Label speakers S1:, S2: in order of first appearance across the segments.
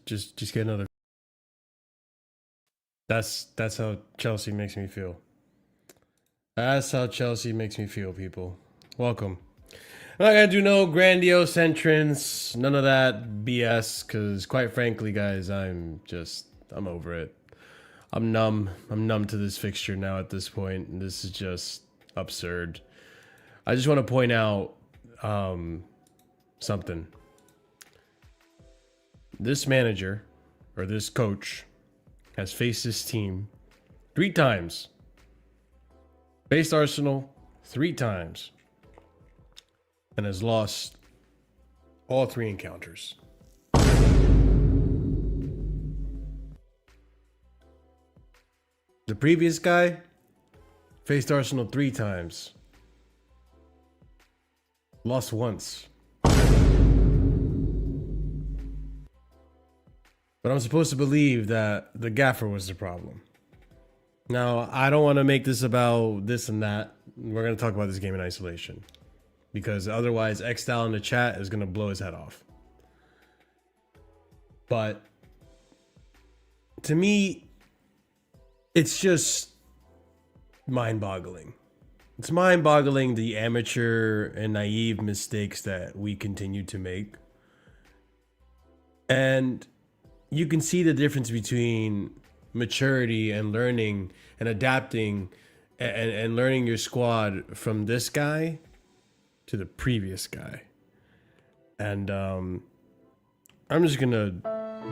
S1: Just get another. That's how Chelsea makes me feel. That's how Chelsea makes me feel, people. Welcome. I'm not gonna do no grandiose entrance, none of that BS, because quite frankly, guys, I'm over it. I'm numb. I'm numb to this fixture now at this point. And this is just absurd. I just want to point out something. This manager, or this coach, has faced this team 3 times. Faced Arsenal 3 times. And has lost all 3 encounters. The previous guy faced Arsenal 3 times. Lost once. But I'm supposed to believe that the gaffer was the problem. Now, I don't want to make this about this and that. We're going to talk about this game in isolation. Because otherwise, X-Style in the chat is going to blow his head off. But to me, it's just mind-boggling. It's mind-boggling the amateur and naive mistakes that we continue to make. And you can see the difference between maturity and learning and adapting and learning your squad from this guy to the previous guy. And I'm just gonna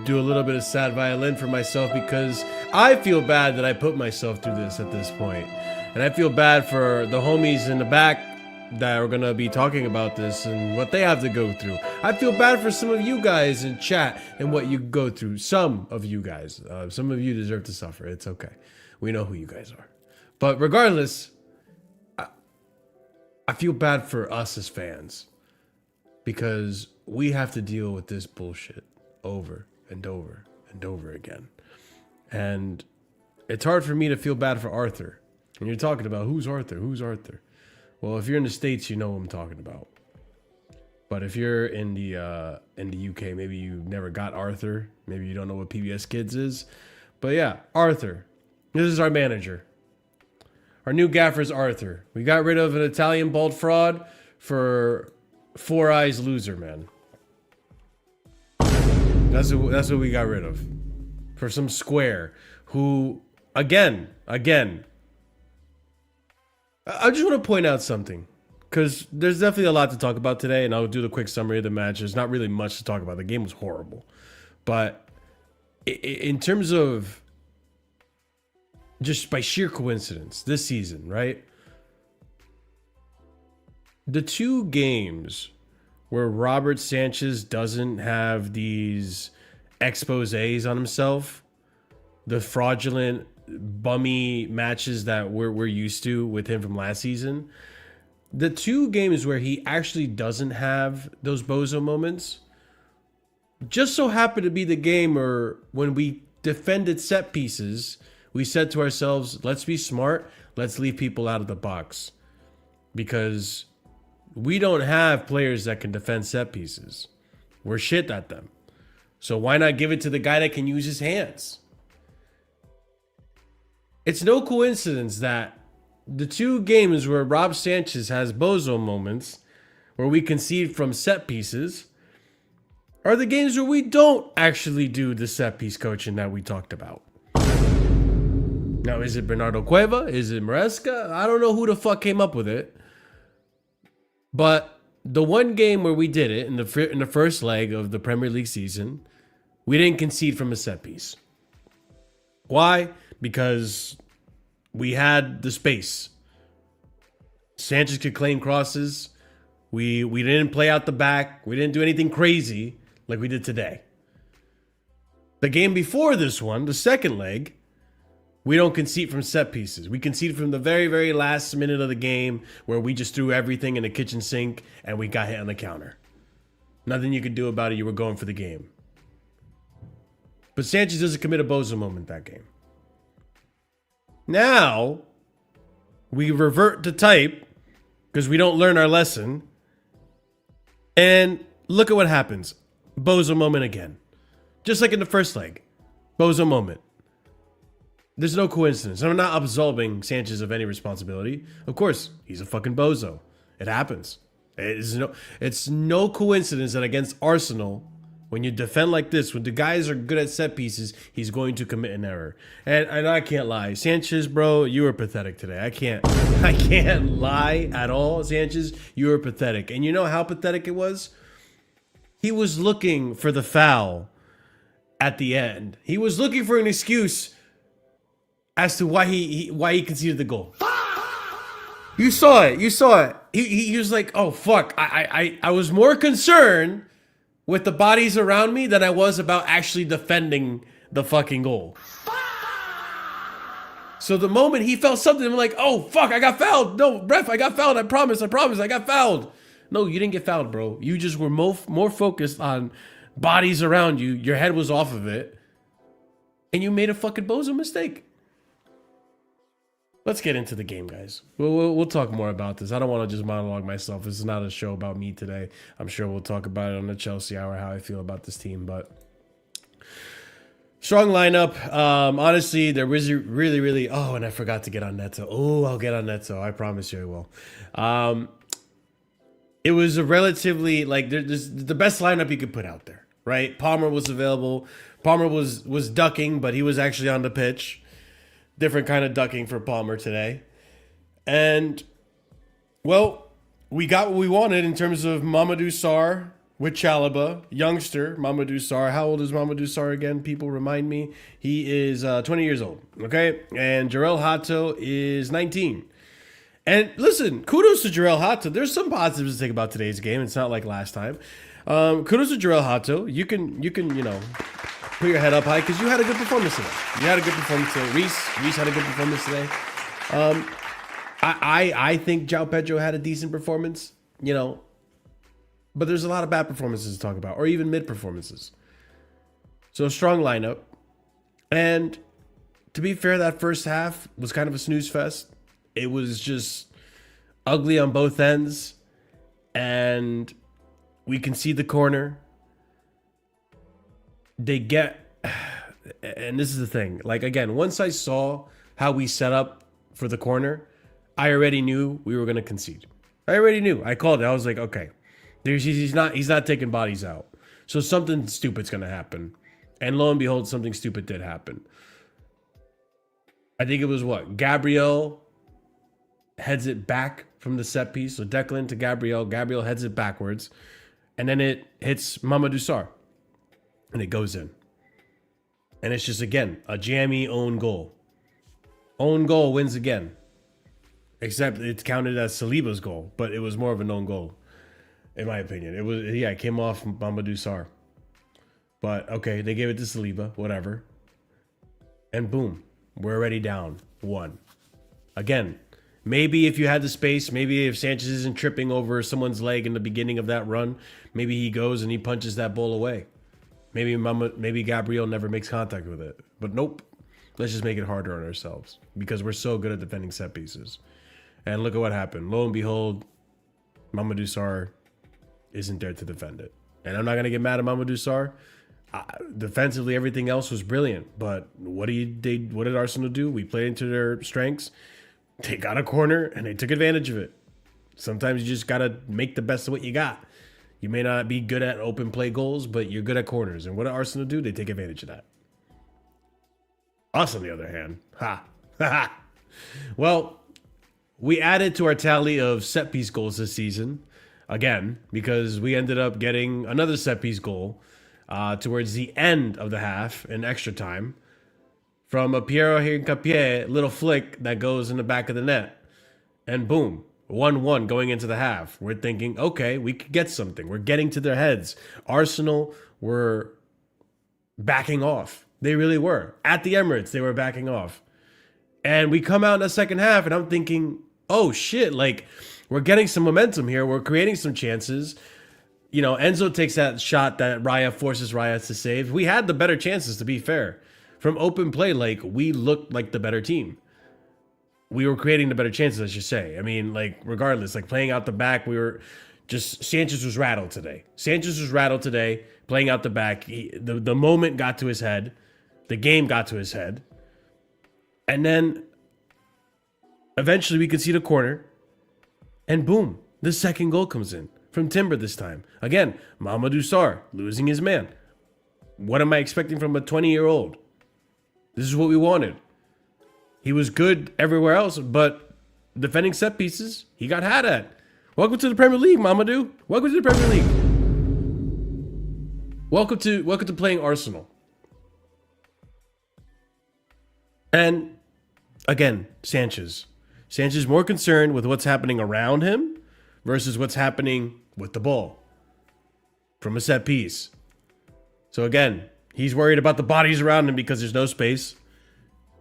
S1: do a little bit of sad violin for myself because I feel bad that I put myself through this at this point. And I feel bad for the homies in the back that are gonna be talking about this and what they have to go through. I feel bad for some of you guys in chat and what you go through. Some of you guys. Some of you deserve to suffer. It's okay. We know who you guys are. But regardless, I feel bad for us as fans because we have to deal with this bullshit over and over and over again. And it's hard for me to feel bad for Arthur. And you're talking about who's Arthur? Who's Arthur? Well, if you're in the States, you know what I'm talking about. But if you're in the UK, maybe you never got Arthur. Maybe you don't know what PBS Kids is. But yeah, Arthur. This is our manager. Our new gaffer's Arthur. We got rid of an Italian bald fraud for Four Eyes Loser, man. That's what we got rid of. For some square who, again, I just want to point out something. Because there's definitely a lot to talk about today, and I'll do the quick summary of the match. There's not really much to talk about. The game was horrible. But in terms of just by sheer coincidence, this season, right? The 2 games where Robert Sanchez doesn't have these exposés on himself, the fraudulent, bummy matches that we're used to with him from last season, the 2 games where he actually doesn't have those bozo moments just so happened to be the game where when we defended set pieces, we said to ourselves, let's be smart. Let's leave people out of the box because we don't have players that can defend set pieces. We're shit at them. So why not give it to the guy that can use his hands? It's no coincidence that the 2 games where Rob Sanchez has bozo moments, where we concede from set pieces, are the games where we don't actually do the set piece coaching that we talked about. Now, is it Bernardo Cueva? Is it Maresca? I don't know who the fuck came up with it. But the one game where we did it in the first leg of the Premier League season, we didn't concede from a set piece. Why? Because we had the space. Sanchez could claim crosses. We didn't play out the back. We didn't do anything crazy like we did today. The game before this one, the second leg, we don't concede from set pieces. We concede from the very, very last minute of the game where we just threw everything in the kitchen sink and we got hit on the counter. Nothing you could do about it. You were going for the game. But Sanchez doesn't commit a bozo moment that game. Now, we revert to type because we don't learn our lesson. And look at what happens. Bozo moment again. Just like in the first leg. Bozo moment. There's no coincidence. I'm not absolving Sanchez of any responsibility. Of course, he's a fucking bozo. It happens. It's no coincidence that against Arsenal, when you defend like this, when the guys are good at set pieces, he's going to commit an error. And I can't lie. Sanchez, bro, you were pathetic today. I can't lie at all. Sanchez, you were pathetic. And you know how pathetic it was? He was looking for the foul at the end. He was looking for an excuse as to why he conceded the goal. You saw it. He was like, oh, fuck. I was more concerned with the bodies around me than I was about actually defending the fucking goal. So the moment he felt something, I'm like, oh, fuck, I got fouled. No, ref, I got fouled. I promise, I got fouled. No, you didn't get fouled, bro. You just were more focused on bodies around you. Your head was off of it. And you made a fucking bozo mistake. Let's get into the game, guys. We'll talk more about this. I don't want to just monologue myself. This is not a show about me today. I'm sure we'll talk about it on the Chelsea Hour, how I feel about this team. But strong lineup. Honestly, there was really... Oh, and I forgot to get on Neto. Oh, I'll get on Neto. I promise you I will. It was a relatively, like, there's the best lineup you could put out there, right? Palmer was available. Palmer was ducking, but he was actually on the pitch. Different kind of ducking for Palmer today. And, well, we got what we wanted in terms of Mamadou Sarr with Chalobah. Youngster, Mamadou Sarr. How old is Mamadou Sarr again? People remind me. He is 20 years old, okay? And Jarell Hato is 19. And listen, kudos to Jarell Hato. There's some positives to think about today's game. It's not like last time. Kudos to Jarell Hato. You can, put your head up high because you had a good performance today. You had a good performance today. Reese had a good performance today. I think João Pedro had a decent performance, but there's a lot of bad performances to talk about, or even mid performances. So a strong lineup. And to be fair, that first half was kind of a snooze fest. It was just ugly on both ends. And we concede the corner. They get, and this is the thing, like, again, once I saw how we set up for the corner, I already knew we were going to concede. I already knew. I called it. I was like, okay, he's not taking bodies out. So something stupid's going to happen. And lo and behold, something stupid did happen. I think it was Gabriel heads it back from the set piece. So Declan to Gabriel. Gabriel heads it backwards. And then it hits Mamadou Sarr. And it goes in. And it's just, again, a jammy own goal. Own goal wins again. Except it's counted as Saliba's goal. But it was more of an own goal, in my opinion. It came off Mamadou Sarr. But, okay, they gave it to Saliba. Whatever. And boom. We're already down 1. Again, maybe if you had the space, maybe if Sanchez isn't tripping over someone's leg in the beginning of that run, maybe he goes and he punches that ball away. Maybe Gabriel never makes contact with it. But nope. Let's just make it harder on ourselves because we're so good at defending set pieces. And look at what happened. Lo and behold, Mamadou Sarr isn't there to defend it. And I'm not going to get mad at Mamadou Sarr. Defensively, everything else was brilliant. But what did Arsenal do? We played into their strengths. They got a corner and they took advantage of it. Sometimes you just got to make the best of what you got. You may not be good at open play goals, but you're good at corners. And what did Arsenal do? They take advantage of that. Us, on the other hand, well, we added to our tally of set piece goals this season, again, because we ended up getting another set piece goal towards the end of the half in extra time from a Piero Hincapié little flick that goes in the back of the net. And boom. 1-1 going into the half. We're thinking, okay, we could get something. We're getting to their heads. Arsenal were backing off. They really were. At the Emirates, they were backing off. And we come out in the second half, and I'm thinking, oh shit, like we're getting some momentum here. We're creating some chances. You know, Enzo takes that shot that Raya forces Raya to save. We had the better chances, to be fair. From open play, like, we looked like the better team. We were creating the better chances, I should say. I mean, like, regardless, like playing out the back, we were just, Sanchez was rattled today. Sanchez was rattled today, playing out the back. The moment got to his head. The game got to his head. And then eventually we could see the corner. And boom, the second goal comes in from Timber this time. Again, Mamadou Sarr losing his man. What am I expecting from a 20-year-old? This is what we wanted. He was good everywhere else, but defending set pieces, he got had at. Welcome to the Premier League, Mamadou. Welcome to the Premier League. Welcome to playing Arsenal. And again, Sanchez. Sanchez more concerned with what's happening around him versus what's happening with the ball from a set piece. So again, he's worried about the bodies around him because there's no space.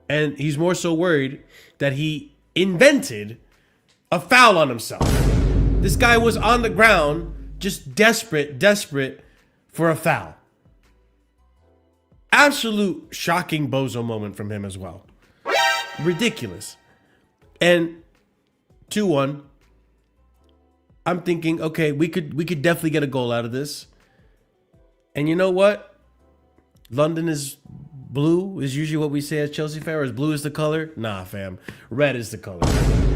S1: And he's more so worried that he invented a foul on himself. This guy was on the ground, just desperate for a foul. Absolute shocking bozo moment from him as well. Ridiculous. And 2-1. I'm thinking, okay, we could definitely get a goal out of this. And you know what? London is blue is usually what we say as Chelsea fans. Blue is the color? Nah, fam. Red is the color.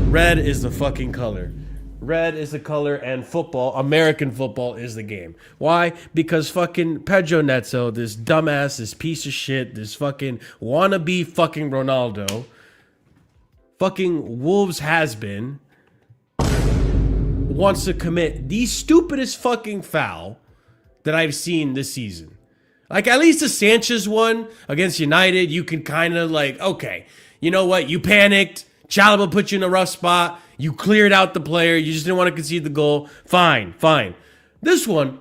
S1: Red is the fucking color. Red is the color, and football, American football, is the game. Why? Because fucking Pedro Neto, this dumbass, this piece of shit, this fucking wannabe fucking Ronaldo, fucking Wolves has-been, wants to commit the stupidest fucking foul that I've seen this season. Like, at least the Sanchez one against United, you can kind of like, okay, you know what? You panicked. Chalaba put you in a rough spot. You cleared out the player. You just didn't want to concede the goal. Fine. This one,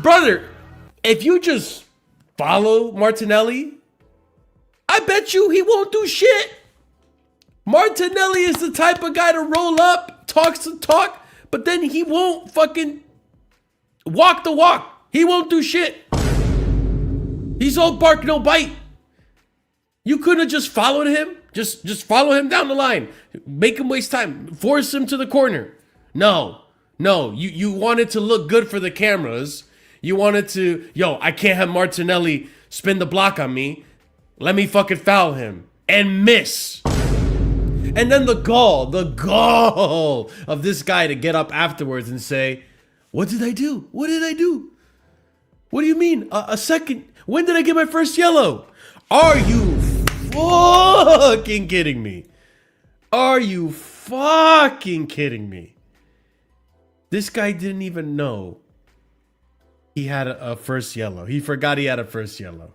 S1: brother, if you just follow Martinelli, I bet you he won't do shit. Martinelli is the type of guy to roll up, talks the talk, but then he won't fucking walk the walk. He won't do shit. He's all bark, no bite. You couldn't have just followed him. Just follow him down the line. Make him waste time. Force him to the corner. No. You wanted to look good for the cameras. You wanted to, I can't have Martinelli spin the block on me. Let me fucking foul him. And miss. And then the gall of this guy to get up afterwards and say, what did I do? What did I do? What do you mean? A second? When did I get my first yellow? Are you fucking kidding me? Are you fucking kidding me? This guy didn't even know he had a first yellow. He forgot he had a first yellow.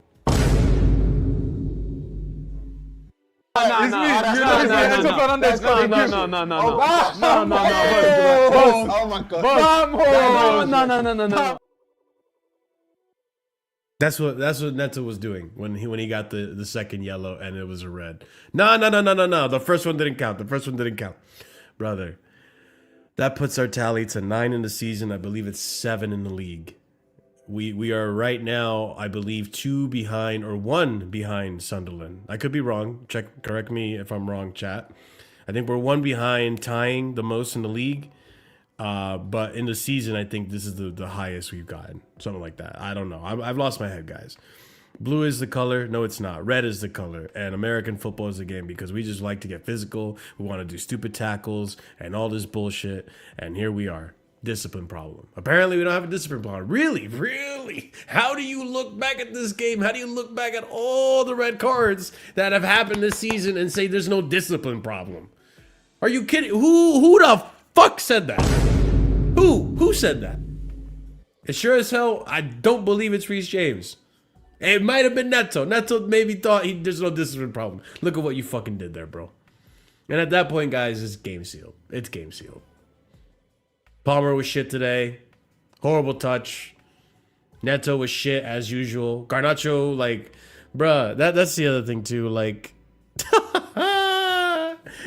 S2: No.
S1: That's what Neto was doing when he got the second yellow and it was a red. No. The first one didn't count. Brother. That puts our tally to 9 in the season. I believe it's 7 in the league. We are right now, I believe, 2 behind or 1 behind Sunderland. I could be wrong. Correct me if I'm wrong, chat. I think we're 1 behind, tying the most in the league. But in the season, I think this is the highest we've gotten. Something like that. I don't know. I've lost my head, guys. Blue is the color. No, it's not. Red is the color. And American football is the game because we just like to get physical. We want to do stupid tackles and all this bullshit. And here we are. Discipline problem. Apparently, we don't have a discipline problem. Really? How do you look back at this game? How do you look back at all the red cards that have happened this season and say there's no discipline problem? Are you kidding? Who the fuck said that? Who said that? It sure as hell, I don't believe it's Reece James. It might have been Neto. Neto maybe thought there's no discipline problem. Look at what you fucking did there, bro. And at that point, guys, it's game sealed. It's game sealed. Palmer was shit today. Horrible touch. Neto was shit as usual. Garnacho, like, bruh, that's the other thing too. Like,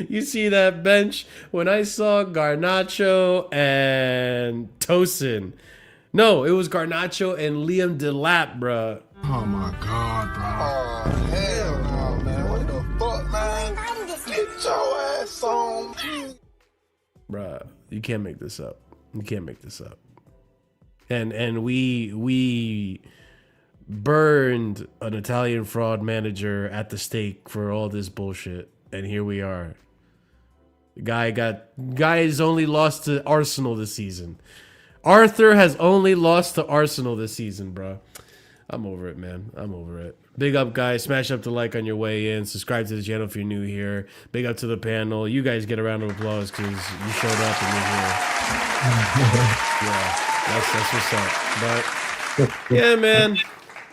S1: you see that bench? When I saw Garnacho and Tosin, no, it was Garnacho and Liam Delap, bruh.
S2: Oh my god, bro. Oh hell no, man. What the fuck, man? Get your ass on.
S1: Bruh, you can't make this up. You can't make this up. And we burned an Italian fraud manager at the stake for all this bullshit, and here we are. The guy has only lost to Arsenal this season. Arthur has only lost to Arsenal this season, bro. I'm over it, man. I'm over it. Big up, guys. Smash up the like on your way in. Subscribe to the channel if you're new here. Big up to the panel. You guys get a round of applause because you showed up and you're here. Yeah, that's what's up. But yeah, man,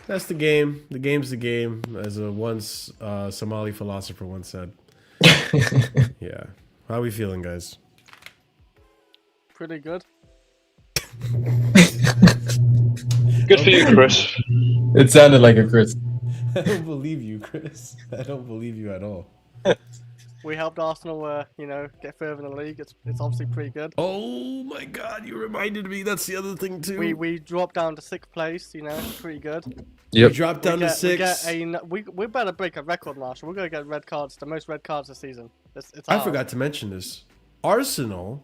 S1: that's the game. The game's the game, as a once Somali philosopher once said. Yeah. How are we feeling, guys?
S3: Pretty good.
S4: Good for you, Chris.
S5: It sounded like a Chris.
S1: I don't believe you, Chris. I don't believe you at all.
S3: We helped Arsenal, get further in the league. It's obviously pretty good.
S1: Oh my God, you reminded me. That's the other thing too.
S3: We dropped down to 6th place. Pretty good.
S1: Yep. We dropped down to 6.
S3: We better break a record, Marshall. We're gonna get red cards, the most red cards this season.
S1: I forgot to mention this. Arsenal.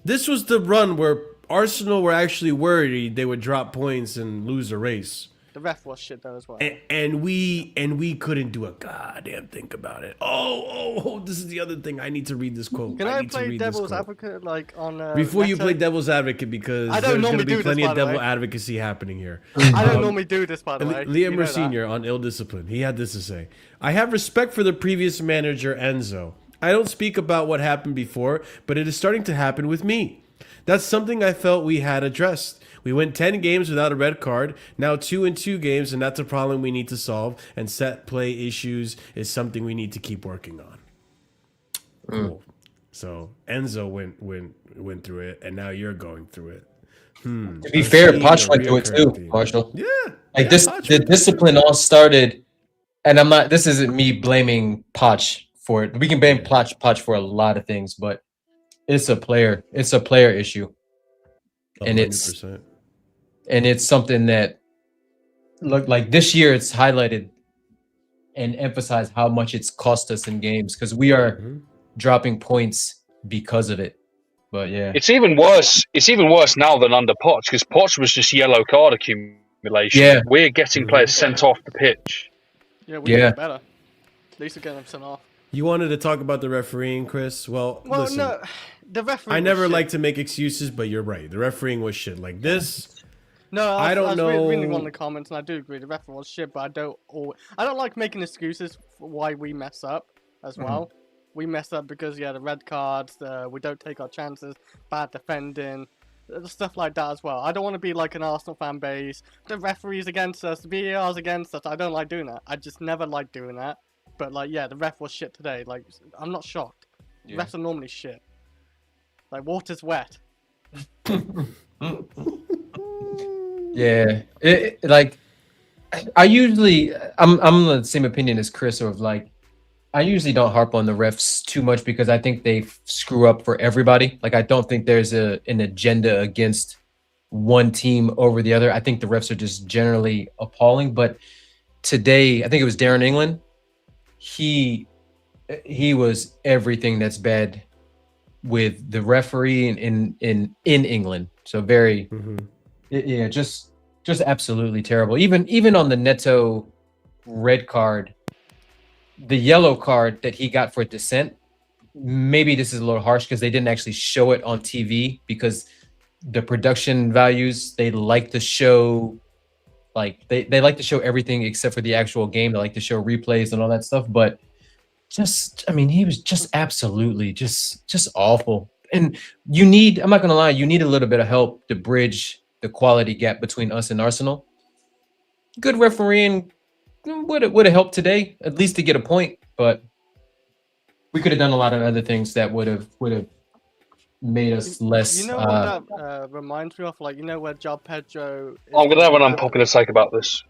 S1: This was the run where Arsenal were actually worried they would drop points and lose a race.
S3: The ref was shit though as well.
S1: And we couldn't do a goddamn thing about it. Oh, this is the other thing. I need to read this quote.
S3: Can I play devil's advocate on
S1: before you play devil's advocate, because there's going to be plenty of devil advocacy happening here.
S3: I don't normally do this, by the way.
S1: Liam Senior on ill discipline. He had this to say: I have respect for the previous manager Enzo. I don't speak about what happened before, but it is starting to happen with me. That's something I felt we had addressed. We went 10 games without a red card, now 2 in 2 games, and that's a problem we need to solve, and set play issues is something we need to keep working on. Cool. So Enzo went through it, and now you're going through it.
S5: To be fair, Poch went through it too, Marshall.
S1: Yeah.
S5: Like the discipline all started, and this isn't me blaming Poch for it. We can blame Poch for a lot of things, but it's a player issue.
S1: 100%.
S5: And it's something that, look, like this year it's highlighted and emphasized how much it's cost us in games, because we are dropping points because of it. But yeah,
S4: it's even worse. It's even worse now than under Poch, because Poch was just yellow card accumulation.
S5: Yeah,
S4: we're getting players sent off the pitch.
S3: Yeah, we get better. At least we're getting them sent off.
S1: You wanted to talk about the refereeing, Chris? Well, listen.
S3: No, the refereeing.
S1: I never like to make excuses, but you're right. The refereeing was shit. Like this.
S3: No,
S1: I don't know.
S3: I was reading on the comments, and I do agree. The referee was shit, but I don't like making excuses for why we mess up as well. We mess up because the red cards, we don't take our chances, bad defending, stuff like that as well. I don't want to be like an Arsenal fan base. The referee's against us, the VAR's against us. I don't like doing that. I just never like doing that. But the ref was shit today. Like, I'm not shocked. Yeah. Refs are normally shit. Like, water's wet.
S5: Yeah, I'm the same opinion as Chris, of like, I usually don't harp on the refs too much because I think they screw up for everybody. Like, I don't think there's an agenda against one team over the other. I think the refs are just generally appalling. But today, I think it was Darren England. He was everything that's bad with the referee in England. So very. Yeah, just absolutely terrible. Even on the Neto red card, the yellow card that he got for dissent, maybe this is a little harsh because they didn't actually show it on TV, because the production values, they like to show, like they like to show everything except for the actual game. They like to show replays and all that stuff. But he was just absolutely just awful. And I'm not gonna lie, you need a little bit of help to bridge the quality gap between us and Arsenal. Good refereeing would have helped today, at least to get a point. But we could have done a lot of other things that would have made us less.
S3: You know what that reminds me of? Like, you know where João Pedro.
S4: I'm gonna have an
S3: grabbing-
S4: unpopular take about this.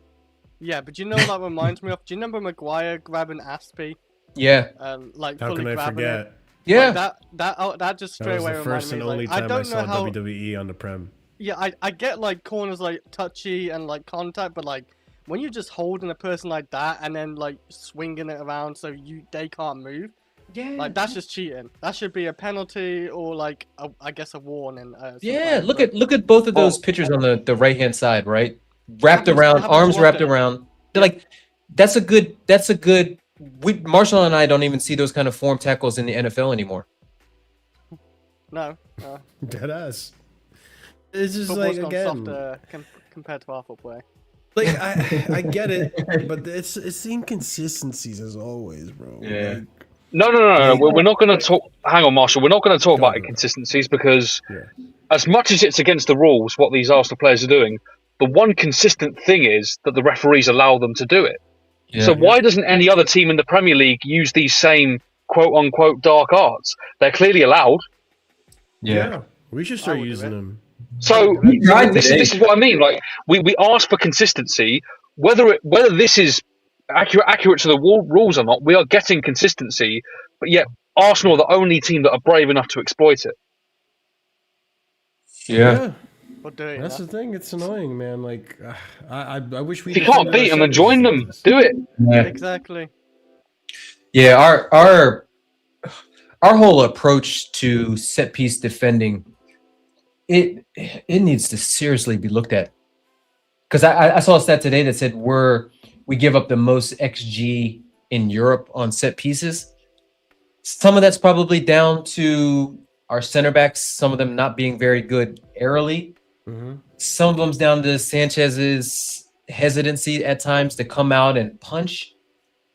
S3: Yeah, but you know what that reminds me of? Do you remember Maguire grabbing Aspie?
S5: Yeah.
S3: Like
S1: How
S3: fully
S1: can I
S3: grabbing it?
S1: forget?
S5: Yeah.
S3: Like, that just
S1: That
S3: straight
S1: was
S3: away
S1: the
S3: reminded
S1: first
S3: me.
S1: and only
S3: Like, I
S1: time I
S3: don't know
S1: saw
S3: how.
S1: WWE on the Prem.
S3: Yeah, I get like corners like touchy and like contact, but like when you're just holding a person like that and then like swinging it around so they can't move,
S5: Yeah.
S3: like that's just cheating. That should be a penalty or like I guess a warning.
S5: Yeah, look at both of those pictures on the right hand side, right? Wrapped around, arms wrapped around. They're like, that's a good. Marshall and I don't even see those kind of form tackles in the NFL anymore.
S3: No.
S1: Deadass. It's just
S3: Football's
S1: like,
S3: gone
S1: again,
S3: softer compared to our football.
S1: like I get it, but it's the inconsistencies as always, bro.
S5: Yeah.
S1: Like,
S4: No. We're not going to talk. Hang on, Marshall. We're not going to talk about
S1: No.
S4: inconsistencies because,
S1: Yeah.
S4: as much as it's against the rules, what these Arsenal players are doing, the one consistent thing is that the referees allow them to do it.
S5: Yeah.
S4: So why doesn't any other team in the Premier League use these same quote unquote dark arts? They're clearly allowed.
S5: Yeah.
S1: We should start
S3: would do
S1: using
S3: it.
S1: them.
S4: So
S5: tried
S4: this
S5: today.
S4: is what I mean. Like we ask for consistency, whether this is accurate to the rules or not. We are getting consistency, but yet Arsenal are the only team that are brave enough to exploit it.
S5: Yeah.
S3: We'll do it.
S1: That's the thing. It's annoying, man. Like I wish we.
S4: If you can't beat them, then join them. Do it.
S5: Yeah.
S3: Exactly.
S5: Yeah, our whole approach to set piece defending, it needs to seriously be looked at. Because I saw a stat today that said we give up the most XG in Europe on set pieces. Some of that's probably down to our center backs, some of them not being very good aerially.
S1: Mm-hmm.
S5: Some of them's down to Sanchez's hesitancy at times to come out and punch.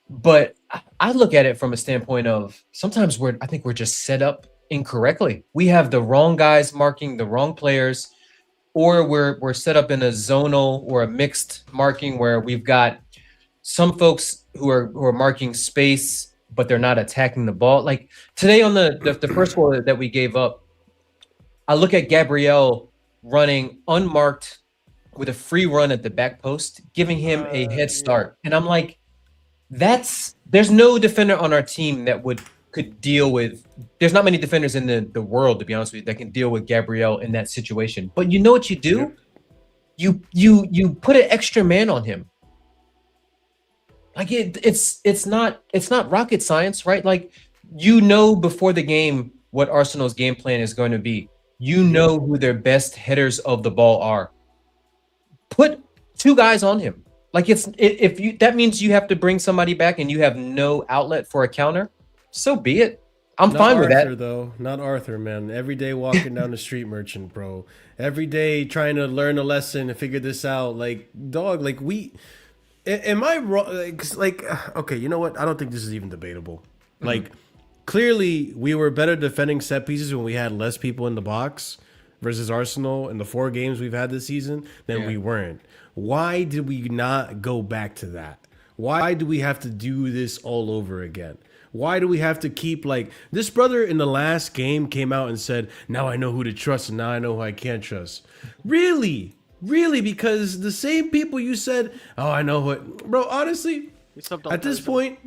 S5: But I look at it from a standpoint of sometimes I think we're just set up incorrectly. We have the wrong guys marking the wrong players, or we're set up in a zonal or a mixed marking where we've got some folks who are marking space, but they're not attacking the ball. Like today on the first goal that we gave up, I look at Gabriel running unmarked with a free run at the back post, giving him a head start. And I'm like, there's no defender on our team that could deal with. There's not many defenders in the world, to be honest with you, that can deal with Gabriel in that situation. But you know what you do?
S1: Yep.
S5: You put an extra man on him. Like it's not rocket science, right? Like you know before the game what Arsenal's game plan is going to be. You know who their best headers of the ball are. Put two guys on him. Like that means you have to bring somebody back and you have no outlet for a counter. So be it. I'm fine with that.
S1: Though, not Arthur, man. Every day walking down the street, merchant, bro. Every day trying to learn a lesson and figure this out. Like, dog. Like am I wrong? Like, okay, you know what? I don't think this is even debatable. Like, clearly we were better defending set pieces when we had less people in the box versus Arsenal in the 4 games we've had this season than we weren't. Why did we not go back to that? Why do we have to do this all over again? Why do we have to keep like this brother in the last game came out and said, now I know who to trust and now I know who I can't trust. Really? Because the same people you said, oh, I know what, bro, honestly, at this point,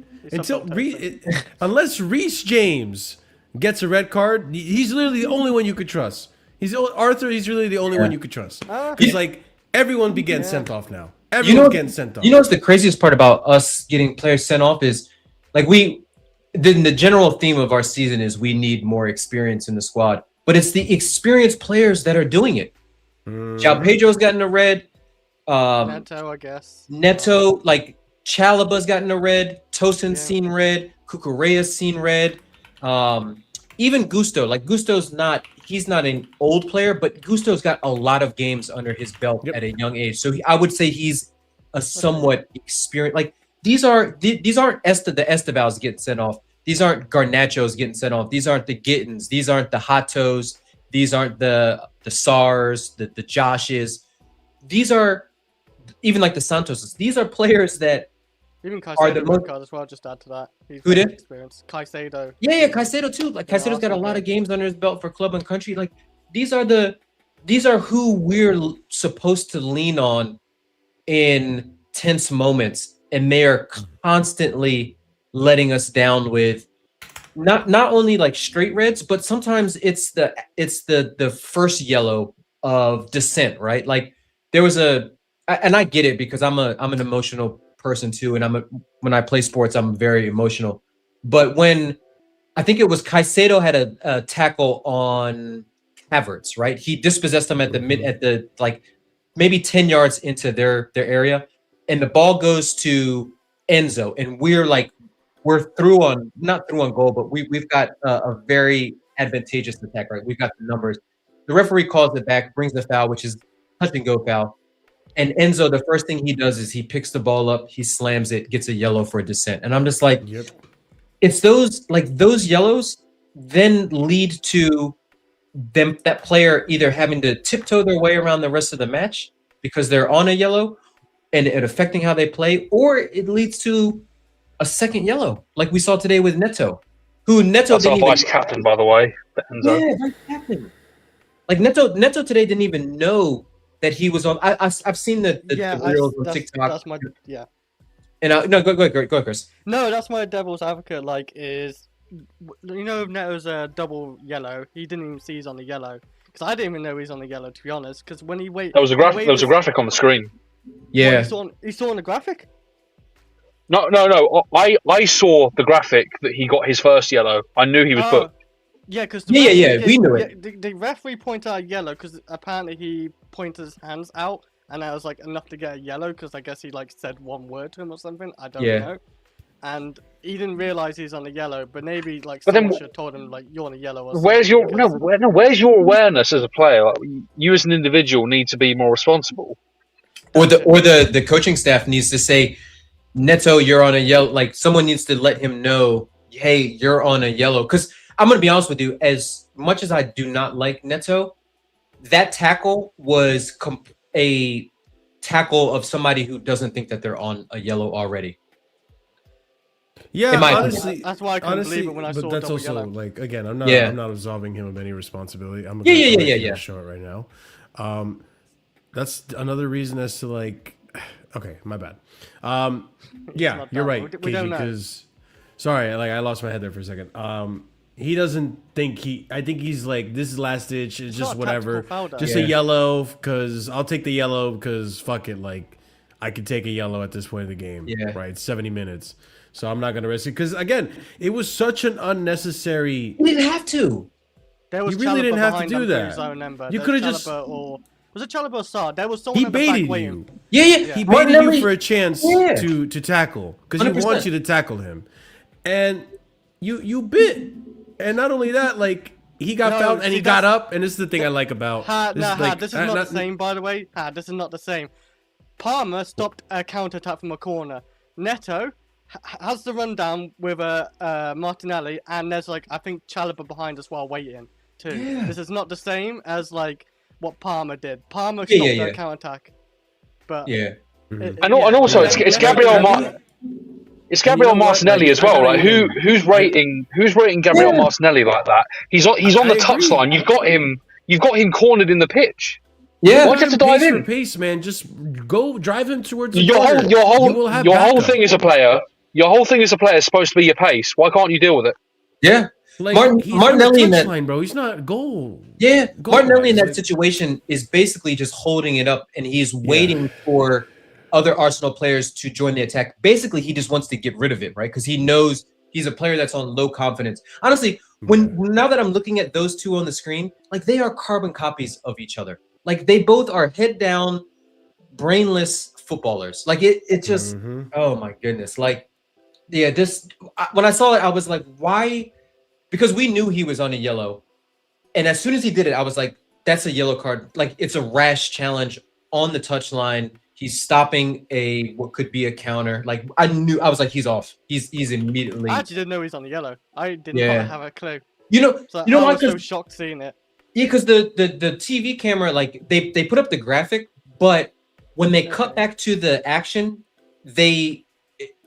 S1: unless Reece James gets a red card, he's literally the only one you could trust. Arthur, he's really the only one you could trust. Because like everyone be getting sent off now. Everyone's getting sent off.
S5: You know what's the craziest part about us getting players sent off is like the general theme of our season is we need more experience in the squad, but it's the experienced players that are doing it. João Pedro's gotten a red.
S3: Neto, I guess.
S5: Neto, like Chalaba's gotten a red. Tosin's seen red. Cucurella's seen red. Even Gusto, like he's not an old player, but Gusto's got a lot of games under his belt at a young age. So I would say he's a somewhat experienced. Like these aren't the Estevals getting sent off. These aren't Garnachos getting sent off. These aren't the Gittins. These aren't the Hatos. These aren't the SARs, the Joshes. These are even like the Santoses. These are players that
S3: Even
S5: are the
S3: Caicedo
S5: most.
S3: red card as well. Just add to that. He's
S5: Who
S3: got
S5: did?
S3: experience. Caicedo.
S5: Yeah, Caicedo too. Like
S3: Yeah,
S5: Caicedo's got a
S3: Arsenal
S5: lot of
S3: game.
S5: games under his belt for club and country. Like these are who we're supposed to lean on in tense moments, and they are constantly letting us down with not only like straight reds, but sometimes it's the first yellow of dissent, right? Like there was and I get it because I'm an emotional person too, and when I play sports, I'm very emotional. But when I think it was Caicedo had a tackle on Havertz, right? He dispossessed him at the like maybe 10 yards into their area, and the ball goes to Enzo, and we're through on not through on goal, but we've got a very advantageous attack, right? We've got the numbers. The referee calls it back, brings the foul, which is touch and go foul. And Enzo, the first thing he does is he picks the ball up, he slams it, gets a yellow for dissent. And I'm just like,
S1: Yep.
S5: it's those yellows then lead to that player either having to tiptoe their way around the rest of the match because they're on a yellow and it affecting how they play, or it leads to a second yellow, like we saw today with Neto, who Neto
S4: That's our
S5: didn't
S4: vice captain, by the way, Enzo.
S5: yeah, vice captain. Like Neto today didn't even know that he was on. I've seen the reels on TikTok.
S3: That's my yeah.
S5: And no, go ahead, Chris.
S3: No, that's my devil's advocate. Like, is you know, if Neto's a double yellow, he didn't even see he's on the yellow. Because I didn't even know he's on the yellow, to be honest. Because when he waited,
S4: There was a graphic on the screen.
S5: Yeah,
S3: he saw on the graphic.
S4: No. I saw the graphic that he got his first yellow. I knew he was booked.
S3: Yeah, because
S5: we knew it.
S3: The referee pointed out yellow because apparently he pointed his hands out, and that was like enough to get a yellow. Because I guess he like said one word to him or something. I don't know. And he didn't realize he's on the yellow, but maybe like someone should have told him like you're on the yellow. Or
S4: Where's your
S3: something,
S4: where's your awareness as a player? Like, you as an individual need to be more responsible.
S5: Or the coaching staff needs to say, Neto, you're on a yellow. Like someone needs to let him know, hey, you're on a yellow. Because I'm gonna be honest with you, as much as I do not like Neto, that tackle was a tackle of somebody who doesn't think that they're on a yellow already.
S1: Yeah, honestly,
S3: that's why I couldn't believe it when I saw
S1: but that's
S3: double
S1: also
S3: yellow.
S1: like again, I'm not absolving him of any responsibility. I'm gonna show it right now. That's another reason as to like, okay, my bad. Yeah, you're right, KG. Because sorry, like I lost my head there for a second. He doesn't think I think he's like, this is last ditch. It's just whatever, just a yellow. Because I'll take the yellow. Because fuck it, like I could take a yellow at this point of the game. Yeah, right. 70 minutes. So I'm not gonna risk it. Because again, it was such an unnecessary.
S5: You didn't have to.
S3: There was
S1: you really didn't have to do that. You could have just.
S3: Was it Chalobah or Sarr? There was someone
S1: he baited you.
S5: Yeah.
S1: He baited you for a chance to tackle because he wants you to tackle him, and you bit. And not only that, like he got fouled and he got up, and this is the thing I like about
S3: this is not the same, by the way. This is not the same. Palmer stopped a counter attack from a corner. Neto has the rundown with Martinelli, and there's like I think Chalobah behind us while waiting too. Yeah. This is not the same as like what Palmer did. Palmer stopped a counter attack, but
S4: and also it's Gabriel. It's Gabriel Martinelli as well. Like who's rating Gabriel Martinelli like that? He's on the touchline. You've got him cornered in the pitch.
S5: Yeah,
S4: why do you have to dive in?
S1: Pace, man. Just go drive him towards the
S4: your whole thing as a player. Your whole thing as a player is supposed to be your pace. Why can't you deal with it?
S5: Yeah,
S1: like,
S5: Martinelli in that
S1: line, bro. He's not goal.
S5: Yeah, Martinelli in that situation is basically just holding it up, and he's waiting for other Arsenal players to join the attack. Basically, he just wants to get rid of it, right? Because he knows he's a player that's on low confidence. Honestly, now that I'm looking at those two on the screen, like they are carbon copies of each other. Like they both are head down, brainless footballers. Like it just, oh my goodness. Like, yeah, when I saw it, I was like, why? Because we knew he was on a yellow. And as soon as he did it, I was like, that's a yellow card. Like it's a rash challenge on the touchline. He's stopping what could be a counter. Like I was like, he's off. He's immediately.
S3: I actually didn't know he's on the yellow. I didn't have a clue.
S5: I was
S3: so shocked seeing it.
S5: Yeah, because the TV camera, like they put up the graphic, but when they cut back to the action,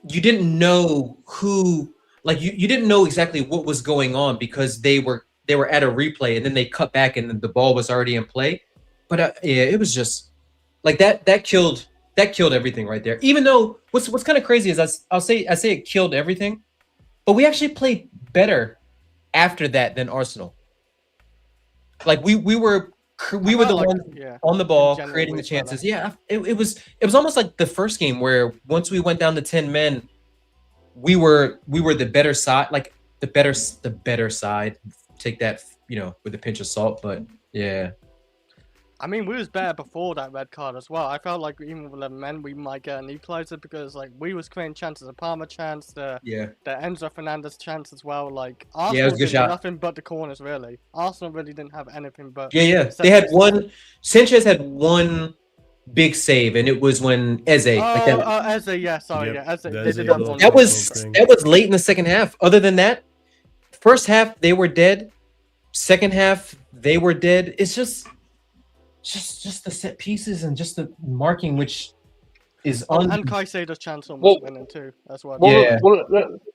S5: you didn't know who, like you didn't know exactly what was going on because they were at a replay and then they cut back and then the ball was already in play. But yeah, it was just like that killed everything right there. Even though what's kind of crazy is I say it killed everything, but we actually played better after that than Arsenal. Like we were the ones on the ball creating the chances. Yeah, it was almost like the first game where once we went down to 10 men, we were the better side, like the better side. Take that, with a pinch of salt, but yeah.
S3: I mean, we was better before that red card as well. I felt like even with 11 men, we might get an equalizer because like we was creating chances, a Palmer chance, the Enzo Fernandez chance as well. Like Arsenal did nothing but the corners really. Arsenal really didn't have anything but
S5: They had one. Sanchez had one big save, and it was when Eze.
S3: Eze, yeah, sorry,
S1: Yep.
S3: Eze.
S5: That was late in the second half. Other than that, first half they were dead. Second half they were dead. It's just the set pieces and just the marking, which is
S3: and Caicedo's chance almost winning too as well.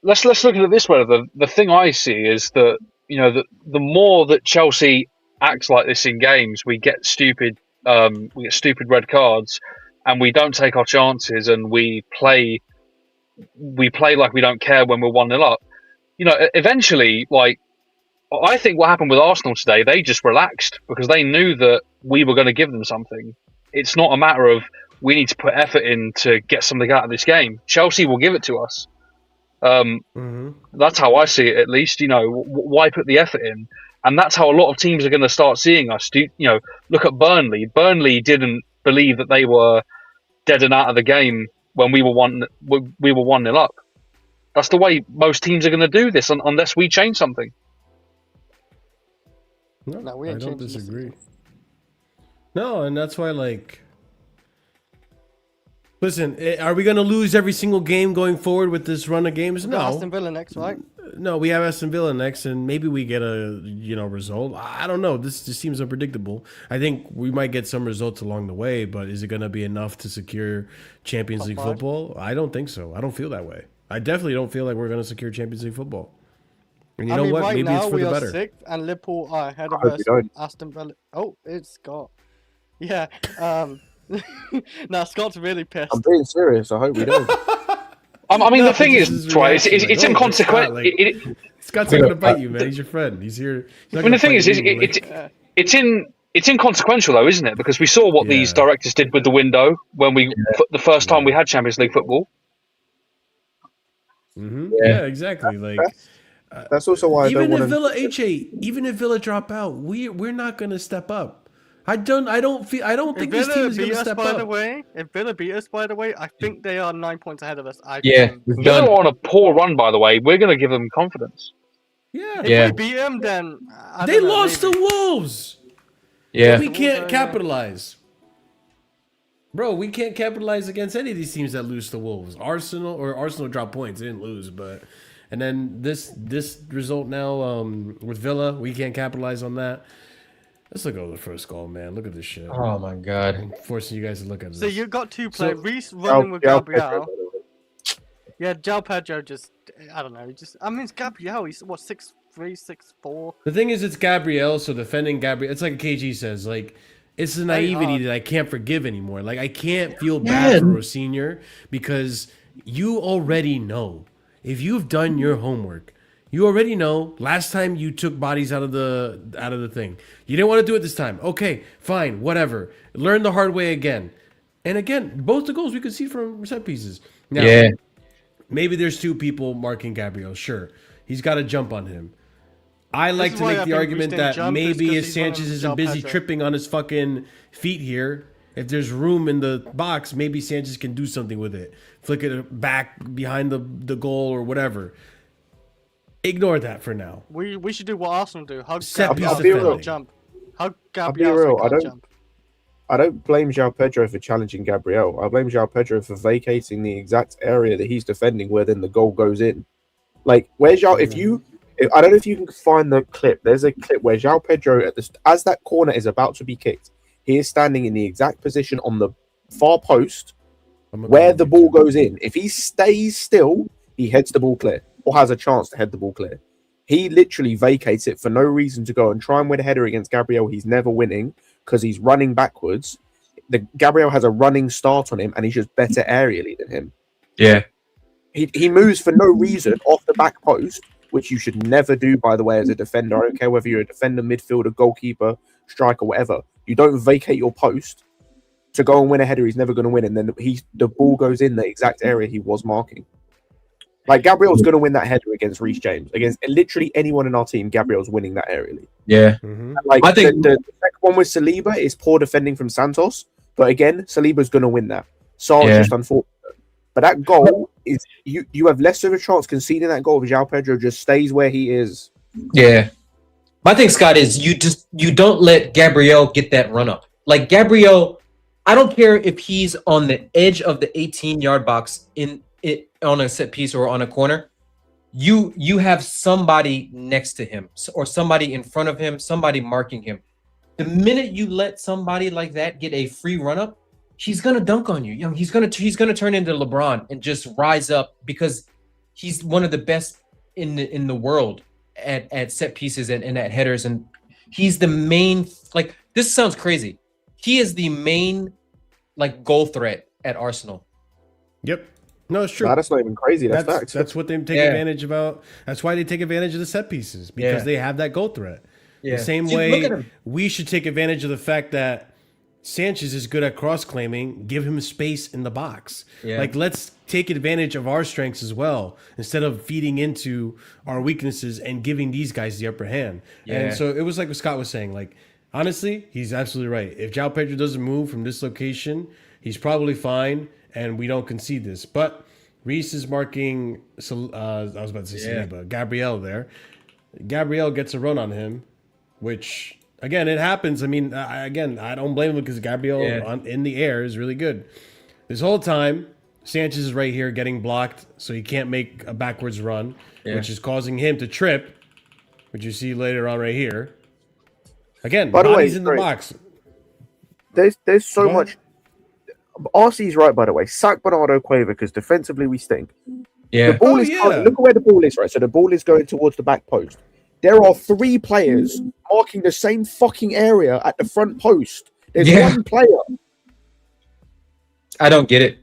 S4: Let's look at it this way. The thing I see is that the more that Chelsea acts like this in games, we get stupid red cards, and we don't take our chances, and we play like we don't care when we're 1-0 up. Eventually, like. I think what happened with Arsenal today, they just relaxed because they knew that we were going to give them something. It's not a matter of we need to put effort in to get something out of this game. Chelsea will give it to us. That's how I see it, at least. Why put the effort in? And that's how a lot of teams are going to start seeing us. Look at Burnley. Burnley didn't believe that they were dead and out of the game when we were 1-0 up. That's the way most teams are going to do this unless we change something.
S1: No, I don't disagree. No, and that's why, like, listen, are we going to lose every single game going forward with this run of games? No.
S3: Aston Villa next, right?
S1: No, we have Aston Villa next, and maybe we get a result. I don't know. This just seems unpredictable. I think we might get some results along the way, but is it going to be enough to secure Champions League football? I don't think so. I don't feel that way. I definitely don't feel like we're going to secure Champions League football. And you know what?
S3: Right
S1: maybe
S3: now
S1: it's for
S3: we
S1: the
S3: are
S1: better.
S3: 6th, and Liverpool are ahead of us. Aston Villa. Oh, it's Scott. Yeah. Now Scott's really pissed.
S6: I'm being serious. I hope we don't.
S4: I mean, the thing is, Troy, it's inconsequential.
S1: Scott's not going to bite you, man. He's your friend. He's here.
S4: I mean, the thing is, it's inconsequential, though, isn't it? Because we saw what these directors did with the window when the first time we had Champions League football.
S1: Yeah, exactly. Like
S6: that's also why
S1: even if Villa drop out, we're not going to step up. I don't think this team is going to step up.
S3: If Villa beat us, by the way, I think they are 9 points ahead of us.
S4: Villa are on a poor run, by the way. We're going to give them confidence.
S3: Yeah. If we beat them, then
S1: they lost to Wolves.
S5: Yeah,
S1: we can't capitalize. Bro, we can't capitalize against any of these teams that lose to Wolves. Arsenal dropped points, they didn't lose, and then this result now with Villa, we can't capitalize on that. Let's look at the first goal, man. Look at this shit.
S5: Oh my god,
S1: I'm forcing you guys to look at this.
S3: So you got two players, Reece running with Gabriel. Yeah, João Pedro I don't know. It's Gabriel. He's what 6'3", 6'4".
S1: The thing is, it's Gabriel, so defending Gabriel, it's like KG says, like. It's the naivety that I can't forgive anymore. Like, I can't feel bad for Senior because you already know. If you've done your homework, you already know last time you took bodies out of the thing. You didn't want to do it this time. Okay, fine, whatever. Learn the hard way again. And again, both the goals we could see from set pieces. Now, maybe there's two people marking Gabriel. Sure, he's got to jump on him. I like to make the argument that maybe if Sanchez isn't busy tripping on his fucking feet here, if there's room in the box, maybe Sanchez can do something with it. Flick it back behind the goal or whatever. Ignore that for now.
S3: We should do what Arsenal do. Hug
S1: Gabriel,
S3: jump. Hug Gabriel.
S6: I don't blame João Pedro for challenging Gabriel. I blame João Pedro for vacating the exact area that he's defending where then the goal goes in. Like, where's João? I don't know if you can find the clip. There's a clip where João Pedro, as that corner is about to be kicked, he is standing in the exact position on the far post Where the ball goes in, if he stays still, he heads the ball clear or has a chance to head the ball clear. He literally vacates it for no reason to go and try and win a header against Gabriel. He's never winning because he's running backwards. Gabriel has a running start on him, and he's just better aerially than him.
S5: Yeah.
S6: He moves for no reason off the back post, which you should never do, by the way, as a defender. I don't care whether you're a defender, midfielder, goalkeeper, striker, whatever. You don't vacate your post to go and win a header he's never going to win, and then the ball goes in the exact area he was marking. Like, Gabriel's going to win that header against Reece James. Against literally anyone in our team, Gabriel's winning that aerially.
S5: Yeah.
S6: Like,
S5: I think
S6: the second one with Saliba is poor defending from Santos, but again, Saliba's going to win that. Sar's just unfortunate. But that goal is you have less of a chance conceding that goal if João Pedro just stays where he is.
S5: Yeah. My thing, Scott, is you don't let Gabriel get that run up. Like, Gabriel, I don't care if he's on the edge of the 18-yard box on a set piece or on a corner. You have somebody next to him or somebody in front of him, somebody marking him. The minute you let somebody like that get a free run up, he's gonna dunk on you. You know, he's gonna turn into LeBron and just rise up because he's one of the best in the world at set pieces and at headers, and he's the main. Like, this sounds crazy. He is the main like goal threat at Arsenal.
S1: Yep. No, it's true.
S6: Nah, that's not even crazy. That's facts.
S1: That's what they take advantage about. That's why they take advantage of the set pieces, because they have that goal threat. The same way we should take advantage of the fact that Sanchez is good at cross claiming. Give him space in the box. Like, let's take advantage of our strengths as well, instead of feeding into our weaknesses and giving these guys the upper hand. And so it was like what Scott was saying. Like, honestly, he's absolutely right. If João Pedro doesn't move from this location, he's probably fine, and we don't concede this. But Reece is marking, I was about to say Saliba, Gabriel there. Gabriel gets a run on him, which, again, it happens. I mean, I don't blame him, because Gabriel in the air is really good. This whole time, Sanchez is right here getting blocked, so he can't make a backwards run, which is causing him to trip, which you see later on right here. Again, bodies in the box.
S6: There's so much. RC's right, by the way. Sack Bernardo Cueva, because defensively we stink. The ball is look at where the ball is, right? So the ball is going towards the back post. There are 3 players marking the same fucking area at the front post. There's one player.
S5: I don't get it.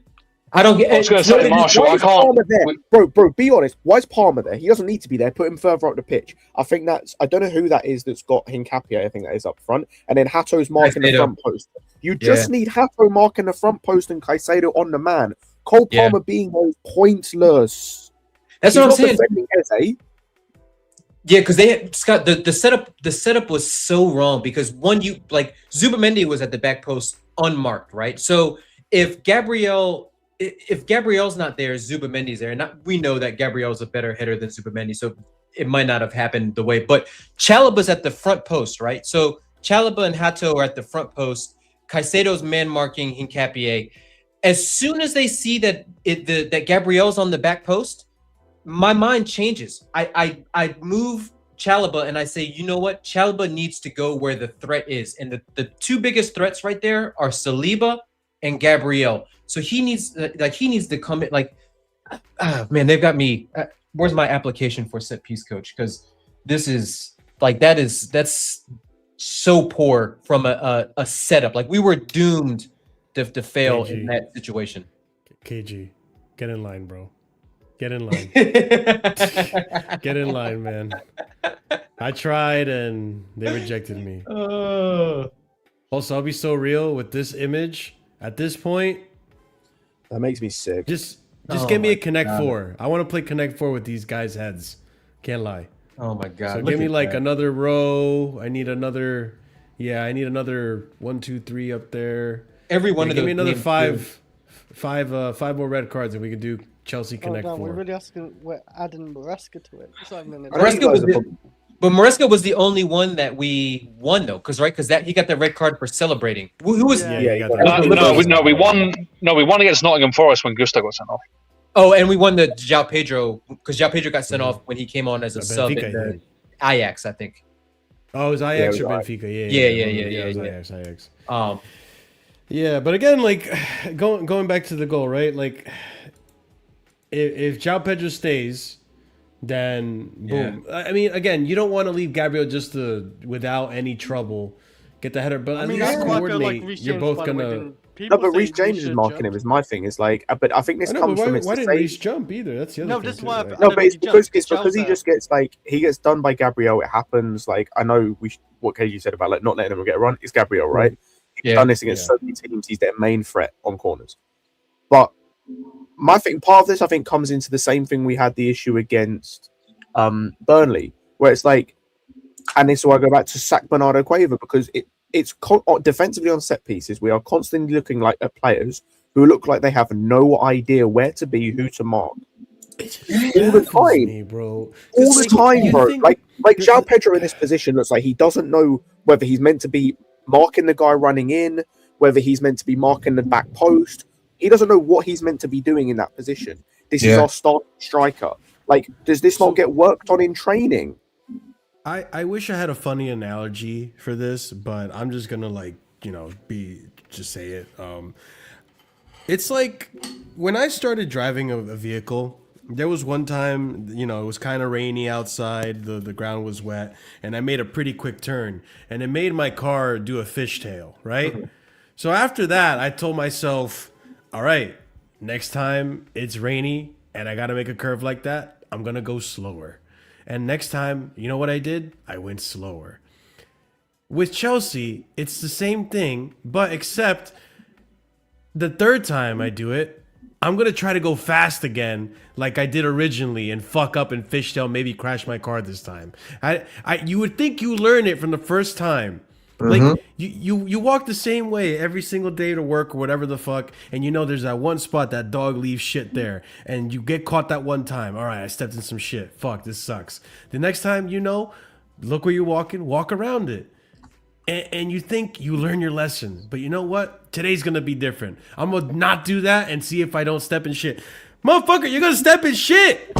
S5: I don't get it.
S4: I was going to say, Marshall, I can't.
S6: Bro, be honest. Why is Palmer there? He doesn't need to be there. Put him further up the pitch. I don't know who that is that's got Hincapie. I think that is up front. And then Hato's marking the front post. You just need Hato marking the front post and Caicedo on the man. Cole Palmer being those pointless.
S5: That's what I'm saying. Yeah, because Scott, the setup was so wrong, because Zubamendi was at the back post unmarked, right? So if Gabriel's not there, Zubamendi's there, and we know that Gabriel's a better header than Zubamendi, so it might not have happened the way. But Chalobah's at the front post, right? So Chalobah and Hato are at the front post. Caicedo's man marking Hincapie. As soon as they see that Gabriel's on the back post, my mind changes. I move Chalobah and I say, you know what? Chalobah needs to go where the threat is. And the 2 biggest threats right there are Saliba and Gabriel. So he needs to come in. Like, man, they've got me. Where's my application for set piece coach? Because this is like, that's so poor from a setup. Like, we were doomed to fail in that situation.
S1: KG, get in line, bro. Get in line. Get in line, man. I tried and they rejected me. Also, I'll be so real with this image at this point.
S6: That makes me sick.
S1: Just give me a Connect 4. I want to play Connect 4 with these guys' heads. Can't lie.
S5: Oh my god.
S1: So give me like another row. I need another 1, 2, 3 up there.
S5: Every one of them.
S1: Give me another five more red cards, and we can do Chelsea Connect 4.
S3: We're really we're adding Maresca to it.
S5: But Maresca was the only one that we won, though, because he got the red card for celebrating. Who was?
S1: He got that.
S4: No, we won. No, we won against Nottingham Forest when Gusto got sent off.
S5: Oh, and we won the João Pedro, because João Pedro got sent off when he came on as a sub in the Ajax, I think.
S1: Oh, it was Ajax or Benfica? Yeah.
S5: Ajax.
S1: Yeah, but again, like going back to the goal, right? Like if João Pedro stays, then boom. I mean, again, you don't want to leave Gabriel just to without any trouble get the header, but
S3: I
S1: at
S3: mean,
S1: least
S3: that's why I feel
S1: coordinate.
S3: like Reece
S1: You're
S3: James,
S1: both
S3: by the way,
S1: gonna.
S3: didn't-
S6: No,
S3: people
S6: but
S3: say
S6: Reece James
S3: we
S6: is
S3: should
S6: marking
S3: jump.
S6: him. Is my thing. Is like, but I think this
S1: I know,
S6: comes
S1: but
S6: from
S1: why,
S6: it's
S1: why
S6: the
S1: didn't
S6: same.
S1: Reece jump either? That's the other
S3: No,
S1: thing
S3: this is
S1: too,
S3: why I
S1: like-
S3: I
S6: No,
S3: don't
S6: but
S3: think
S6: it's
S3: he jumped,
S6: because he
S3: Chelsea.
S6: just gets like he gets done by Gabriel. It happens. Like I know what KG said about like not letting him get a run. It's Gabriel, right? He's
S5: Yeah.
S6: done this against
S1: Yeah.
S6: so many teams. He's their main threat on corners. But my thing, part of this, I think, comes into the same thing we had the issue against Burnley, where it's like, and this is why I go back to sack Bernardo Cueva because it's defensively on set pieces. We are constantly looking like at players who look like they have no idea where to be, who to mark.
S1: It just
S6: All the
S1: baffles
S6: time.
S1: me, bro.
S6: All the time,
S1: you
S6: bro.
S1: think-
S6: Like
S1: the-
S6: João Pedro in this position looks like he doesn't know whether he's meant to be marking the guy running in, whether he's meant to be marking the back post. He doesn't know what he's meant to be doing in that position. This is
S5: Yeah.
S6: our starting striker. Like, does this not get worked on in training?
S1: I wish I had a funny analogy for this, but I'm just gonna like just say it. It's like when I started driving a vehicle. There was one time, it was kind of rainy outside. The ground was wet, and I made a pretty quick turn, and it made my car do a fishtail, right? So after that, I told myself, all right, next time it's rainy and I got to make a curve like that, I'm going to go slower. And next time, you know what I did? I went slower. With Chelsea, it's the same thing, but except the third time I do it, I'm going to try to go fast again like I did originally and fuck up and fishtail, maybe crash my car this time. You would think you learn it from the first time. Like you walk the same way every single day to work or whatever the fuck, and there's that one spot that dog leaves shit there, and you get caught that one time. All right, I stepped in some shit. Fuck, this sucks. The next time, look where you're walking, walk around it. And you think you learn your lesson, but you know what? Today's gonna be different. I'm gonna not do that and see if I don't step in shit. Motherfucker, you're gonna step in shit.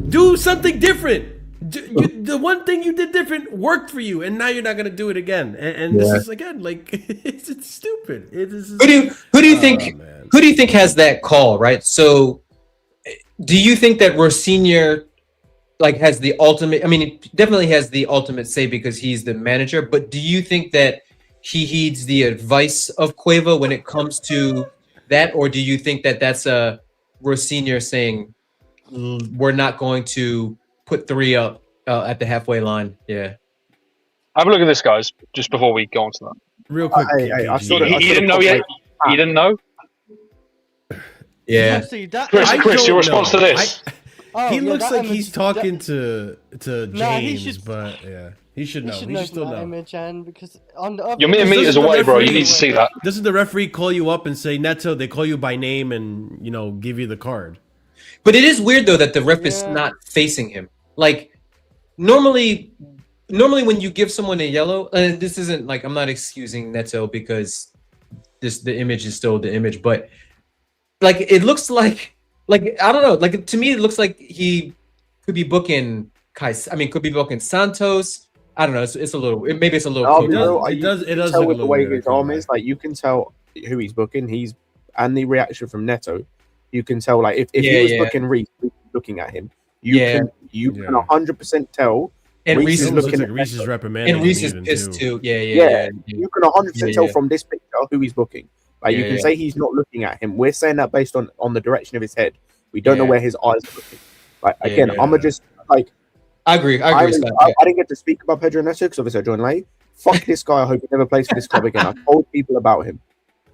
S1: Do something different. The one thing you did different worked for you, and now you're not gonna do it again. And this is again like it's stupid.
S5: Who do you think has that call, right? So, do you think that Rosinha has the ultimate? I mean, it definitely has the ultimate say because he's the manager. But do you think that he heeds the advice of Cueva when it comes to that, or do you think that that's a Rosinha saying we're not going to put 3 up at the halfway line? Yeah.
S4: Have a look at this, guys, just before we go on to that.
S1: Real quick,
S6: I saw it.
S4: You didn't know yet? You didn't know?
S5: Yeah.
S3: See, that,
S4: Chris, your response to this?
S1: He looks
S3: that
S1: like
S3: image-
S1: he's talking to
S3: Nah, he
S1: James,
S3: should-
S1: but yeah, he should know.
S3: He should
S1: He
S3: know
S1: should still
S3: from that
S1: know.
S3: image, and because on the other
S4: You're mere meters
S1: Doesn't the
S4: away, bro. You
S1: referee-
S4: need to see that.
S1: Doesn't the referee call you up and say, Neto, they call you by name and, give you the card?
S5: But it is weird though that the ref is
S3: Yeah.
S5: not facing him. Like normally when you give someone a yellow, and this isn't like I'm not excusing Neto because the image is still the image, but like it looks like I don't know, like to me it looks like he could be booking could be booking Santos. I don't know. It's a little. Maybe it's a little.
S6: Oh,
S5: close.
S6: no,
S1: It does
S6: you can
S1: look
S6: tell
S1: a
S6: with the
S1: little
S6: way
S1: weird,
S6: his
S1: I can't
S6: arm
S1: lie.
S6: is. Like you can tell who he's booking. And the reaction from Neto, you can tell. Like if he was booking Reece, looking at him, you can 100% tell.
S5: And
S6: Reece
S5: Reece
S6: is
S1: It
S5: is
S1: looks
S6: looking
S1: like
S6: at
S1: Reece is
S6: Neto.
S1: reprimanding
S5: and Reece
S1: him
S5: is
S1: even,
S5: pissed
S1: too.
S5: too. Yeah.
S6: You can 100% tell
S5: Yeah.
S6: from this picture who he's booking. Like you
S5: Yeah,
S6: can
S5: yeah.
S6: say he's not looking at him. We're saying that based on the direction of his head. We don't know
S5: Yeah.
S6: where his eyes are looking. Like
S5: Yeah,
S6: again,
S1: yeah.
S6: I'm gonna just like
S5: I agree.
S6: I
S5: with that.
S6: I didn't get to speak about Pedro Neto because obviously I joined late. Fuck this guy. I hope he never plays for this club again. I told people about him.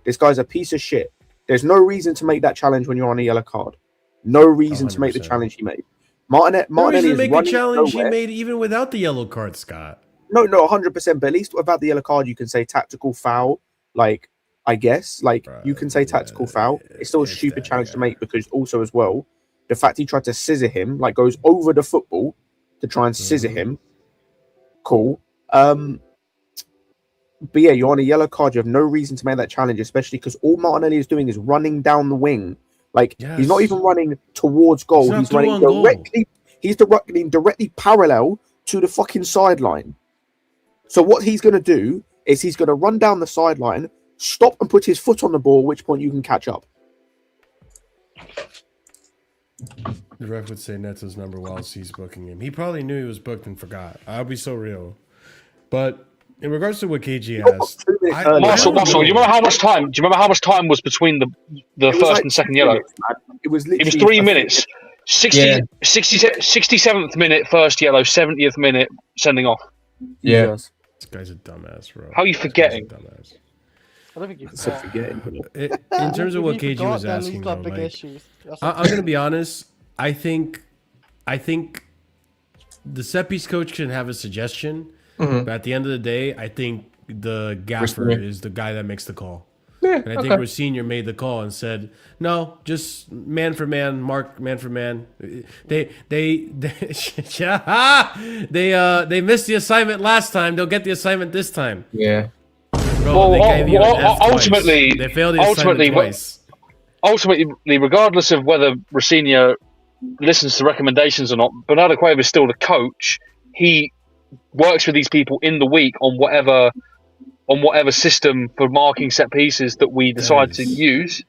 S6: This guy's a piece of shit. There's no reason to make that challenge when you're on a yellow card. No reason to make the
S1: 100%.
S6: challenge he made.
S1: No
S6: Martinelli
S1: reason
S6: is
S1: to make a
S6: running
S1: challenge he
S6: nowhere.
S1: made even without the yellow card, Scott.
S6: No, 100%. But at least without the yellow card, you can say tactical foul. Like, I guess, like you can say tactical foul. It's still a stupid challenge to make because also as well, the fact he tried to scissor him, like goes over the football to try and scissor him. Cool. But yeah, you're on a yellow card. You have no reason to make that challenge, especially because all Martinelli is doing is running down the wing. Like he's not
S1: Yes.
S6: even running towards goal.
S1: not
S6: He's
S1: through
S6: running
S1: on goal.
S6: directly. He's running directly parallel to the fucking sideline. So what he's going to do is he's going to run down the sideline, stop and put his foot on the ball, at which point you can catch up.
S1: The ref would say Neto's number whilst he's booking him. He probably knew he was booked and forgot. I'll be so real. But in regards to what KG asked,
S4: Marshall, do you remember how much time? Do you remember how much time was between the first and second yellow?
S6: It was literally
S4: 3 minutes. 67th minute, first yellow. 70th minute, sending off.
S5: Yeah.
S6: Yes.
S1: this guy's a dumbass, bro.
S4: How are you forgetting?
S1: Dumbass.
S3: I don't think you
S6: So
S3: forgot.
S6: forgetting.
S1: In terms of
S3: If
S1: what
S3: you
S1: KG
S3: forgot,
S1: was
S3: then he's
S1: asking,
S3: got
S1: though,
S3: big
S1: like,
S3: issues. That's
S1: I'm gonna be honest. I think the set piece coach can have a suggestion, but at the end of the day, I think the gaffer
S5: Racine.
S1: is the guy that makes the call.
S5: Yeah,
S1: And I think Racine made the call and said, "No, just man for man, mark man for man." They missed the assignment last time. They'll get the assignment this time.
S5: Yeah.
S1: Bro, they gave you an F
S4: ultimately,
S1: twice. They failed the assignment twice.
S4: Ultimately, regardless of whether Racine listens to recommendations or not, Bernardo Cueva is still the coach. He works with these people in the week on whatever system for marking set pieces that we decide to use.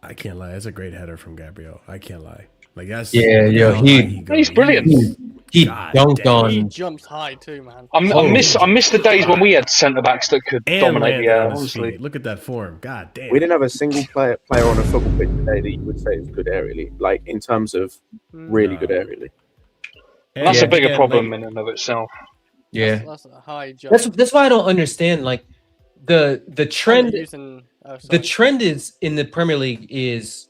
S1: I can't lie. That's a great header from Gabriel. I can't lie. Like that's
S4: He's brilliant.
S5: He
S1: God
S5: dunked
S1: damn.
S3: He
S5: on.
S3: jumps high too, man.
S4: I miss the days when we had centre backs that could
S1: And
S4: dominate the
S1: landed
S4: air.
S1: on his
S4: Honestly,
S1: feet. Look at that form. God damn.
S6: We didn't have a single player on a football pitch today that you would say is good aerially, like in terms of really good aerially.
S1: And
S4: that's a
S1: again,
S4: bigger problem
S1: like,
S4: in and of itself.
S5: Yeah.
S3: That's a high jump.
S5: That's why I don't understand. Like the trend.
S3: Using,
S5: The trend is in the Premier League is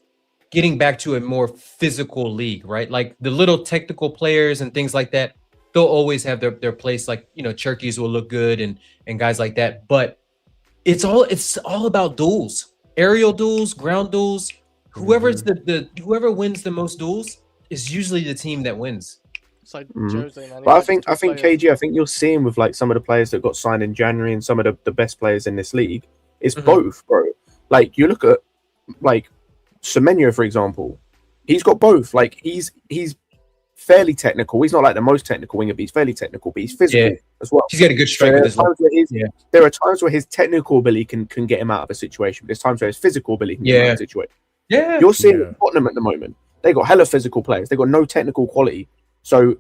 S5: getting back to a more physical league, right? Like the little technical players and things like that, they'll always have their place. Like, you know, Cherkis will look good and guys like that. But it's all about duels, aerial duels, ground duels. Whoever's whoever wins the most duels is usually the team that wins.
S3: It's like Jose, man.
S6: But I think KG, I think you're seeing with like some of the players that got signed in January and some of the best players in this league, it's both, bro. Like you look at like Semenyo, for example, he's got both. Like he's fairly technical. He's not like the most technical winger, but he's fairly technical, but he's physical as well.
S5: He's got a good strike with his
S6: there are times where his technical ability can get him out of a situation, but there's times where his physical ability can get him out of a situation.
S5: Yeah.
S6: You're seeing Tottenham at the moment. They got hella physical players. They got no technical quality. So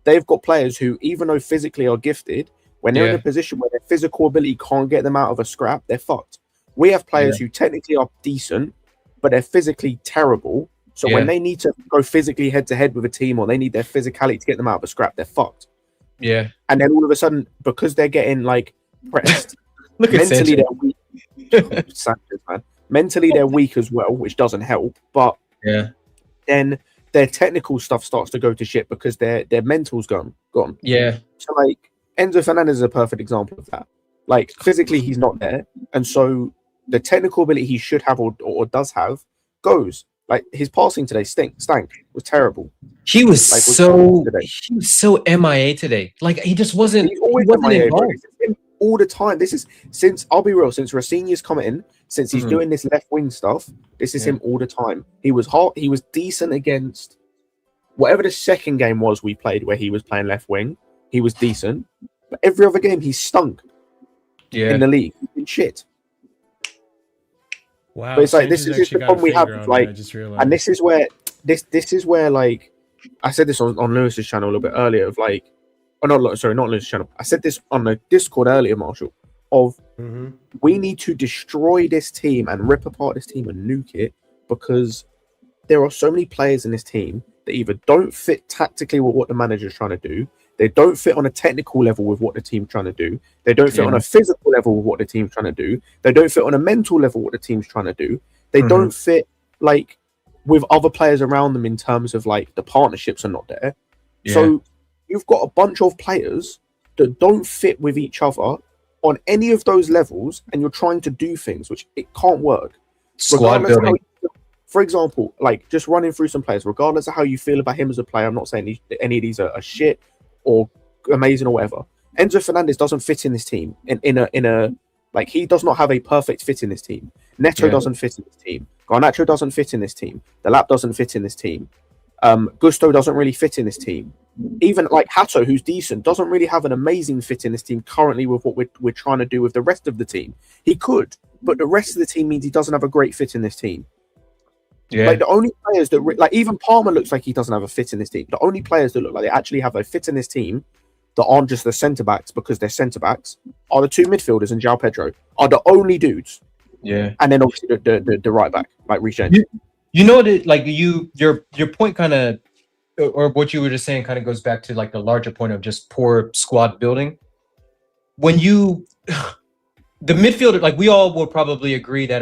S6: they've got players who, even though physically are gifted, when they're in a position where their physical ability can't get them out of a scrap, they're fucked. We have players who technically are decent, but they're physically terrible. So when they need to go physically head to head with a team, or they need their physicality to get them out of a scrap, they're fucked.
S5: Yeah.
S6: And then all of a sudden, because they're getting like pressed,
S5: Look at
S6: mentally
S5: Sanchez.
S6: they're weak. Sanchez, man. Mentally they're weak as well, which doesn't help. But then their technical stuff starts to go to shit because their mental's gone.
S5: Yeah.
S6: So like Enzo Fernandez is a perfect example of that. Like physically he's not there, and so the technical ability he should have or does have goes. Like his passing today stank. Was terrible.
S5: He was
S6: Like,
S5: he was so MIA today. Like he just wasn't.
S6: He's always
S5: he wasn't
S6: MIA, bro.
S5: involved.
S6: It's him all the time. This is since I'll be real. Since Racinia's come in, since he's doing this left wing stuff, this is him all the time. He was hot. He was decent against whatever the second game was we played where he was playing left wing. He was decent, but every other game he stunk. In the league, he's been shit.
S1: Wow,
S6: but it's like
S1: Sanchez
S6: this is the
S1: actually got a
S6: problem we have.
S1: finger
S6: With,
S1: on me,
S6: like,
S1: I just realized.
S6: and this is where like I said this on Lewis's channel a little bit earlier. Of like, not Lewis's channel. I said this on the Discord earlier, Marshall. Of we need to destroy this team and rip apart this team and nuke it because there are so many players in this team that either don't fit tactically with what the manager's trying to do. They don't fit on a technical level with what the team's trying to do. They don't fit on a physical level with what the team's trying to do. They don't fit on a mental level what the team's trying to do. They don't fit like with other players around them in terms of like the partnerships are not there. So you've got a bunch of players that don't fit with each other on any of those levels, and you're trying to do things which it can't work.
S5: Squad building.
S6: For example, like just running through some players, regardless of how you feel about him as a player, I'm not saying any of these are shit or amazing or whatever. Enzo Fernandez doesn't fit in this team in a like he does not have a perfect fit in this team. Neto doesn't fit in this team. Garnacho doesn't fit in this team. The Lap doesn't fit in this team. Gusto doesn't really fit in this team. even like Hato, who's decent, doesn't really have an amazing fit in this team currently with what we're trying to do with the rest of the team. He could, but the rest of the team means he doesn't have a great fit in this team.
S5: Yeah.
S6: Like the only players that like even Palmer looks like he doesn't have a fit in this team. The only players that look like they actually have a fit in this team that aren't just the centre backs because they're centre backs are the two midfielders and João Pedro are the only dudes.
S5: Yeah.
S6: And then obviously the right back like Reece James.
S5: You know that like your point kind of, or what you were just saying kind of goes back to like the larger point of just poor squad building. When you the midfielder, like we all will probably agree that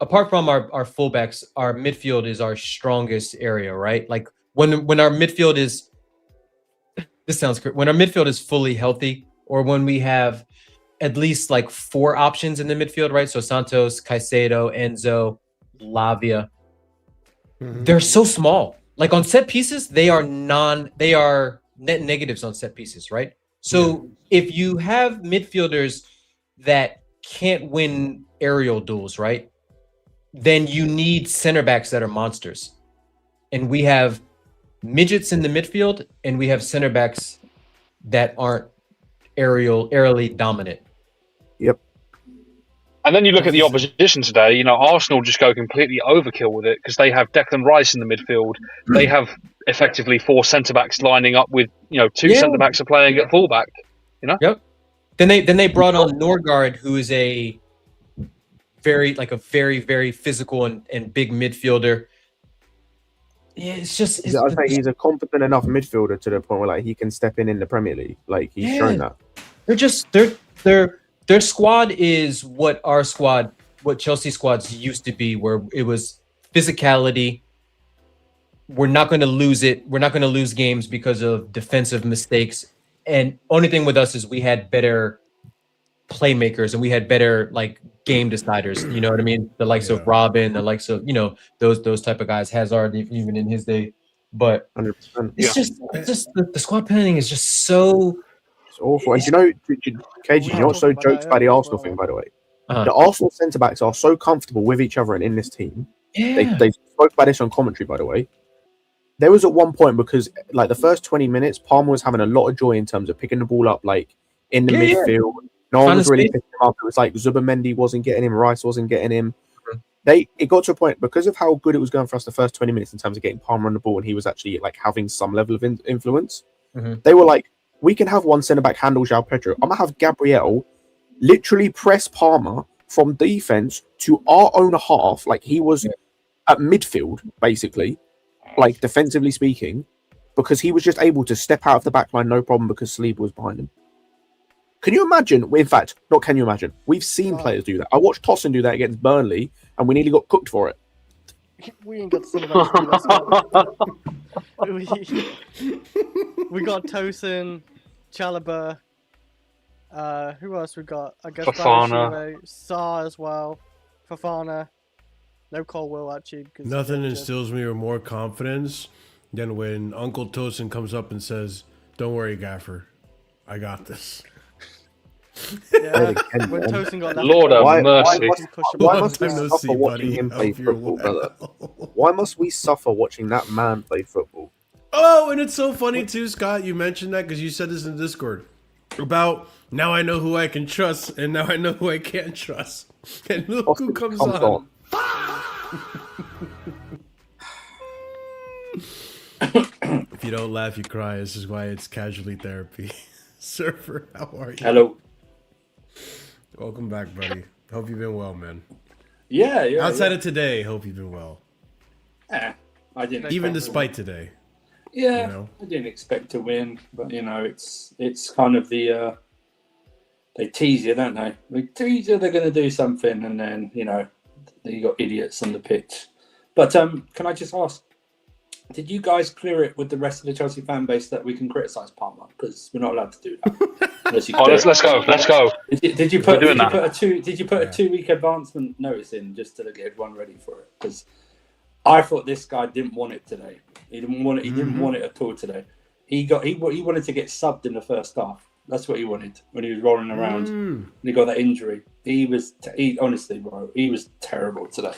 S5: apart from our fullbacks, our midfield is our strongest area, right? Like when our midfield is, this sounds great, when our midfield is fully healthy, or when we have at least like 4 options in the midfield, right? So Santos, Caicedo, Enzo, Lavia, they're so small. Like on set pieces, they are net negatives on set pieces, right? So if you have midfielders that can't win aerial duels, right? Then you need center backs that are monsters. And we have midgets in the midfield, and we have center backs that aren't aerially dominant.
S6: Yep.
S4: And then you look at the opposition today, you know, Arsenal just go completely overkill with it because they have Declan Rice in the midfield. They have effectively 4 centre-backs lining up with, you know, 2 centre-backs are playing at full-back, you know?
S5: Yep. Then they brought on Norgard, who is a very, very physical and big midfielder. Yeah, it's just...
S6: I think he's a competent enough midfielder to the point where like he can step in the Premier League. Like he's shown that.
S5: Their squad is what Chelsea squads used to be, where it was physicality. We're not going to lose it. We're not going to lose games because of defensive mistakes. And only thing with us is we had better playmakers and we had better like game deciders. You know what I mean? The likes of Robin, the likes of, you know, those type of guys. Hazard even in his day, but
S6: 100%.
S5: It's just the squad planning is just so.
S6: It's awful. And you know, KG, you know what's so jokes by the Arsenal thing, by the way? The Arsenal centre-backs are so comfortable with each other and in this team.
S5: Yeah.
S6: They spoke about this on commentary, by the way. There was at one point, because like the first 20 minutes, Palmer was having a lot of joy in terms of picking the ball up, like in the midfield. No one was really picking him up. It was like Zubimendi wasn't getting him, Rice wasn't getting him. It got to a point, because of how good it was going for us the first 20 minutes in terms of getting Palmer on the ball, and he was actually like having some level of influence. They were like, we can have one centre-back handle João Pedro. I'm going to have Gabriel literally press Palmer from defence to our own half, like he was at midfield, basically, like defensively speaking, because he was just able to step out of the back line no problem because Saliba was behind him. Can you imagine? In fact, not can you imagine. We've seen players do that. I watched Tosin do that against Burnley, and we nearly got cooked for it.
S3: We ain't got some of that. We got Tosin, Chalobah. Who else we got? I guess
S4: Fofana,
S3: Sarr as well. Fofana. No Colwell actually.
S1: Nothing instills me with more confidence than when Uncle Tosin comes up and says, "Don't worry, Gaffer, I got this."
S3: Yeah, when Tosin got that.
S4: Lord have mercy.
S6: Why must we suffer watching him play football, brother? Why must we suffer watching that man play football?
S1: Oh, and it's so funny too, Scott. You mentioned that because you said this in Discord about now I know who I can trust and now I know who I can't trust. And look who comes on. If you don't laugh, you cry. This is why it's casually therapy. Surfer, how are you?
S7: Hello.
S1: Welcome back, buddy. Hope you've been well, man.
S7: Yeah.
S1: Outside of today, hope you've been well.
S7: I didn't.
S1: Even despite today.
S7: Yeah,
S1: you know?
S7: I didn't expect to win, but you know, it's kind of the they tease you, don't they? They tease you they're going to do something, and then you know you got idiots on the pitch. But can I just ask? Did you guys clear it with the rest of the Chelsea fan base that we can criticise Palmer because we're not allowed to do that?
S4: Let's go.
S7: Did you put a 2 week advancement notice in just to get everyone ready for it? Because I thought this guy didn't want it today. He didn't want it. He didn't want it at all today. He wanted to get subbed in the first half. That's what he wanted when he was rolling around. And he got that injury. He honestly, bro, he was terrible today.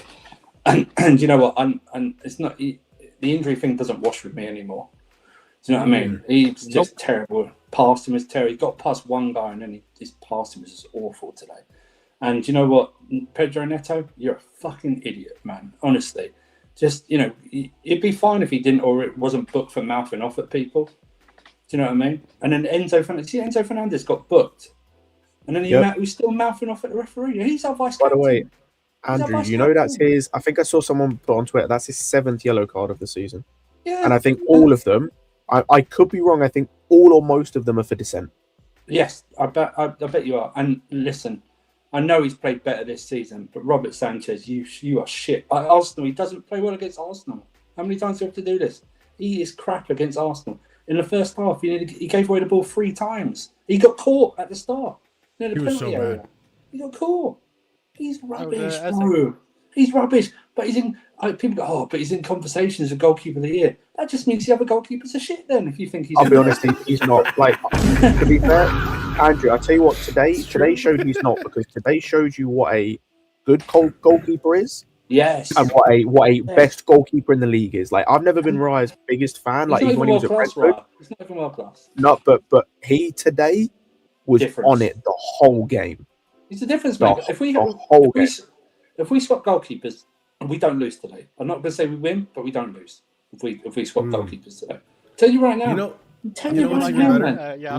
S7: And you know what? And it's not. The injury thing doesn't wash with me anymore. Do you know what I mean? He's just terrible. Past him is terrible. He got past one guy and then his past him was just awful today. And you know what, Pedro Neto, you're a fucking idiot, man. Honestly, just it'd be fine if he didn't or it wasn't booked for mouthing off at people. Do you know what I mean? And then Enzo Fernandez got booked, and then he was still mouthing off at the referee. He's our vice captain.
S6: By the way, Andrew, you know that's his. I think I saw someone put on Twitter that's his 7th yellow card of the season.
S7: Yeah,
S6: and I think all of them. I could be wrong. I think all or most of them are for dissent.
S7: Yes, I bet you are. And listen, I know he's played better this season, but Robert Sanchez, you are shit. Arsenal, he doesn't play well against Arsenal. How many times do you have to do this? He is crap against Arsenal. In the first half, he gave away the ball 3 times. He got caught at the start.
S1: He was so bad.
S7: He got caught. He's rubbish, bro. He's rubbish. But he's in. People go, but he's in conversations as a goalkeeper of the year. That just means the other goalkeepers are shit. Then, if you think he's,
S6: I'll be honest, he's not. Like, to be fair, Andrew, I'll tell you what. Today showed he's not, because today showed you what a good goalkeeper is.
S7: Yes.
S6: And what a best goalkeeper in the league is. Like, I've never been Raya's biggest fan. Like, even when he was at Brentford.
S7: He's not even world class.
S6: No, but he today was on it the whole game.
S7: It's a difference maker. If we swap goalkeepers, we don't lose today. I'm not going to say we win, but we don't lose if we swap goalkeepers today. I'll tell you right now.
S1: You know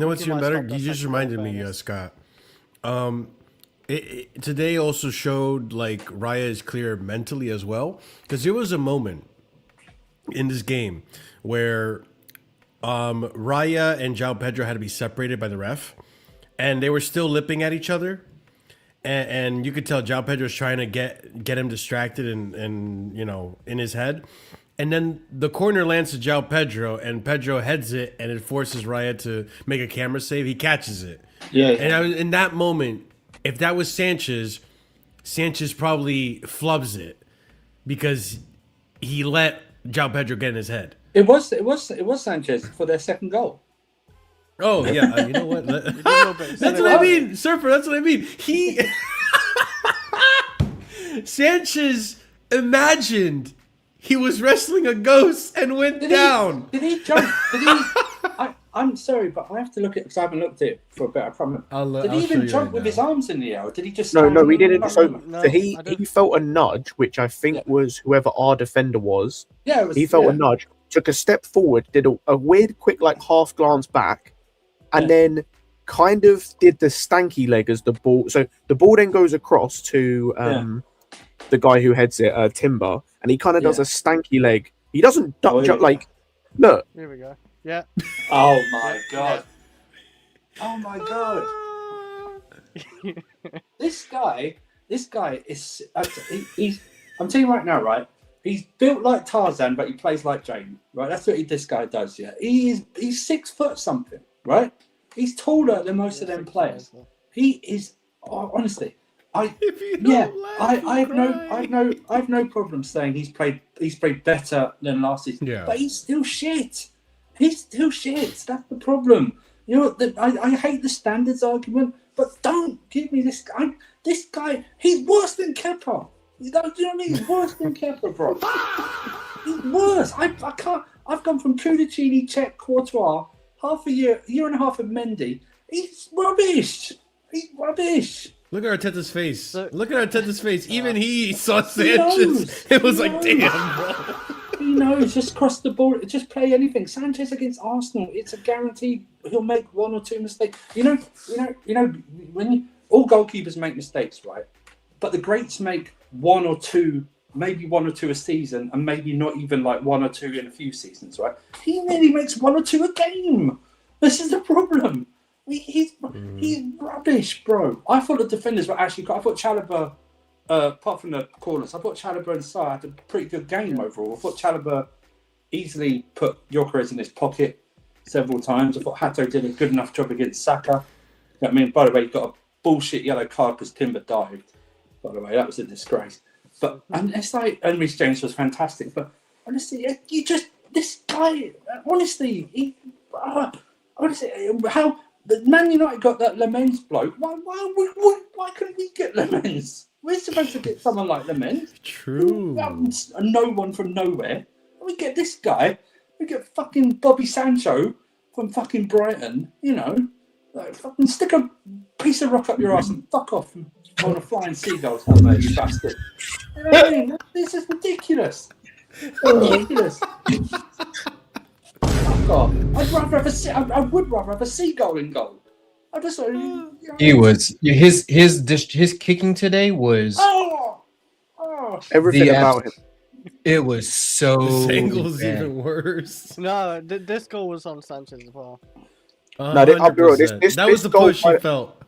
S1: what's even better? You just reminded me, Scott. Today also showed like Raya is clear mentally as well, because there was a moment in this game where Raya and João Pedro had to be separated by the ref, and they were still lipping at each other. And you could tell João Pedro's trying to get him distracted and in his head. And then the corner lands to João Pedro, and Pedro heads it, and it forces Raya to make a camera save. He catches it.
S7: Yeah.
S1: And in that moment, if that was Sanchez probably flubs it because he let João Pedro get in his head.
S7: It was Sanchez for their second goal.
S1: Oh yeah, you know what? That's what I mean, Surfer. That's what I mean. Sanchez imagined he was wrestling a ghost and went down.
S7: Did he jump? I'm sorry, but I have to look at it because I haven't looked at it for a bit. I promise. Did he even jump with his arms in the air, or did he just?
S6: No, he didn't. So he felt a nudge, which I think was whoever our defender was.
S7: Yeah,
S6: he felt a nudge, took a step forward, did a weird, quick, like half glance back. And then kind of did the stanky leg as the ball. So the ball then goes across to the guy who heads it, Timber, and he kind of does a stanky leg. He doesn't jump like, look.
S3: Here we go. Yeah.
S7: Oh my god. Oh my god. This guy is. He's. I'm telling you right now, right? He's built like Tarzan, but he plays like Jane, right? That's what this guy does. Yeah. He's 6 foot something. Right, he's taller than most of them players. He is honestly. I have no problem saying he's played better than last season.
S1: Yeah.
S7: But he's still shit. He's still shit. That's the problem. You know, I hate the standards argument, but don't give me this guy. This guy, he's worse than Kepa. You know what I mean? He's worse than Kepa, bro. He's worse. I can't. I've gone from Kudicini, Czech, Courtois. Half a year and a half of Mendy. He's rubbish. He's rubbish.
S1: Look at Arteta's face. Even he saw Sanchez. It was like, damn, bro.
S7: He knows. Just cross the ball. Just play anything. Sanchez against Arsenal. It's a guarantee he'll make 1 or 2 mistakes. You know. When all goalkeepers make mistakes, right? But the greats make 1 or 2. Maybe 1 or 2 a season, and maybe not even like 1 or 2 in a few seasons, right? He nearly makes 1 or 2 a game. This is the problem. He's rubbish, bro. I thought the defenders were actually. I thought Chalobah, apart from the corners, I thought Chalobah and Sarr had a pretty good game overall. I thought Chalobah easily put Gyökeres in his pocket several times. I thought Hato did a good enough job against Saka. You know what I mean? By the way, he got a bullshit yellow card because Timber dived. By the way, that was a disgrace. But and it's like, and Reece James was fantastic. But honestly, this guy. Honestly, how the Man United got that Lemens bloke? Why couldn't we get Lemens? We're supposed to get someone like Lemens.
S1: True.
S7: No one from nowhere. We get this guy. We get fucking Bobby Sancho from fucking Brighton, you know. Like, fucking stick a piece of rock up your ass and fuck off on a flying seagull somewhere, you bastard. You know what I mean? This is ridiculous. Ridiculous. Fuck off. I would rather have a seagull in goal. I just
S5: He was his kicking today was
S6: Everything about him.
S5: It was so
S1: This angle's
S5: bad.
S1: even worse.
S3: No, this goal was on Sanchez as well.
S6: No, I'll be real.
S1: That was the
S6: goal,
S1: push he felt.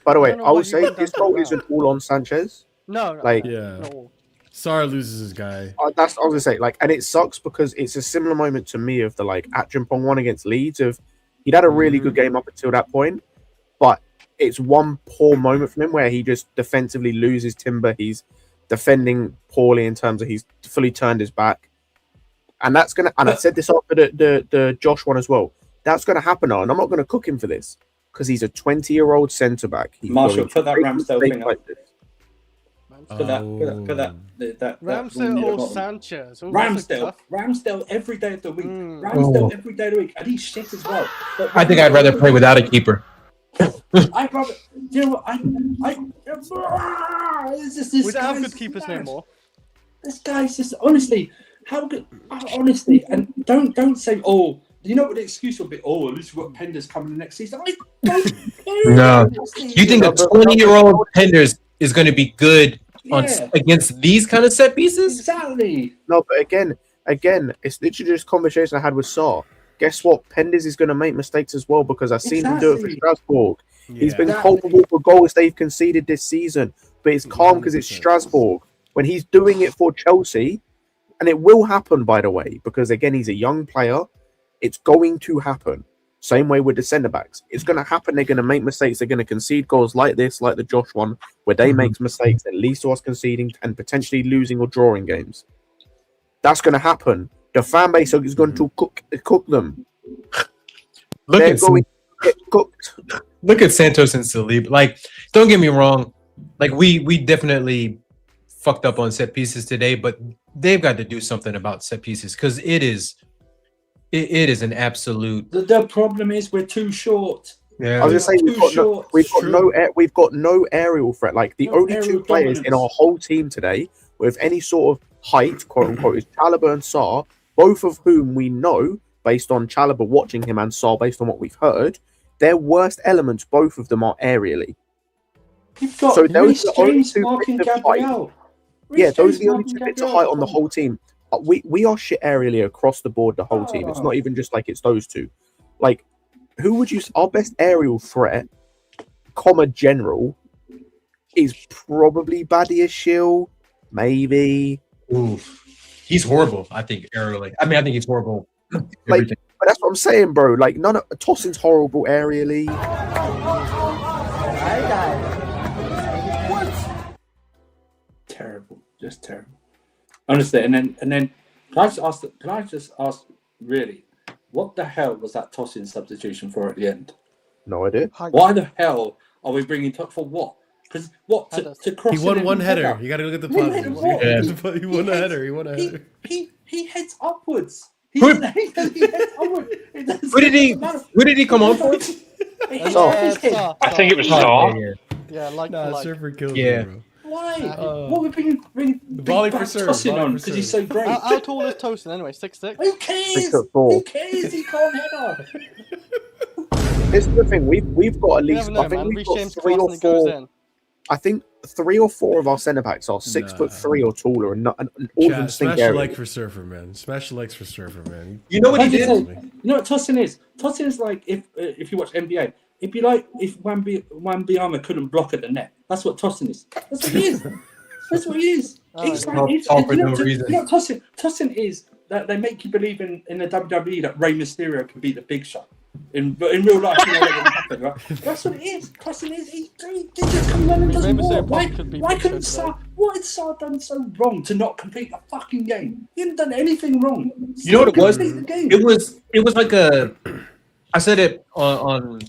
S6: By the way,
S3: don't know
S6: I
S3: why
S6: will
S3: you
S6: say
S3: put
S6: this
S3: that
S6: goal
S3: down.
S6: isn't all on Sanchez.
S3: No,
S6: Like,
S1: Yeah.
S3: no.
S1: Sar loses his guy.
S6: That's what I was gonna say. Like, and it sucks because it's a similar moment to me of the like Atchimpong one against Leeds. Of he'd had a really good game up until that point, but it's one poor moment from him where he just defensively loses timber. He's defending poorly in terms of he's fully turned his back, and that's gonna. And I said this after the Josh one as well. That's gonna happen now, and I'm not gonna cook him for this because he's a 20-year-old centre back.
S7: Marshall, put that Ramsdale thing up.
S6: this.
S7: Put that
S3: Ramsdale or Sanchez? Oh,
S7: Ramsdale every day of the week. Ramsdale every day of the week, and he's shit as well. But
S5: I think I'd rather play without a keeper.
S7: I'd rather. You know what? It's just this
S3: We don't have
S7: guy's
S3: good keepers
S7: mad.
S3: anymore.
S7: This guy's just honestly, how good? Honestly, and don't say, oh, you know what the excuse will be? Oh, at least we've got Penders coming next season. I don't care.
S5: No. You think a 20-year-old Penders is going to be good against these kind of set pieces?
S7: Exactly.
S6: No, but again, it's literally just conversation I had with Saar. Guess what? Penders is going to make mistakes as well because I've seen him do it for Strasbourg. He's been culpable for goals they've conceded this season, but it's calm because it's Strasbourg. When he's doing it for Chelsea, and it will happen, by the way, because again, he's a young player, it's going to happen. Same way with the centre backs. It's going to happen. They're going to make mistakes. They're going to concede goals like this, like the Josh one, where they make mistakes that leads to us conceding and potentially losing or drawing games. That's going to happen. The fan base is going to cook them. They're going to get cooked.
S5: Look at Santos and Salib. Like, don't get me wrong. Like, we definitely fucked up on set pieces today, but they've got to do something about set pieces because it is an absolute.
S7: The problem is we're too short.
S6: I was gonna say we've got no aerial threat. Like the only two players in our whole team today with any sort of height, quote unquote, is Chalobah and Sarr, both of whom we know, based on Chalobah watching him and Sarr based on what we've heard, their worst elements, both of them are aerially.
S7: You've got
S6: so those
S7: Reece
S6: are the only
S7: James
S6: two
S7: marking
S6: bits of
S7: Gabriel.
S6: height. Yeah, those are the only two bits of height on the whole team. We are shit aerially across the board, the whole team. It's not even just like it's those two. Like, who would you? Our best aerial threat, general, is probably Badiashile, maybe.
S5: Oof. He's horrible. I think aerially. I think he's horrible.
S6: Like, but that's what I'm saying, bro. Like, none of Tosin's horrible aerially.
S7: Terrible, just terrible. Honestly, and then can I just ask really, what the hell was that Tosin substitution for at the end?
S6: No idea.
S7: Why the hell are we bringing top for what? Because what to cross?
S1: He won one header. You got to look at the positives. He won a header. He won a header.
S7: He heads upwards. He heads upwards.
S5: Who did he come on for?
S4: I think it was Sarr.
S3: Yeah, like
S1: Surfer killed
S5: yeah.
S1: me, bro.
S7: Why? What we bringing
S1: volley for serve,
S7: Tosin on because he's so great?
S3: How tall is Tosin anyway? 6'6"?
S7: Who cares?
S6: 6'4".
S7: Who cares? He can't head off.
S6: This is the thing. We've got at least. I think we've got 3 or 4. I think 3 or 4 of our centre backs are 6'3" or taller, and all of them stink
S1: Smash the
S6: area.
S1: like for Surfer, man. Smash the likes for Surfer, man.
S5: You know what he did?
S7: You know what Tosin is? Tosin is like if you watch NBA, it'd be like if Wembanyama couldn't block at the net. That's what Tosin is. That's what he is. That's what he is. Tosin is that they make you believe in the WWE that Rey Mysterio can beat the Big Shot. But in real life, you know that doesn't happen, right? That's what it is. Tosin is. He just comes on and does more. Why couldn't Sarr? What had Sarr done so wrong to not complete the fucking game? He hadn't done anything wrong.
S5: You know what it was? It was like a. I said it on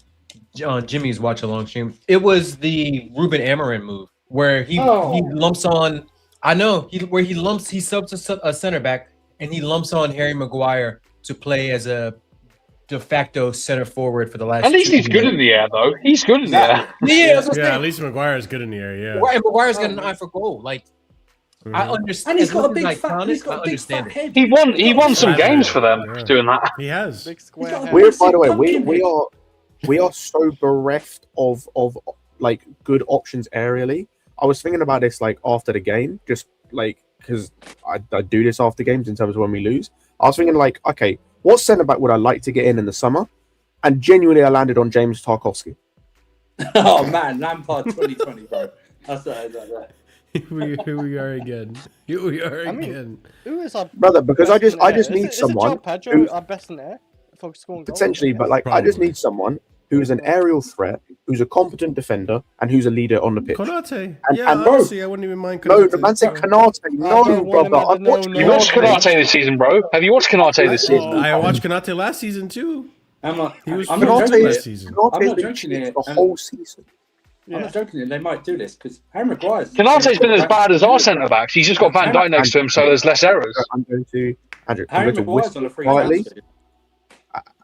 S5: Jimmy's watch along stream. It was the Ruben Amorim move where he lumps on. I know he subs a center back and he lumps on Harry Maguire to play as a de facto center forward for the last.
S4: At least he's good in the air, though. He's good in the air.
S5: Yeah,
S1: at least Maguire is good in the air. Yeah,
S5: Maguire's got an eye for goal. Like I understand,
S7: and he's got a big fat. He's got a big
S5: understand
S7: fat head.
S4: He won some games for them doing that.
S1: He has.
S3: Big square head.
S6: We're, by the way, we are so bereft of like good options aerially. I was thinking about this like after the game, just like because I do this after games in terms of when we lose. I was thinking like, okay, what centre back would I like to get in the summer? And genuinely, I landed on James Tarkowski.
S7: Oh man, Lampard 2020, bro. That's that.
S1: Here we are again. Here we are again.
S3: Who is our
S6: Brother, because I
S3: best
S6: just
S3: in there?
S6: need
S3: Is
S6: someone
S3: it João Pedro
S6: who-
S3: our best in there? For scoring goals,
S6: potentially,
S3: I
S6: but
S3: guess?
S6: like I just
S1: Probably.
S6: need someone who's an aerial threat, who's a competent defender, and who's a leader on the pitch.
S1: Konate.
S6: And-
S1: Yeah,
S6: and-
S1: honestly, I wouldn't even mind
S6: No,
S1: Konate.
S6: the man said
S1: So-
S6: Canate.
S3: I
S6: No,
S3: don't want him
S6: brother.
S3: at
S6: I've
S3: the
S6: watched
S3: no,
S4: You
S3: no.
S4: watched Canate this season, bro? Have you watched Canate this season?
S1: I watched Konate last season too.
S7: I'm not
S1: He was
S7: I'm not
S1: phenomenal
S7: joking.
S1: last season.
S7: I'm
S6: Canate's
S7: not
S6: been
S7: joking
S6: shit
S7: here.
S6: the whole season.
S7: I'm not joking. They might do this because Harry Maguire's.
S4: Canate's been as bad as our centre backs. He's just got Van Dijk next to him, so there's less errors.
S6: I'm going to Andrew. I'm
S7: Harry
S6: going to
S7: Maguire's
S6: whisper
S7: on a free
S6: quietly.
S7: transfer.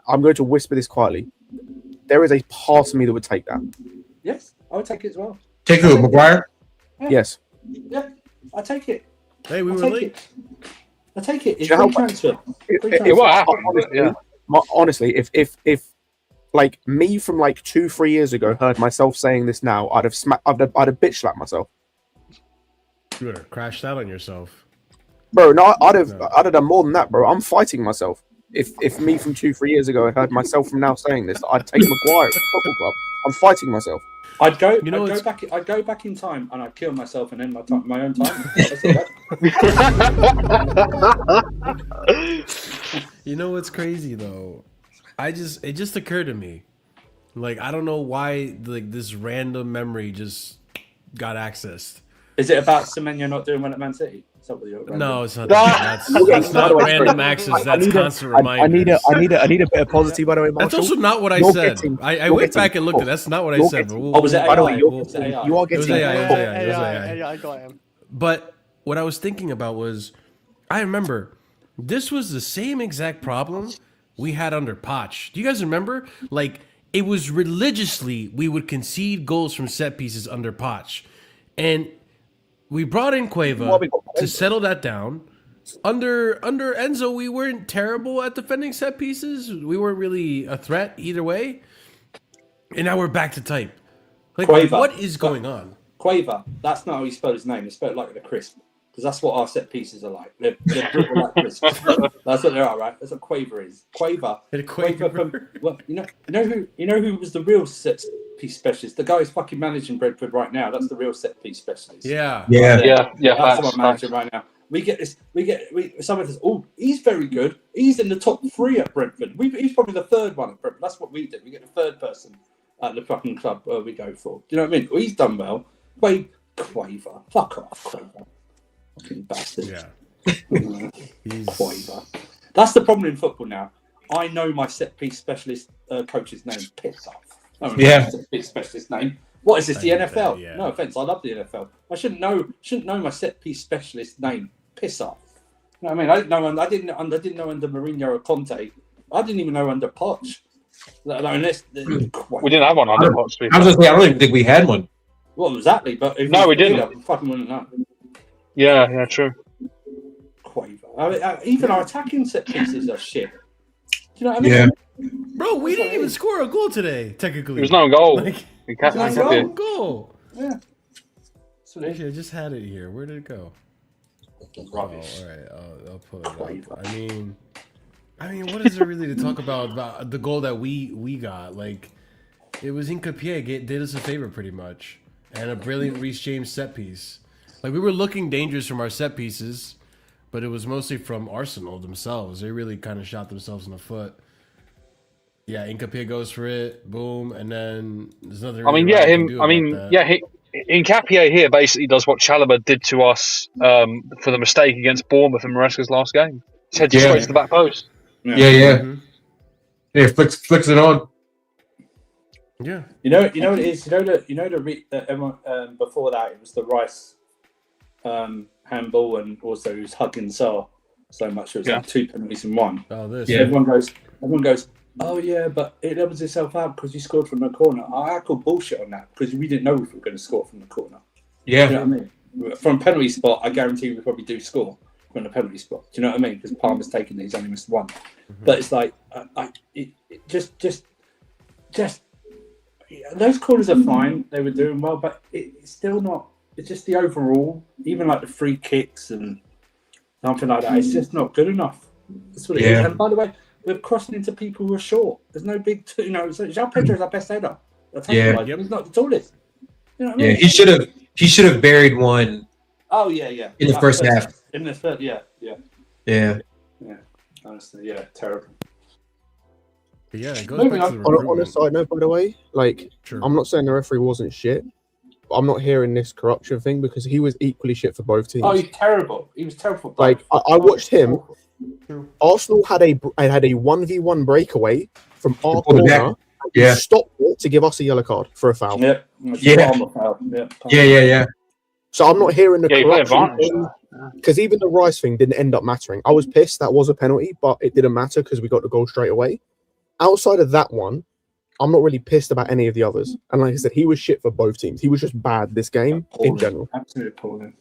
S6: I'm going to whisper this quietly. There is a part of me that would take that.
S7: Yes, I would take it as well.
S5: Take who, Maguire?
S6: Yes.
S7: Yeah, I take it.
S1: Hey, we
S7: I
S1: were
S7: take
S1: late.
S7: it. I take it. It's
S6: Do you know
S7: free
S6: how-
S7: transfer.
S4: It will happen.
S6: Honestly,
S4: Yeah.
S6: honestly, if like me from like 2-3 years ago heard myself saying this now, I'd have bitch slapped myself,
S1: You would have crashed out on yourself.
S6: bro. No, I'd have done more than that, bro. I'm fighting myself. If me from 2-3 years ago had heard myself from now saying this, I'd take Maguire at the football club. I'm fighting myself.
S7: I'd go.
S1: You know
S7: I'd go
S1: what's-
S7: back. I'd go back in time and I'd kill myself and end my own time. That's it.
S1: You know what's crazy though? It just occurred to me. Like I don't know why like this random memory just got accessed.
S7: Is it about Semenyo not doing well at Man City? Is that what you're
S1: No, it's not.
S4: Ah!
S1: That's not
S6: By the way,
S1: random
S6: sorry.
S1: access.
S6: I
S1: That's
S6: need a-
S1: constant reminders.
S6: I need a bit of positivity, by the way,
S1: That's
S6: Marshall.
S1: also not what I
S6: You're
S1: said.
S6: getting-
S1: I
S6: you're
S1: went
S6: getting
S1: back and looked at.
S6: cooked.
S1: That's not what I
S6: You're
S1: said.
S6: getting-
S1: But
S7: Oh, was it
S6: By the
S7: AI?
S6: way, you're
S7: Was it AI?
S6: you are
S1: It was
S6: getting
S1: AI, it was
S6: cooked.
S1: AI. It was AI.
S3: I got him.
S1: But what I was thinking about was, I remember this was the same exact problem we had under Poch. Do you guys remember? Like it was religiously we would concede goals from set pieces under Poch, and we brought in
S6: Well, we
S1: Cueva
S6: got
S1: to
S6: Cueva.
S1: settle that down. Under Enzo, we weren't terrible at defending set pieces. We weren't really a threat either way. And now we're back to type. Like,
S7: Cueva.
S1: what is going on?
S7: Quaver. That's not how you spell his name. It's spelled like the crisp. Because that's what our set pieces are like. They're dribbled like crisp. That's what they are, right? That's what Quaver is. Quaver.
S1: Quaver.
S7: From, well, you know who was the real set piece specialist? The guy who's fucking managing Brentford right now. That's the real set piece specialist.
S1: Yeah.
S5: Yeah.
S4: Yeah,
S7: That's
S4: facts,
S7: what I'm managing right now. We get this. Someone says, "Oh, he's very good. He's in the top 3 at Brentford. He's probably the 3rd one at Brentford." That's what we do. We get the 3rd person at the fucking club we go for. Do you know what I mean? Well, he's done well. Quaver. Fuck off, Quaver. Fucking bastard.
S1: Yeah. He's
S7: Quaver. That's the problem in football now. I know my set piece specialist coach's name. Piss off. I don't know
S5: Yeah.
S7: my set piece specialist name. What is this? The
S1: I get
S7: NFL?
S1: that, yeah.
S7: No offense, I love the NFL. I shouldn't know my set piece specialist name. Piss off. You know what I mean? I didn't know under Mourinho or Conte. I didn't even know under Poch. Let alone this.
S4: We didn't have one under Poch.
S5: I was gonna say I don't even think we had one.
S7: Well, exactly. But if
S4: No,
S7: you
S4: we didn't.
S7: I fucking wouldn't know.
S4: Yeah, true.
S7: Quaver. I mean, even our attacking set pieces are shit. Do you know what I mean?
S5: Yeah.
S1: Bro, we didn't even score a goal today, technically.
S4: There was no goal.
S1: Like,
S4: We can't,
S7: There's
S4: we
S7: no
S4: can't
S1: goal.
S7: Yeah. So they-
S1: Actually, I just had it here. Where did it go?
S7: Rubbish.
S1: Oh, all right, I'll pull it
S7: Quaver.
S1: up. I mean, what is there really to talk about the goal that we got? Like, it was Incapié did us a favor pretty much, and a brilliant Reece James set piece. Like we were looking dangerous from our set pieces, but it was mostly from Arsenal themselves. They really kind of shot themselves in the foot. Yeah, Incapié goes for it, boom, and then there's nothing.
S4: I mean,
S1: really
S4: yeah,
S1: Ryan can
S4: him.
S1: do
S4: I mean,
S1: about that.
S4: yeah, Incapié here basically does what Chalobah did to us for the mistake against Bournemouth in Maresca's last game. His head just
S5: Yeah.
S4: straight to the back post.
S5: Yeah.
S1: Mhm.
S5: Yeah, flicks it on.
S1: Yeah.
S7: You know what it is. Everyone, before that it was the Rice handball, and also he was hugging Saar. so much. It was like 2 penalties in one.
S1: Oh, this.
S5: Yeah.
S7: Everyone goes, oh yeah, but it levels itself out because you scored from the corner. I call bullshit on that because we didn't know if we were going to score from the corner.
S5: Yeah.
S7: You know what I mean? From penalty spot, I guarantee we probably do score from the penalty spot. Do you know what I mean? Because Palmer's taken these, only missed one. But it's like, just those corners are fine. They were doing well, but it's still not. It's just the overall, even like the free kicks and something like that. It's just not good enough. That's what it is. And by the way, we're crossing into people who are short. There's no big, so João Pedro is our best header. He's not the tallest. You know what I mean?
S5: He should have buried one.
S7: Oh yeah.
S5: In the first half.
S7: In the third, yeah. Honestly, terrible.
S1: But yeah, it goes
S7: Moving
S1: back to the
S6: On a
S1: recruitment.
S6: side note, by the way, like
S1: Sure.
S6: I'm not saying the referee wasn't shit, but I'm not hearing this corruption thing because he was equally shit for both teams.
S7: Oh, he's terrible. He was terrible. For
S6: Like
S7: both.
S6: I watched him.
S7: True.
S6: Arsenal had a 1v1 breakaway from our
S5: Pulled it back.
S6: corner.
S5: Yeah.
S6: He stopped it to give us a yellow card for a foul.
S7: Yeah.
S5: Yeah.
S6: So I'm not hearing the
S4: Yeah, you play
S6: corruption
S4: advantage.
S6: because even the Rice thing didn't end up mattering. I was pissed that was a penalty, but it didn't matter because we got the goal straight away. Outside of that one, I'm not really pissed about any of the others. And like I said, he was shit for both teams. He was just bad this game in general.
S7: Absolutely appalling.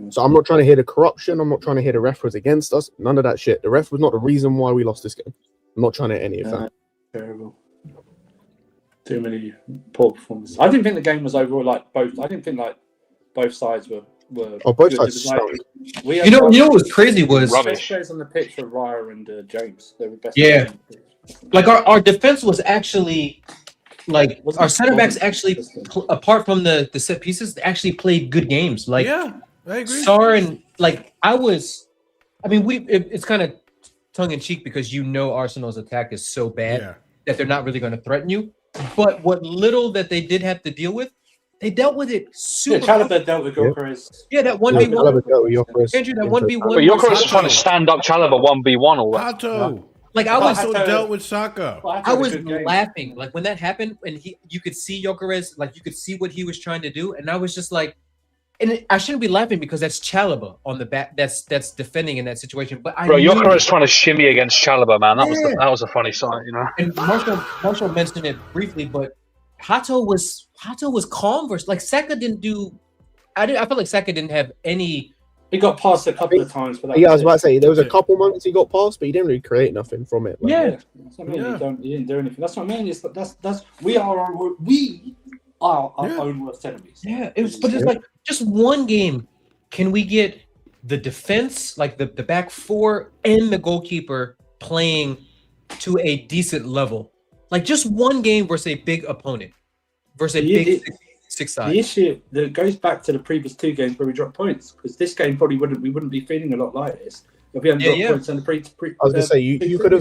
S6: So I'm not trying to hear the corruption. I'm not trying to hear the ref was against us. None of that shit. The ref was not the reason why we lost this game. I'm not trying to any of that.
S7: Terrible. Too many poor performances. I didn't think the game was overall like both. I didn't think like both sides were.
S6: Oh, both
S7: good.
S6: sides
S7: It was like-
S6: stunk.
S7: we had
S5: You know what was crazy was
S7: best
S4: Rubbish.
S7: players on the pitch were Raya and James. They were best.
S5: Yeah.
S7: players on the pitch.
S5: like our defense was actually like
S7: Wasn't-
S5: our center backs
S7: wasn't
S5: actually
S7: consistent.
S5: apart from the set pieces actually played good games. Like
S1: Yeah, I agree.
S5: Sar and like it's kind of tongue in cheek because Arsenal's attack is so bad
S1: Yeah.
S5: that they're not really going to threaten you. But what little that they did have to deal with, they dealt with it
S7: Yeah,
S5: super.
S7: Chalobah dealt with Gyökeres.
S5: Yeah, that
S6: Yeah,
S5: 1v1.
S6: Chalobah dealt with Gyökeres
S5: Andrew, that
S6: into-
S5: 1v1.
S4: But Gyökeres was trying to stand up Chalobah 1v1 all that.
S1: Hato
S5: Like I was,
S1: also
S7: Hato-
S1: dealt with Saka.
S5: I was laughing like when that happened, and you could see Gyökeres, like you could see what he was trying to do, and I was just like, I shouldn't be laughing because that's Chalobah on the back, that's defending in that situation. But I
S4: Bro,
S5: knew-
S4: Gyökeres trying to shimmy against Chalobah, man. That
S5: Yeah.
S4: was a funny sight, you know.
S5: And Marshall mentioned it briefly, but Hato was calm versus like Saka didn't do. I felt like Saka didn't have any.
S7: He got passed a couple of times, but that
S6: Yeah, I
S7: was
S6: was about to say there was a
S1: Yeah.
S6: couple moments he got past, but he didn't really create nothing from it. Like,
S5: Yeah.
S7: That's what I mean.
S1: Yeah.
S7: He didn't do anything. That's what I mean. It's that's we are our
S1: Yeah.
S7: own worst enemies.
S5: Yeah, it was. But it's like just one game. Can we get the defense, like the back four and the goalkeeper playing to a decent level? Like just one game versus a big opponent, versus a
S7: Yeah,
S5: big six side.
S7: The issue that goes back to the previous two games where we dropped points, because this game probably wouldn't be feeling a lot like this if we hadn't dropped points in the pre.
S6: I was gonna say you could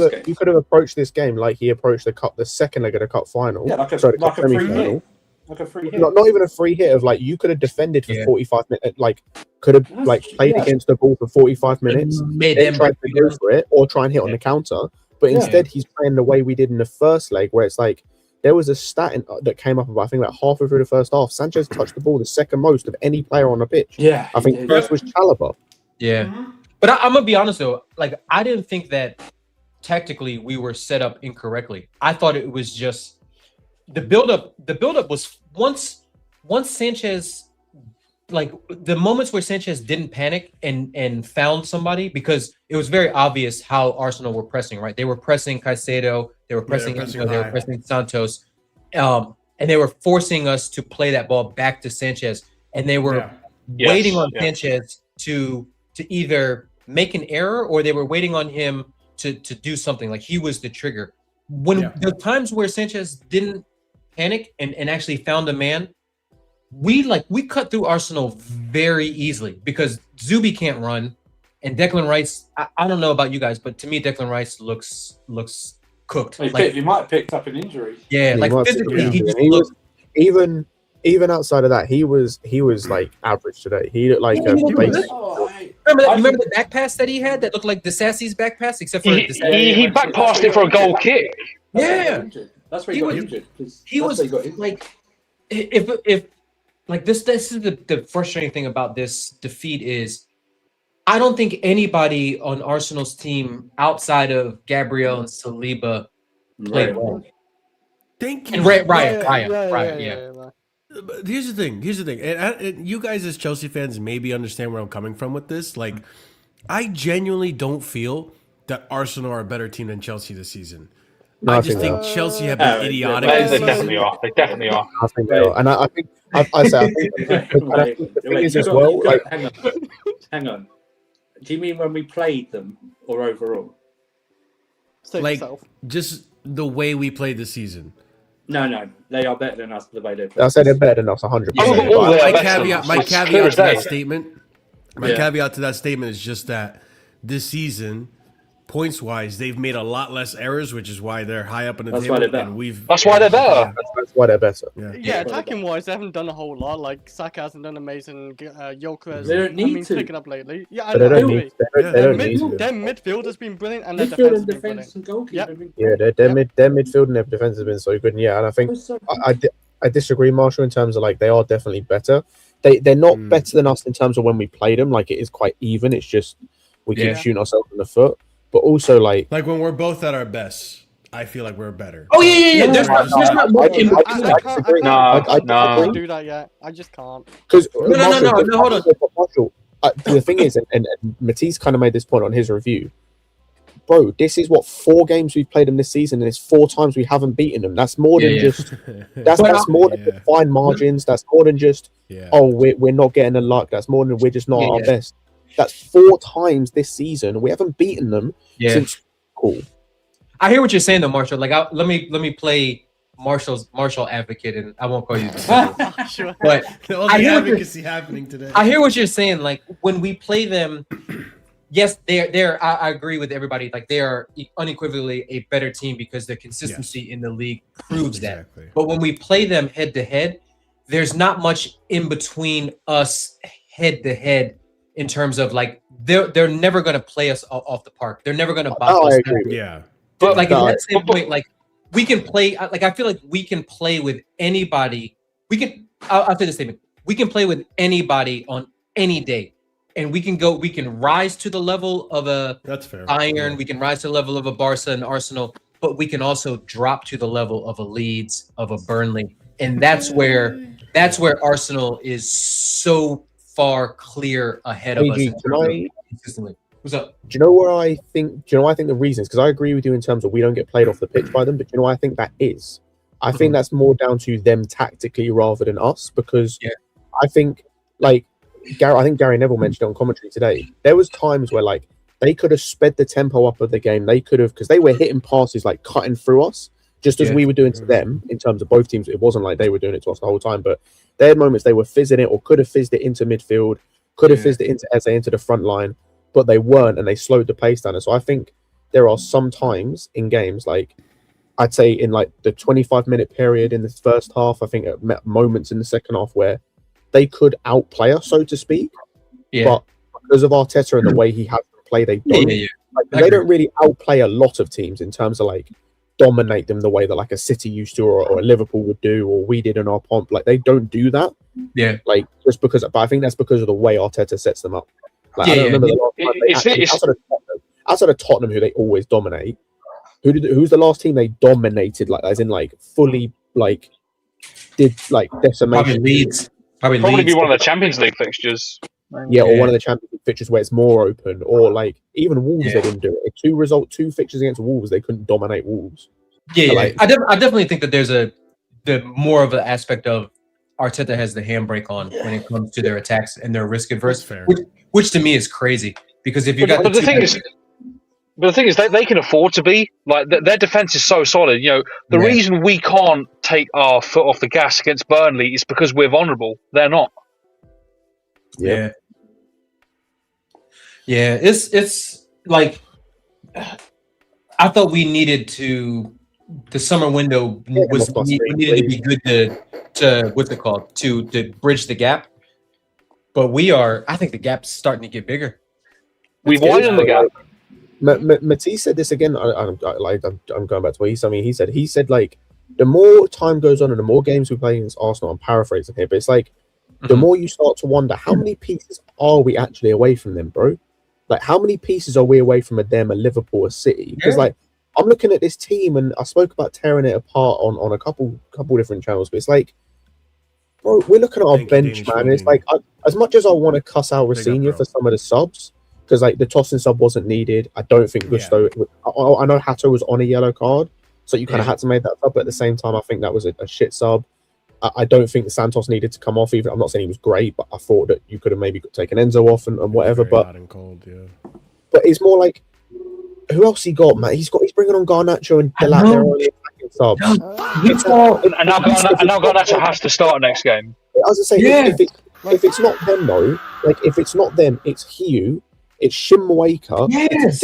S6: have approached this game like he approached the second leg of the cup final.
S7: Yeah, like a
S6: cup
S7: free
S6: semi-final.
S7: hit. Like a free hit.
S6: Not even a free hit of like you could have defended for
S5: Yeah.
S6: 45 minutes, like could have like played
S7: Yeah.
S6: against the ball for 45 minutes,
S5: Made
S6: then
S5: them
S6: tried to go for it or try and hit on
S5: Yeah.
S6: the counter. But
S7: Yeah.
S6: instead, he's playing the way we did in the first leg, where it's like there was a stat that came up about I think like halfway through the first half. Sanchez touched the ball the second most of any player on the pitch.
S7: Yeah,
S6: I think
S7: he did.
S6: first was Chalobah.
S5: Yeah. But I'm gonna be honest though, like I didn't think that tactically we were set up incorrectly. I thought it was just the buildup. The buildup was once Sanchez, like the moments where Sanchez didn't panic and found somebody, because it was very obvious how Arsenal were pressing. Right, they were pressing Caicedo, they were pressing
S1: pressing
S5: Isco, they were
S1: high.
S5: pressing Santos, and they were forcing us to play that ball back to Sanchez, and they were
S1: Yeah.
S5: waiting
S4: Yes,
S5: on
S4: yeah.
S5: Sanchez to either make an error or they were waiting on him to do something. Like he was the trigger. When
S1: Yeah.
S5: the times where Sanchez didn't panic and actually found a man, we cut through Arsenal very easily because Zubi can't run and Declan Rice. I don't know about you guys, but to me Declan Rice looks cooked.
S7: He might have picked up an injury.
S5: Yeah,
S6: He
S5: like
S6: might be
S5: physically
S6: injured.
S5: he just
S6: He was
S5: looked.
S6: even outside of that, he was like average today. He looked like a base.
S7: Oh,
S5: Remember the back pass that he had that looked like the Sassy's back pass, except for
S4: He back passed it for a goal kick.
S5: Yeah.
S7: That's where he
S5: He
S7: got
S5: was-
S7: injured.
S5: He was
S7: got injured.
S5: like, if like this is the frustrating thing about this defeat is I don't think anybody on Arsenal's team outside of Gabriel and Saliba played well.
S1: Thank you.
S5: And Raya, yeah.
S1: But here's the thing. And you guys as Chelsea fans maybe understand where I'm coming from with this. Like, I genuinely don't feel that Arsenal are a better team than Chelsea this season. I just think Chelsea have been idiotic this
S4: They
S1: season.
S4: definitely are. They definitely are.
S6: I think they are. And I think the thing is as well, like,
S7: hang on. Do you mean when we played them or overall?
S1: Like, just the way we played this season.
S7: No, they are better than us the way they play.
S6: I say they're better than us 100%.
S1: My caveat to that statement. My caveat to that statement is just that this season, points wise, they've made a lot less errors, which is why they're high up in the table.
S4: That's why they're better.
S6: That's why they're better.
S3: Yeah, attacking wise, they haven't done a whole lot. Like Saka hasn't done amazing. Jokeres,
S7: they don't need to.
S3: picking up lately. Yeah, I
S6: But
S3: know.
S6: they don't need to.
S3: Their midfield has been brilliant, and their defense has been brilliant.
S7: And goalkeeping.
S6: Yeah, their midfield and their defense has been so good. And yeah, and I think I disagree, Marshall, in terms of like they are definitely better. They're not better than us in terms of when we played them. Like it is quite even. It's just we keep shooting ourselves in the foot. But also like
S1: when we're both at our best, I feel like we're better.
S5: Oh yeah. There's not much in
S3: I can't do that yet. I just can't.
S6: Because
S5: no, hold on.
S6: Marshall, the thing is, and Matisse kind of made this point on his review. Bro, this is what 4 games we've played them this season, and it's 4 times we haven't beaten them. That's more than just that's more than just fine margins. That's more than just we're not getting the luck. That's more than we're just not our best. That's 4 times this season. We haven't beaten them since. Cool.
S5: I hear what you're saying though, Marshall. Like, let me play Marshall advocate, and I won't call you.
S3: Sure.
S5: But
S1: all the advocacy happening today.
S5: I hear what you're saying. Like when we play them, yes, they're. I agree with everybody. Like they are unequivocally a better team because their consistency in the league proves that. But when we play them head to head, there's not much in between us head to head. In terms of like they're never gonna play us off the park. They're never gonna box us.
S1: Yeah.
S5: But like in that same point, like we can play. Like I feel like we can play with anybody. We can. I'll say this statement. We can play with anybody on any day, and we can go. We can rise to the level of a Bayern. Yeah. We can rise to the level of a Barca and Arsenal, but we can also drop to the level of a Leeds, of a Burnley, and that's where Arsenal is so far clear ahead of us consistently. What's up?
S6: Do you know where I think? Do you know why I think the reason is? Because I agree with you in terms of we don't get played off the pitch by them. But do you know why I think that is? I think that's more down to them tactically rather than us. Because I think like Gary Neville mentioned it on commentary today. There was times where like they could have sped the tempo up of the game. They could have because they were hitting passes like cutting through us, just as we were doing to them in terms of both teams. It wasn't like they were doing it to us the whole time, but there had moments they were fizzing it or could have fizzed it into midfield, could have fizzed it into Eze into the front line, but they weren't and they slowed the pace down. And so I think there are some times in games, like I'd say in like the 25-minute period in the first half, I think at moments in the second half where they could outplay us, so to speak. But because of Arteta and the way he has to play, they don't. Like, they don't really outplay a lot of teams in terms of like dominate them the way that like a City used to or a Liverpool would do or we did in our pomp. Like they don't do that. Like just because, but I think that's because of the way Arteta sets them up. Like, I don't remember the last time outside of Tottenham, who they always dominate. Who's the last team they dominated? Like as in like fully like did like decimation.
S5: Probably Leeds.
S4: Probably be one of the Champions League fixtures.
S6: Yeah, or one of the Champions League fixtures where it's more open, or like even Wolves, they didn't do it. 2 fixtures against Wolves, they couldn't dominate Wolves.
S5: Like, I definitely think that there's the more of an aspect of Arteta has the handbrake on when it comes to their attacks and their risk adverse, which to me is crazy because if you got
S4: the thing is they can afford to be like their defense is so solid. You know the reason we can't take our foot off the gas against Burnley is because we're vulnerable. They're not.
S5: Yeah, it's like I thought we needed to. The summer window we needed to be good to what's it called to bridge the gap, but I think the gap's starting to get bigger.
S4: We've widened the gap.
S6: Matisse said this again. I'm going back to what he said. I mean, he said like the more time goes on and the more games we play against Arsenal. I'm paraphrasing here, but it's like the more you start to wonder how many pieces are we actually away from them, bro? Like, how many pieces are we away from a Liverpool, a City? Because like, I'm looking at this team, and I spoke about tearing it apart on a couple different channels, but it's like, bro, we're looking at our bench, man. It's like, as much as I want to cuss out Rafinha for some of the subs, because like the tossing sub wasn't needed. I don't think Gusto. I know Hato was on a yellow card, so you kind of had to make that sub. But at the same time, I think that was a shit sub. I don't think Santos needed to come off. Even I'm not saying he was great, but I thought that you could have maybe taken Enzo off and whatever. But
S1: hot and cold,
S6: but it's more like, who else he got, man? He's bringing on Garnacho and Delap. They're only attacking subs.
S4: And now Garnacho has to start next game.
S6: I was gonna say, if it's not them though, like if it's not them, it's Hugh. It's Shimwaka. It's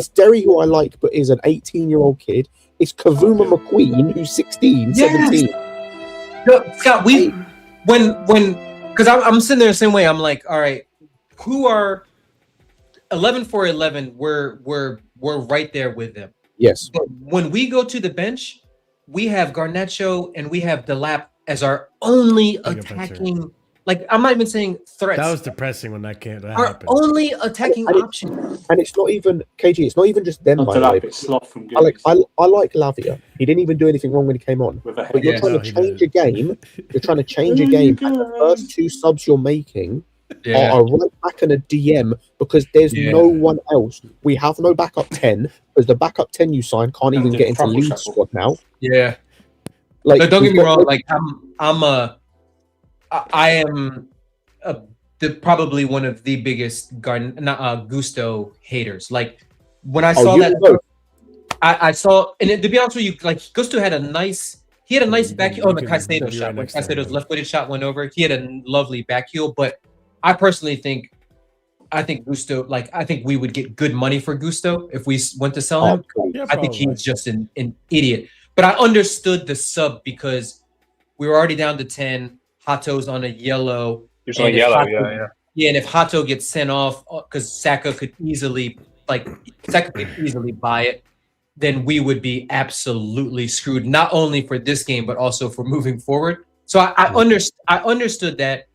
S6: Derry who I like, but is an 18-year-old kid. It's Kavuma McQueen, who's 16, 17.
S5: Scott, because I'm sitting there the same way. I'm like, all right, who are 11 for 11? We're right there with them.
S6: Yes.
S5: But when we go to the bench, we have Garnacho and we have Delap as our only attacking. Like, I'm not even saying threats.
S1: That was depressing when that happened.
S5: Our only attacking option.
S6: And it's not even KG. It's not even just them. By the way, I like Lavia. He didn't even do anything wrong when he came on. But you're trying to change a game. You're trying to change a game, and the first two subs you're making are right back in a DM because there's no one else. We have no backup 10 because the backup 10 you signed can't even get into lead squad now.
S5: Yeah. Like, no, don't get me wrong. Like, I am probably one of the biggest Gusto haters. Like, when I saw that, I saw, and to be honest with you, like, Gusto had a nice back heel. The Caicedo shot, when Caicedo's left-footed shot went over, he had a lovely back heel. But I personally think, Gusto, like, I think we would get good money for Gusto if we went to sell him. I think he's just an idiot. But I understood the sub because we were already down to 10. Hato's on a yellow.
S4: And
S5: if Hato gets sent off because Saka could easily buy it, then we would be absolutely screwed. Not only for this game, but also for moving forward. So I understood that.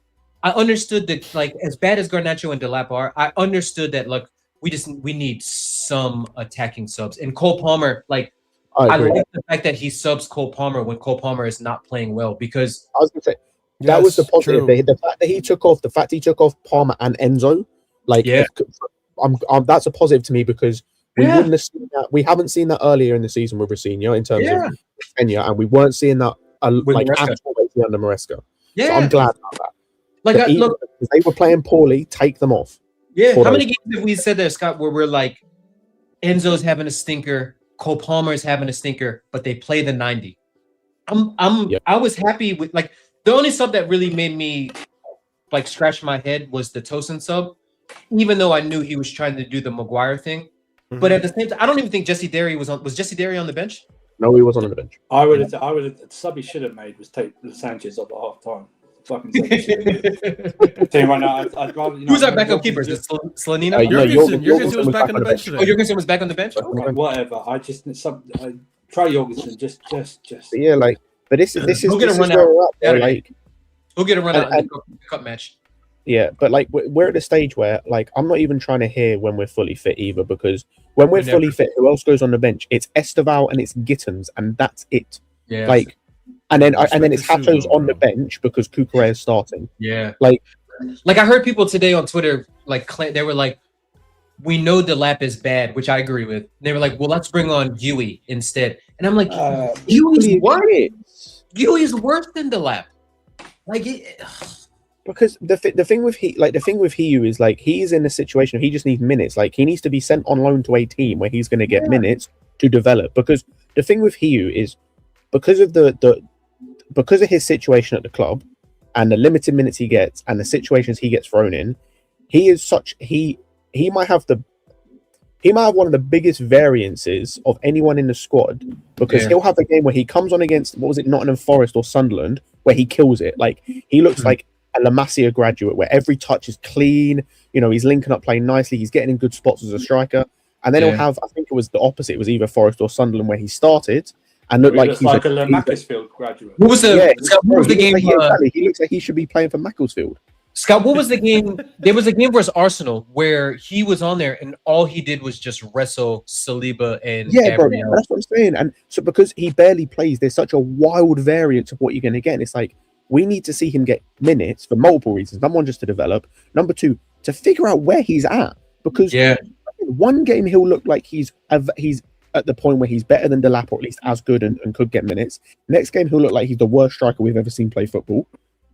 S5: I understood that, like, as bad as Garnacho and Delap are, I understood that, like, we need some attacking subs. And Cole Palmer, like, I like the fact that he subs Cole Palmer when Cole Palmer is not playing well, because
S6: I was gonna say that was the positive. The fact that he took off Palmer and Enzo, like, that's a positive to me because we wouldn't have seen that. We haven't seen that earlier in the season with Rafinha in terms of tenure, and we weren't seeing that like absolutely under Maresca.
S5: Yeah,
S6: so I'm glad about that.
S5: Like,
S6: look, if they were playing poorly, take them off.
S5: Yeah, how many games have we said there, Scott, where we're like, Enzo's having a stinker, Cole Palmer's having a stinker, but they play the 90. I was happy with, like, the only sub that really made me like scratch my head was the Tosin sub, even though I knew he was trying to do the Maguire thing. Mm-hmm. But at the same time, I don't even think Jesse Derry was Jesse Derry on the bench?
S6: No, he wasn't on the bench.
S7: I would have the sub he should have made was take Sanchez off at half time. Fucking team right now. I'd rather,
S5: who's our backup keeper? Is it Slanina?
S1: Jurgensen was back on the bench today.
S5: Oh, Jurgensen was back on the bench?
S7: Okay, whatever. I just try Jorgensen. Just.
S6: Yeah, like, but this is where we're at. There, like,
S5: we'll get a run out in the cup match.
S6: Yeah, but like we're at a stage where, like, I'm not even trying to hear when we're fully fit either, because when we're fully fit, who else goes on the bench? It's Esteval and it's Gittins, and that's it.
S5: Yeah.
S6: Like, and then it's Hato's on the bench because Kukure is starting.
S5: Yeah.
S6: Like
S5: I heard people today on Twitter, like, they were like, we know Delap is bad, which I agree with. They were like, well, let's bring on Yui instead. And I'm like, Yui's worse. Yui's worse than Delap. Like,
S6: because the thing with Hiu is, like, he's in a situation where he just needs minutes. Like, he needs to be sent on loan to a team where he's going to get minutes to develop. Because the thing with Hiu is, because of his situation at the club and the limited minutes he gets and the situations he gets thrown in, he might have one of the biggest variances of anyone in the squad, because he'll have a game where he comes on against, what was it, Nottingham Forest or Sunderland, where he kills it. Like, he looks like a La Masia graduate, where every touch is clean. You know, he's linking up playing nicely. He's getting in good spots as a striker. And then he'll have, I think it was the opposite. It was either Forest or Sunderland where he started and looked like he's
S7: like a Macclesfield graduate.
S5: What was the game?
S6: Exactly. He looks like he should be playing for Macclesfield.
S5: Scott, what was the game? There was a game versus Arsenal where he was on there and all he did was just wrestle Saliba and
S6: Yeah, bro,
S5: Gabriel.
S6: that's what I'm saying. And so because he barely plays, there's such a wild variance of what you're going to get. And it's like, we need to see him get minutes for multiple reasons. Number one, just to develop. Number two, to figure out where he's at. Because one game he'll look like he's at the point where he's better than Delap, or at least as good and could get minutes. Next game he'll look like he's the worst striker we've ever seen play football.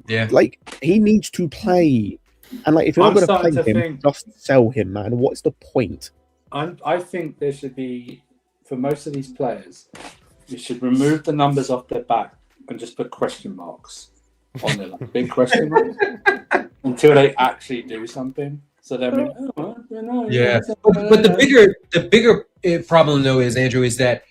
S6: Yeah, like he needs to play, and like if you're not going to play him, just sell him, man. What's the point?
S7: I think there should be, for most of these players, you should remove the numbers off their back and just put question marks on there, like big question marks, until they actually do something. So then, but
S5: the bigger problem though is, Andrew, is that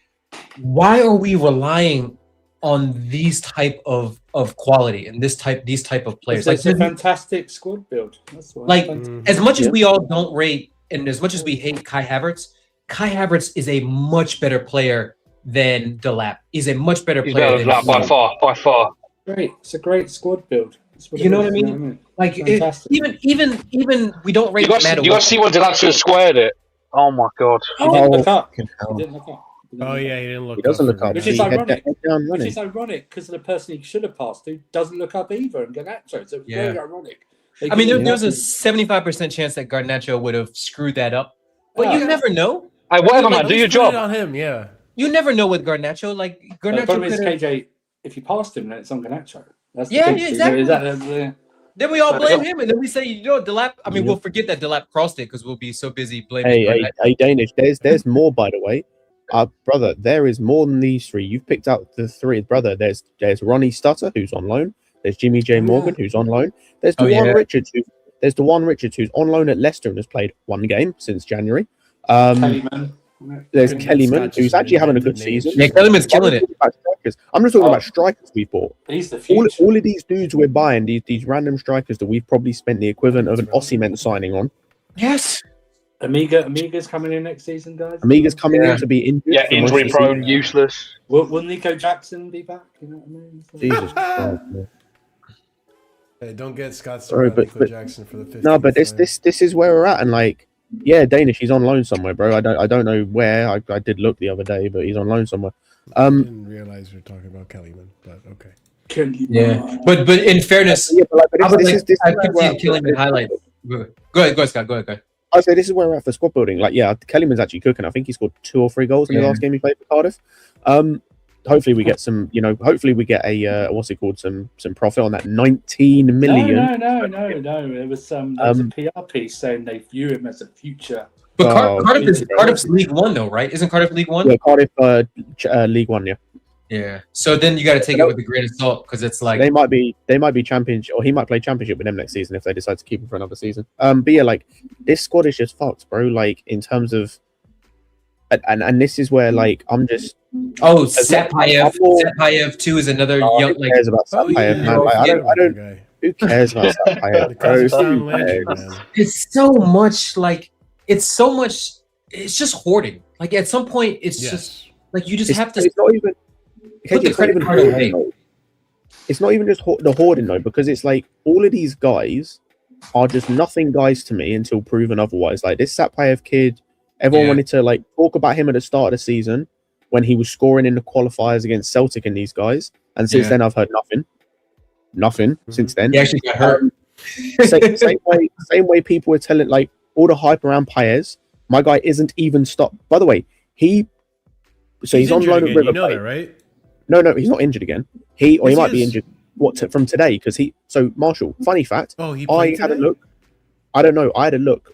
S5: why are we relying on these type of quality and these type of players?
S7: It's like a fantastic squad build. That's why.
S5: Like as much as we all don't rate, and as much as we hate Kai Havertz is a much better player than Delap. He's a much better player than
S4: Delap by far.
S7: Great, it's a great squad build.
S5: You know what I mean? Like even we don't rate.
S4: You got to see what Delap should have squared it. Oh my god!
S7: He didn't look up.
S1: Oh yeah, he didn't look.
S6: He doesn't look up.
S7: Which is ironic. Which is ironic because the person he should have passed to doesn't look up either, and Garnacho. So it's very ironic.
S5: I mean, there's a 75% chance that Garnacho would have screwed that up, but you never know.
S4: Whatever, man. Do your job.
S1: On him, yeah.
S5: You never know with Garnacho. Like Garnacho.
S7: The problem is, KJ, if you passed him, then it's on Garnacho. That's
S5: exactly. Then we all blame him, and then we say, Delap. I mean, we'll forget that Delap crossed it because we'll be so busy blaming.
S6: Hey, Danish. There's more, by the way. Brother, there is more than these three. You've picked out the three, brother. There's Ronnie Stutter, who's on loan. There's Jimmy J Morgan, who's on loan. There's Dewan Richards, who's on loan at Leicester and has played one game since January. There's Kellyman, who's actually having a good season.
S5: Yeah, Kellyman's killing it.
S6: I'm just talking about strikers we bought.
S7: He's the future.
S6: All of these dudes we're buying, these random strikers that we've probably spent the equivalent of an Osimhen signing on.
S5: Yes.
S7: Amiga's coming in next season, guys.
S6: Amiga's coming in to be injured.
S4: Yeah, injury prone, useless.
S7: Will Nico Jackson be back? You know what I mean?
S6: Jesus Christ.
S1: Hey, don't get Scott started on Nico Jackson for the 50th.
S6: No, but this is where we're at, and like, yeah, Danish, he's on loan somewhere, bro. I don't know where. I did look the other day, but he's on loan somewhere.
S1: I didn't realize we were talking about Kellyman, but okay.
S5: Yeah, but in fairness, I could see Kellyman highlights. Go ahead, Scott. Go ahead.
S6: I say this is where we're at for squad building. Like, yeah, Kellyman's actually cooking. I think he scored 2 or 3 goals in the last game he played for Cardiff. Hopefully we get some, hopefully we get a some profit on that 19 million.
S7: No. There was a PR piece saying they view him as a future.
S5: But Cardiff's League One though, right? Isn't Cardiff League One?
S6: Yeah, Cardiff League One, yeah.
S5: Yeah. So then you got to take it with a grain of salt because it's like
S6: they might be championship, or he might play championship with them next season if they decide to keep him for another season. But yeah, like this squad is just fucked, bro. Like in terms of, and this is where like I'm just
S5: Satpayev too is another young.
S6: Who cares about Satpayev, man? Like, I don't. Who cares about Satpayev, bro?
S5: It's so much like it's just hoarding. Like at some point, it's just like you just have to.
S6: It's not even. Put the credit card away. It's not even just the hoarding though, because it's like all of these guys are just nothing guys to me until proven otherwise. Like this Satpayev kid, everyone wanted to like talk about him at the start of the season when he was scoring in the qualifiers against Celtic and these guys, and since then I've heard nothing since then.
S5: He actually got hurt.
S6: Same way people were telling like all the hype around Paez. My guy isn't even stopped. By the way, he's on loan at River Plate.
S1: You know that, right?
S6: No, he's not injured again. He might be injured. From today? Because Marshall. Funny fact.
S1: Oh, he
S6: played today? A look. I don't know. I had a look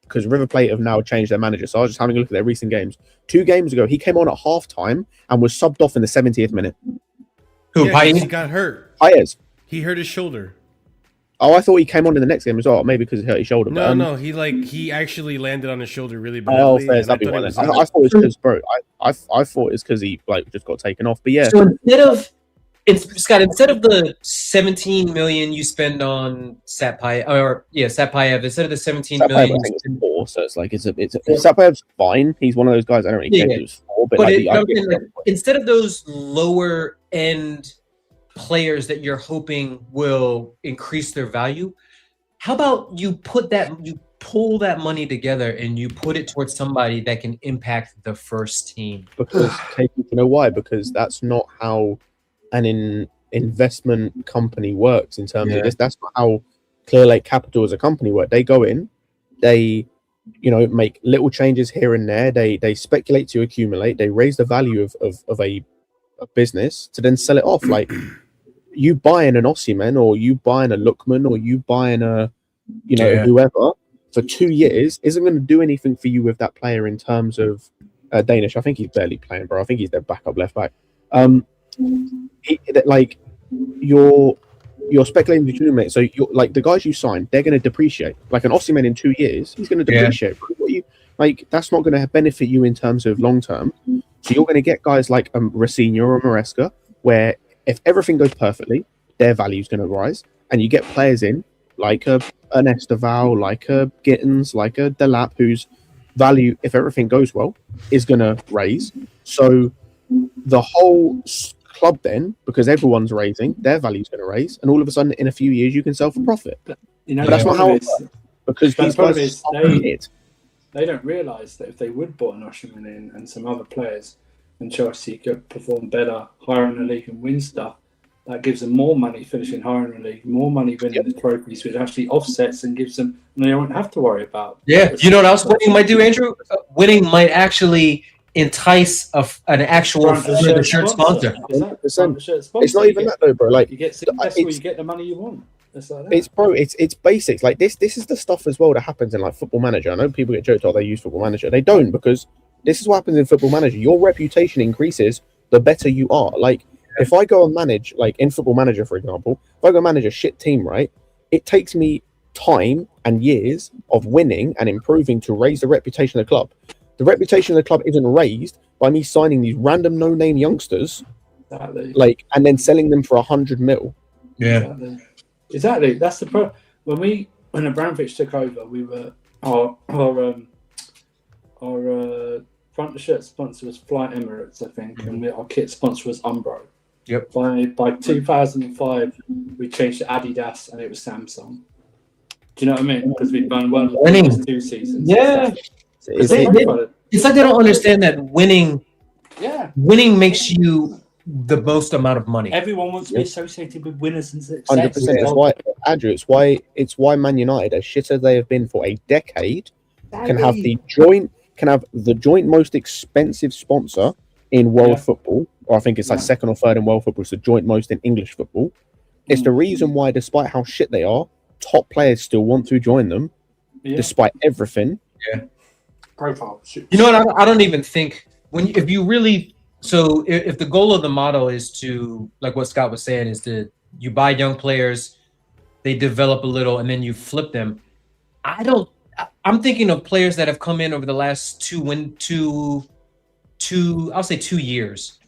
S6: because River Plate have now changed their manager. So I was just having a look at their recent games. 2 games ago, he came on at halftime and was subbed off in the 70th minute.
S5: Who? Paez?
S1: He got hurt.
S6: Paez.
S1: He hurt his shoulder.
S6: Oh, I thought he came on in the next game as well. Maybe because he hurt his shoulder.
S1: No. He actually landed on his shoulder really badly.
S6: Oh, fair. That'd be one. I thought it was because, bro. I thought it's because he just got taken off. But yeah.
S5: So instead of the 17 million you spend on Satpayev, instead of the 17 million,
S6: I think it's 4. So it's like Satpayev's fine. He's one of those guys. I don't really care if it was 4, but
S5: instead of those lower end players that you're hoping will increase their value, how about you pull that money together and you put it towards somebody that can impact the first team?
S6: Because you know why? Because that's not how an investment company works in terms of this. That's not how Clear Lake Capital as a company work. They go in, they make little changes here and there. They speculate to accumulate. They raise the value of a business to then sell it off. Like you buying an Osimhen or you buying a Lookman or you buying a whoever for 2 years isn't going to do anything for you with that player in terms of Danish. I think he's barely playing, bro. I think he's their backup left back. You're speculating to accumulate. So you're like the guys you signed, they're going to depreciate. Like an Osimhen in 2 years, he's going to depreciate. That's not going to benefit you in terms of long term. So you're going to get guys like Racinha or Maresca, where if everything goes perfectly, their value is going to rise, and you get players in like an Esteval, like a Gittins, like a Delap, whose value, if everything goes well, is going to raise. So the whole club then, because everyone's raising, their value is going to raise, and all of a sudden, in a few years, you can sell for profit. But that's not how it works, because these guys
S7: they don't realise that if they would bought an Osimhen in and some other players, and Chelsea could perform better, higher in the league and win stuff, that gives them more money finishing higher in the league, more money winning the trophies, which actually offsets and gives them, and they don't have to worry about.
S5: Yeah, you know what else winning might do, Andrew? Winning might actually entice an actual shirt sponsor.
S6: It's not even that though, bro. Like
S7: you get successful, you get the money you want.
S6: It's basics. Like this is the stuff as well that happens in like Football Manager. I know people get joked, they use Football Manager. They don't, because this is what happens in Football Manager. Your reputation increases the better you are. Like if I go and manage, like in Football Manager, for example, if I go manage a shit team, right, it takes me time and years of winning and improving to raise the reputation of the club. The reputation of the club isn't raised by me signing these random no-name youngsters, and then selling them for 100 mil.
S5: Yeah,
S7: exactly. That's the problem. When Abramovich took over, we were our front shirt sponsor was Fly Emirates, I think, and our kit sponsor was Umbro.
S5: Yep.
S7: By 2005, we changed to Adidas, and it was Samsung. Do you know what I mean? Because we'd done well in the first 2 seasons.
S5: Yeah. It's like they don't understand that winning makes you the most amount of money.
S7: Everyone wants to be associated with winners and success.
S6: 100%. It's why, Andrew. It's why Man United, as shit as they have been for a decade, can have the joint most expensive sponsor in world football, or I think it's like second or third in world football. It's the joint most in English football. It's the reason why, despite how shit they are, top players still want to join them, despite everything.
S5: Yeah.
S7: Profile.
S5: You know what? I don't even think if the goal of the model is to, like what Scott was saying, is to you buy young players, they develop a little, and then you flip them. I'm thinking of players that have come in over the last 2 years.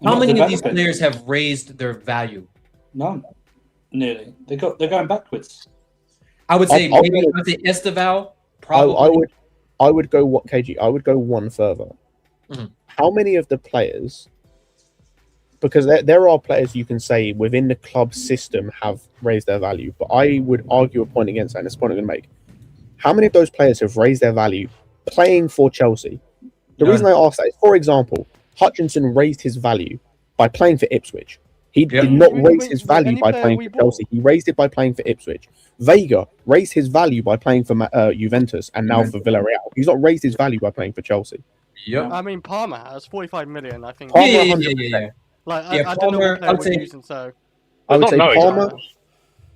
S5: How many of these players have raised their value?
S7: None. Nearly. They're going backwards.
S5: I would say Esteval. Probably.
S6: I would go KG. I would go one further.
S5: Mm-hmm.
S6: How many of the players? Because there are players you can say within the club system have raised their value, but I would argue a point against that, and it's a point I'm going to make. How many of those players have raised their value playing for Chelsea? The reason I ask that is, for example, Hutchinson raised his value by playing for Ipswich. He did not raise his value by playing for Chelsea. He raised it by playing for Ipswich. Vega raised his value by playing for Juventus and now for Villarreal. He's not raised his value by playing for Chelsea.
S5: Yeah.
S3: I mean, Palmer has 45 million, I think.
S5: Yeah.
S3: Like, I don't know what player we're using, so...
S6: I would say Palmer.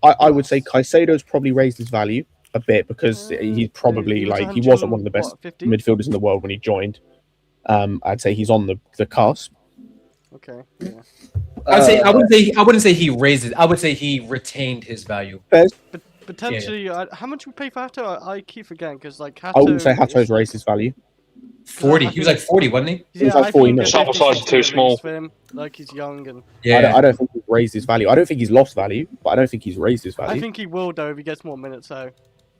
S6: I would say Caicedo's probably raised his value a bit, because he's probably he wasn't one of the best midfielders in the world when he joined. I'd say he's on the cusp.
S3: Okay. Yeah.
S5: I wouldn't say he raised it. I would say he retained his value.
S3: Potentially, how much we pay for Hato? I keep forgetting, because like Hato.
S6: I wouldn't say Hato's raised his value.
S5: 40. He was like 40, wasn't he?
S6: He was like 40.
S4: Sample size is too small.
S3: For him. Like he's young and.
S5: Yeah.
S6: I don't think he's raised his value. I don't think he's lost value, but I don't think he's raised his value.
S3: I think he will though if he gets more minutes. So.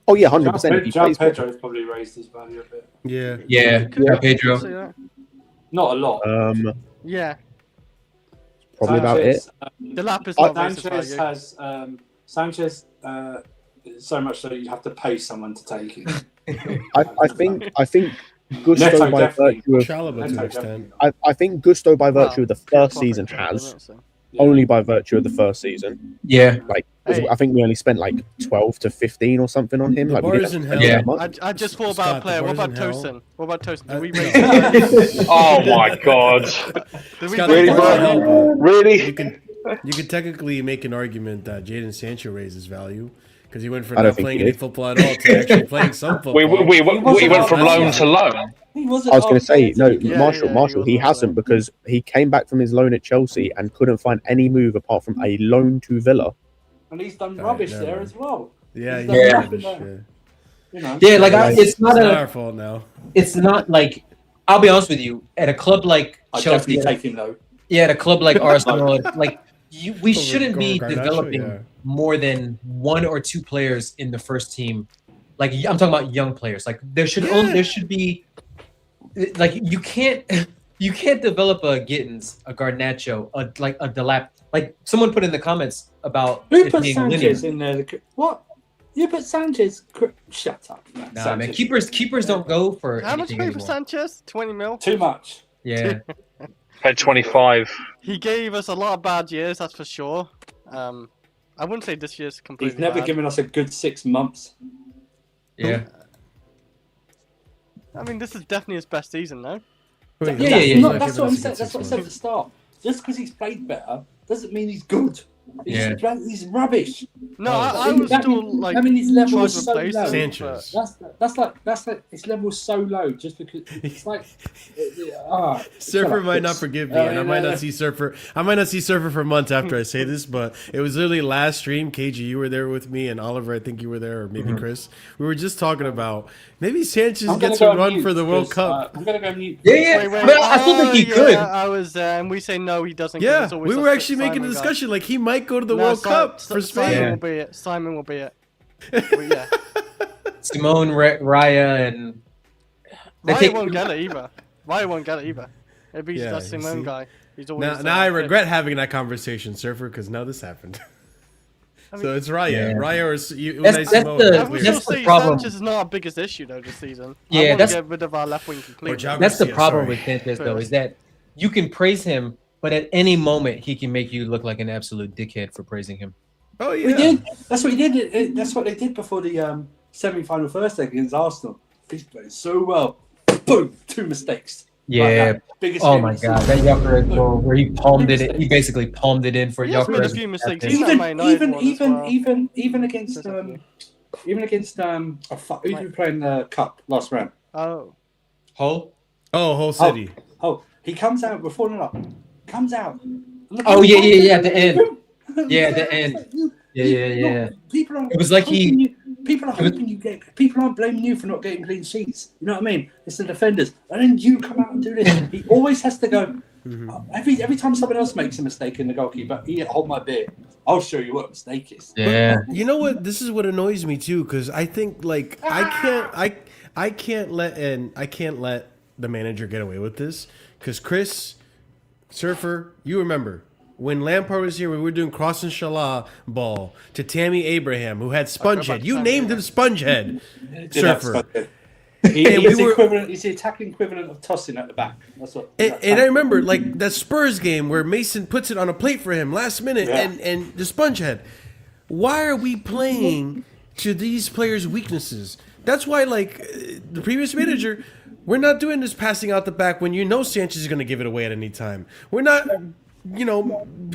S6: Oh yeah, 100%.
S7: John Pedro's probably raised his value a bit.
S5: Yeah, Pedro.
S7: Not a lot.
S3: Yeah.
S6: Probably about it.
S3: The lap is not raised his value.
S7: Sanchez so much so you have to pay someone to take it.
S6: I think Gusto
S7: Neto
S6: by
S7: definitely.
S6: virtue of
S1: Chalobah to an extent.
S6: I think Gusto by virtue
S3: Well,
S6: of the
S3: yeah,
S6: first
S3: profit
S6: season
S3: share,
S6: has
S3: isn't it, so.
S6: only by virtue of the first season.
S5: Yeah.
S6: Like
S3: Hey.
S6: I think we only spent like 12 to 15 or something on him.
S1: The
S6: Like we
S1: bar's
S6: didn't
S1: in
S6: spend
S1: hell.
S6: that much.
S3: I just thought about
S1: Scott,
S3: a player.
S1: the
S3: What
S1: bar's
S3: about
S1: in hell.
S3: Tosin? What about Tosin? Did we
S1: No.
S3: rate
S4: Oh my god!
S3: Did we
S1: Scott,
S3: rate
S4: Really,
S1: the
S3: him?
S1: bar's in
S4: bro?
S1: hell, but
S4: Really?
S1: You could technically make an argument that Jadon Sancho raises value because he went from
S6: I don't
S1: not
S6: think
S1: playing
S6: he
S1: any
S6: did.
S1: football at all to actually playing some football.
S4: We went from loan to loan.
S7: He wasn't.
S6: I was going to say no,
S3: Yeah,
S6: Marshall.
S3: he
S6: He
S3: was
S6: hasn't because he came back from his loan at Chelsea and couldn't find any move apart from a loan to Villa.
S7: And he's done
S1: Right,
S7: rubbish
S1: never
S7: there
S1: mind.
S7: as well.
S1: Yeah,
S7: He's
S1: he's
S7: done
S1: rubbish,
S7: nothing
S1: yeah.
S7: there. You know.
S5: Yeah, like
S6: Yeah,
S5: it's not
S1: It's not
S5: a.
S1: our fault now.
S5: It's not like. I'll be honest with you. At a club like
S7: I
S5: Chelsea,
S7: definitely take him though.
S5: yeah, at a club like Arsenal, like we
S1: Over
S5: shouldn't be
S1: Garnacho,
S5: developing
S1: yeah.
S5: more than 1 or 2 players in the first team. Like I'm talking about young players. Like there should be, like you can't develop a Gittins, a Garnacho, a Delap. Like someone put in the comments about
S7: Who
S5: it
S7: put
S5: being
S7: Sanchez
S5: linear.
S7: in there? What? You put Sanchez? Shut up, man.
S5: Nah,
S7: Sanchez.
S5: man, keepers don't go for
S3: How much
S5: anything
S3: pay for
S5: anymore.
S3: Sanchez? 20 mil.
S7: Too much.
S5: Yeah,
S4: Paid 25.
S3: He gave us a lot of bad years, that's for sure. I wouldn't say this year's completely
S7: He's never
S3: bad.
S7: given us a good 6 months.
S5: yeah.
S3: I mean, this is definitely his best season, no?
S1: Wait,
S5: Yeah,
S1: he's
S5: yeah,
S1: not
S5: yeah.
S7: That's
S1: giving
S7: what I
S1: us a
S7: said.
S1: good
S7: That's what I
S1: 6
S7: said at the
S1: months.
S7: start. Just because he's played better doesn't mean he's good.
S5: Yeah.
S7: He's rubbish.
S3: No,
S1: Oh.
S3: I was
S7: That
S3: still
S7: mean-
S3: like
S7: that mean his level
S3: trying
S7: was
S3: to
S7: so
S3: replace
S7: low.
S3: him,
S1: Sanchez.
S7: That's like his level is so low just because it's like
S1: Surfer might not forgive me, and I might not see Surfer. I might not see Surfer for months after I say this, but it was literally last stream. KG, you were there with me, and Oliver, I think you were there, or maybe Chris. We were just talking about maybe Sanchez gets a run for the World Cup.
S7: I'm gonna go mute.
S5: Yeah.
S3: Wait,
S5: I mean, I still think he could.
S3: I was there, and we say no, he doesn't. 'cause
S1: Yeah,
S3: it's always
S1: we
S3: a
S1: were actually
S3: Simon
S1: making a
S3: guy.
S1: discussion like he might go to the
S3: No,
S1: World Cup for
S3: Simon
S1: Spain.
S3: will be it. Simon will be it. But yeah,
S5: Simone, Raya, and they
S3: Raya
S5: take-
S3: won't get it either. Raya won't get it either. It'd be
S1: Yeah,
S3: that
S1: you
S3: Simone
S1: see?
S3: guy. He's always
S1: Now I regret having that conversation, Surfer, because now this happened.
S3: I
S1: So
S3: mean-
S1: it's Raya.
S5: Yeah.
S1: Raya or Unai
S5: That's
S1: Simone.
S5: the-
S3: I would
S5: that's
S3: still
S5: the
S3: say
S5: problem.
S3: Sanchez is not our biggest issue though this season.
S5: Yeah,
S3: I want to
S5: that's-
S3: get rid of our left wing completely.
S1: Jao
S5: That's the
S1: Garcia,
S5: problem
S1: sorry.
S5: with Sanchez, though, is that you can praise him, but at any moment he can make you look like an absolute dickhead for praising him.
S1: Oh
S7: We
S1: yeah.
S7: did. That's what he did. That's what they did before the semi-final first leg against Arsenal. He's played so well. Boom, 2 mistakes.
S5: Yeah.
S7: Like that. Biggest
S5: Oh
S7: game
S5: my
S7: of the
S5: god,
S7: season.
S5: that Joker goal where he palmed it in. He basically palmed it in for
S3: He has made a
S5: Joker.
S3: few mistakes.
S5: Even-
S3: He's that Man United one as well.
S7: even against who did we play in the cup last round?
S3: Oh,
S5: Hull?
S1: Oh, whole city.
S7: Oh, he comes out. We're falling up. Comes out. Look
S5: Oh,
S7: at
S5: yeah,
S7: him.
S5: yeah, yeah, at the end. Yeah, at the end. Yeah.
S7: People aren't.
S5: It was like he-
S7: People are hoping you get. People aren't blaming you for not getting clean sheets. You know what I mean? It's the defenders, and then you come out and do this. He always has to go. Every time someone else makes a mistake in the goalkeeper, hold my beer. I'll show you what a mistake is.
S5: Yeah.
S1: You know what? This is what annoys me too, because I think like I can't let the manager get away with this. Because Chris, Surfer, you remember when Lampard was here, we were doing cross and Shalah ball to Tammy Abraham, who had Spongehead. You named him Spongehead, Surfer.
S7: He's the attacking equivalent of tossing at the back. That's what.
S1: And I remember like that Spurs game where Mason puts it on a plate for him last minute,
S7: Yeah.
S1: and the Spongehead. Why are we playing to these players' weaknesses? That's why, like the previous manager, we're not doing this passing out the back when you know Sanchez is going to give it away at any time. We're not,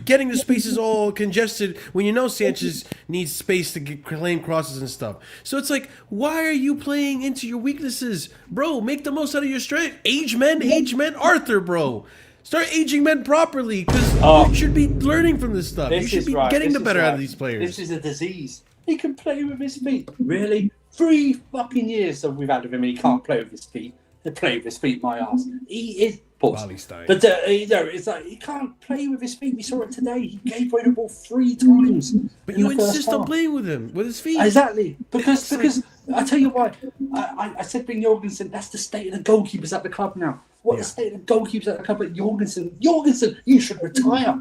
S1: getting the spaces all congested when you know Sanchez needs space to claim crosses and stuff. So it's like, why are you playing into your weaknesses, bro? Make the most out of your strength. Age men, Arthur, bro. Start aging men properly, because you should be learning from this stuff. You should be getting the better out of these players.
S7: This is a disease. He can play with his feet. Really? 3 fucking years that we've had of him, he can't play with his feet. They play with his feet, my ass. He is.
S1: Wallenstein.
S7: But it's like he can't play with his feet. We saw it today. He gave away the ball 3 times.
S1: But
S7: in
S1: you
S7: the first
S1: insist on
S7: half.
S1: playing with him, with his feet.
S7: Exactly, because I tell you why. I said being Jorgensen, that's the state of the goalkeepers at the club now. What the state of the goalkeepers at the club at Jorgensen? Jorgensen, you should retire.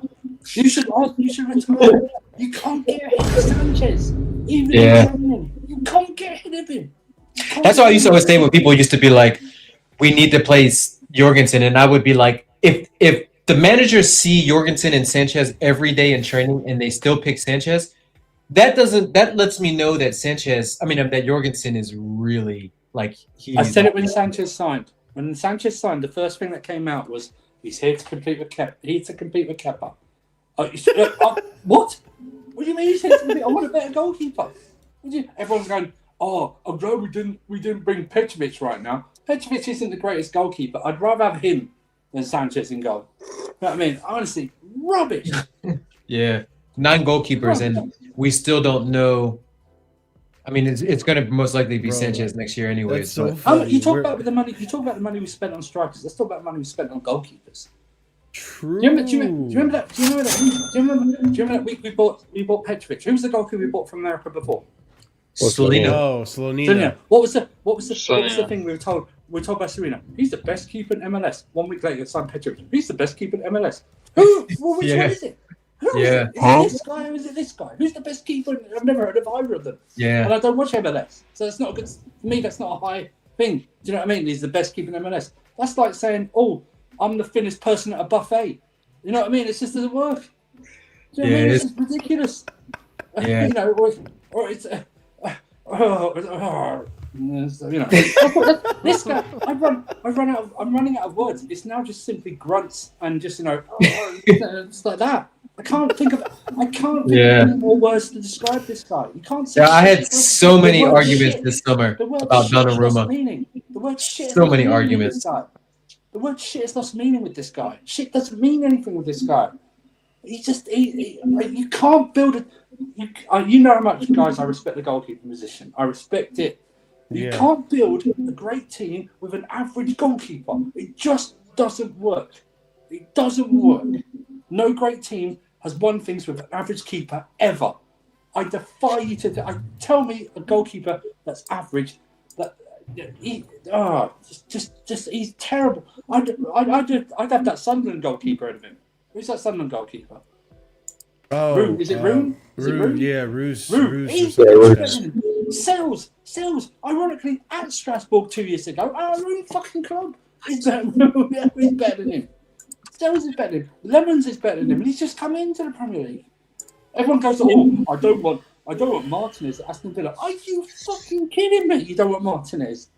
S7: You should retire. You can't get ahead of Sanchez. Even
S5: Yeah.
S7: in training, you can't get ahead of him.
S5: That's why I used to always say when people used to be like, we need to place Jorgensen, and I would be like, if the managers see Jorgensen and Sanchez every day in training and they still pick Sanchez, that lets me know that that Jorgensen is really like
S7: I said it when Sanchez signed. When Sanchez signed, the first thing that came out was he's here to compete with Kepa. What? What do you mean he's here to compete? I want a better goalkeeper. Everyone's going, oh no, we didn't bring Petrovic right now. Petrovic isn't the greatest goalkeeper. I'd rather have him than Sanchez in goal. You know what I mean? Honestly, rubbish.
S5: Yeah, 9 goalkeepers, and we still don't know. I mean, it's going to most likely be Sanchez next year, anyways.
S1: So
S5: but...
S7: You talk about the money. You talk about the money we spent on strikers. Let's talk about the money we spent on goalkeepers.
S1: True.
S7: Do you remember that week we bought Petrovic? Who was the goalkeeper we bought from America before?
S5: Slovenia.
S1: Oh, Slovenia.
S7: What was the thing we were told? We were told by Serena. He's the best keeper in MLS. 1 week later, signed Petrovic. He's the best keeper in MLS. Which one is it? Who is it? Is it this guy or is it this guy? Who's the best keeper? I've never heard of either of them.
S5: Yeah.
S7: And I don't watch MLS, so it's not good. For me, that's not a high thing. Do you know what I mean? He's the best keeper in MLS. That's like saying, "Oh, I'm the thinnest person at a buffet." You know what I mean? It just doesn't work. Do you know what I mean? It's just ridiculous.
S5: Yeah.
S7: Or it's. This guy. I'm running out of words. It's now just simply grunts and just it's like that. I can't think of any more words to describe this guy. You can't say.
S5: Yeah, I had so many arguments this summer about Donnarumma.
S7: The word shit.
S5: So many arguments.
S7: The word shit has lost meaning with this guy. Shit doesn't mean anything with this guy. You can't build it. You know how much, guys, I respect the goalkeeper position. I respect it. You can't build a great team with an average goalkeeper. It just doesn't work. It doesn't work. No great team has won things with an average keeper ever. I defy you to tell me a goalkeeper that's average. He's terrible. I'd have that Sunderland goalkeeper out of him. Who's that Sunderland goalkeeper?
S1: Oh,
S7: Rune. Is it Rune?
S1: Yeah, Ruse.
S7: Sells. Ironically, at Strasbourg 2 years ago, our own fucking club. He's better than him. Sells is better than him. Lemons is better than him. And he's just come into the Premier League. Everyone goes, I don't want Martinez at Aston Villa. Are you fucking kidding me? You don't want Martinez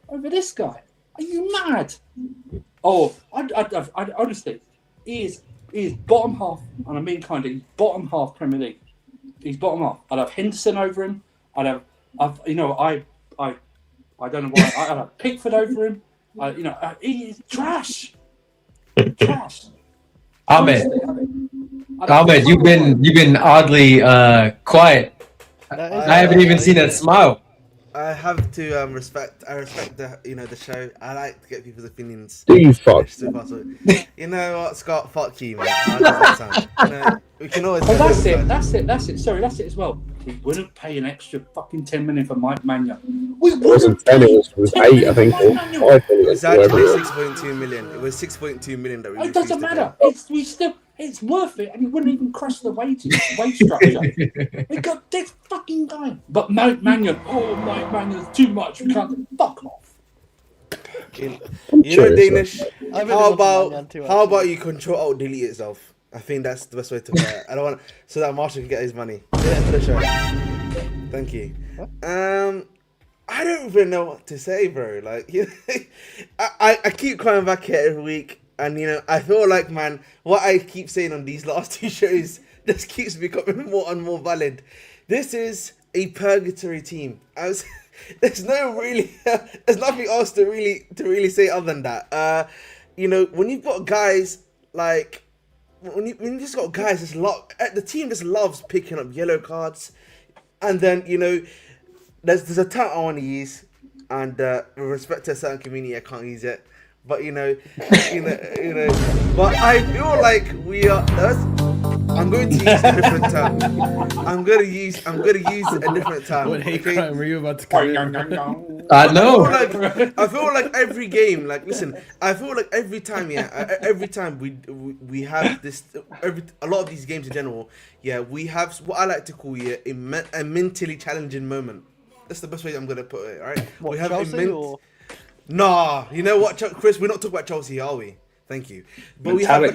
S7: over this guy? Are you mad? Oh, I honestly, he is bottom half, and I mean kind of, he's bottom half Premier League. He's bottom half. I'd have Henderson over him. I don't know why. I'd have Pickford over him. He is trash. Trash.
S5: Ahmed, you've been oddly quiet. I haven't even seen that smile.
S8: I have to respect the the show. I like to get people's opinions.
S6: Do you fuck?
S8: You know what, Scott? Fuck you, man. How does that sound? We can always.
S7: Oh, that's it. Sorry, that's it as well. We wouldn't pay an extra fucking 10 million for Mike Manuel.
S6: It wasn't 10, it was 8, I think.
S8: It was actually 6.2 million. It was 6.2 million that we.
S7: It doesn't matter. It's worth it, and it wouldn't even crush the wage structure. We got this fucking guy. But Mike Manuel, Mike Manuel's too much. We can't. Fuck off.
S8: You know, Danish. How about you control alt delete yourself? I think that's the best way to play it. I don't want so that Marshall can get his money. Yeah, for the show. Thank you. I don't even know what to say, bro. Like, I keep coming back here every week, and I feel like, man, what I keep saying on these last two shows just keeps becoming more and more valid. This is a purgatory team. There's nothing else to really say other than that. When you've got guys like. When you just got guys, the team just loves picking up yellow cards, and then there's a term I want to use, and with respect to a certain community, I can't use it. But but I feel like we are. I'm going to use a different term. I'm gonna use a different term.
S1: What hate crime were you about to commit?
S5: I know.
S8: I feel like every game, like listen, I feel like every time, every time we have this, a lot of these games in general, we have what I like to call a mentally challenging moment. That's the best way I'm gonna put it. All right,
S3: What,
S8: we have
S3: Chelsea or...
S8: Nah, you know what, Chris? We're not talking about Chelsea, are we? Thank you. But we have like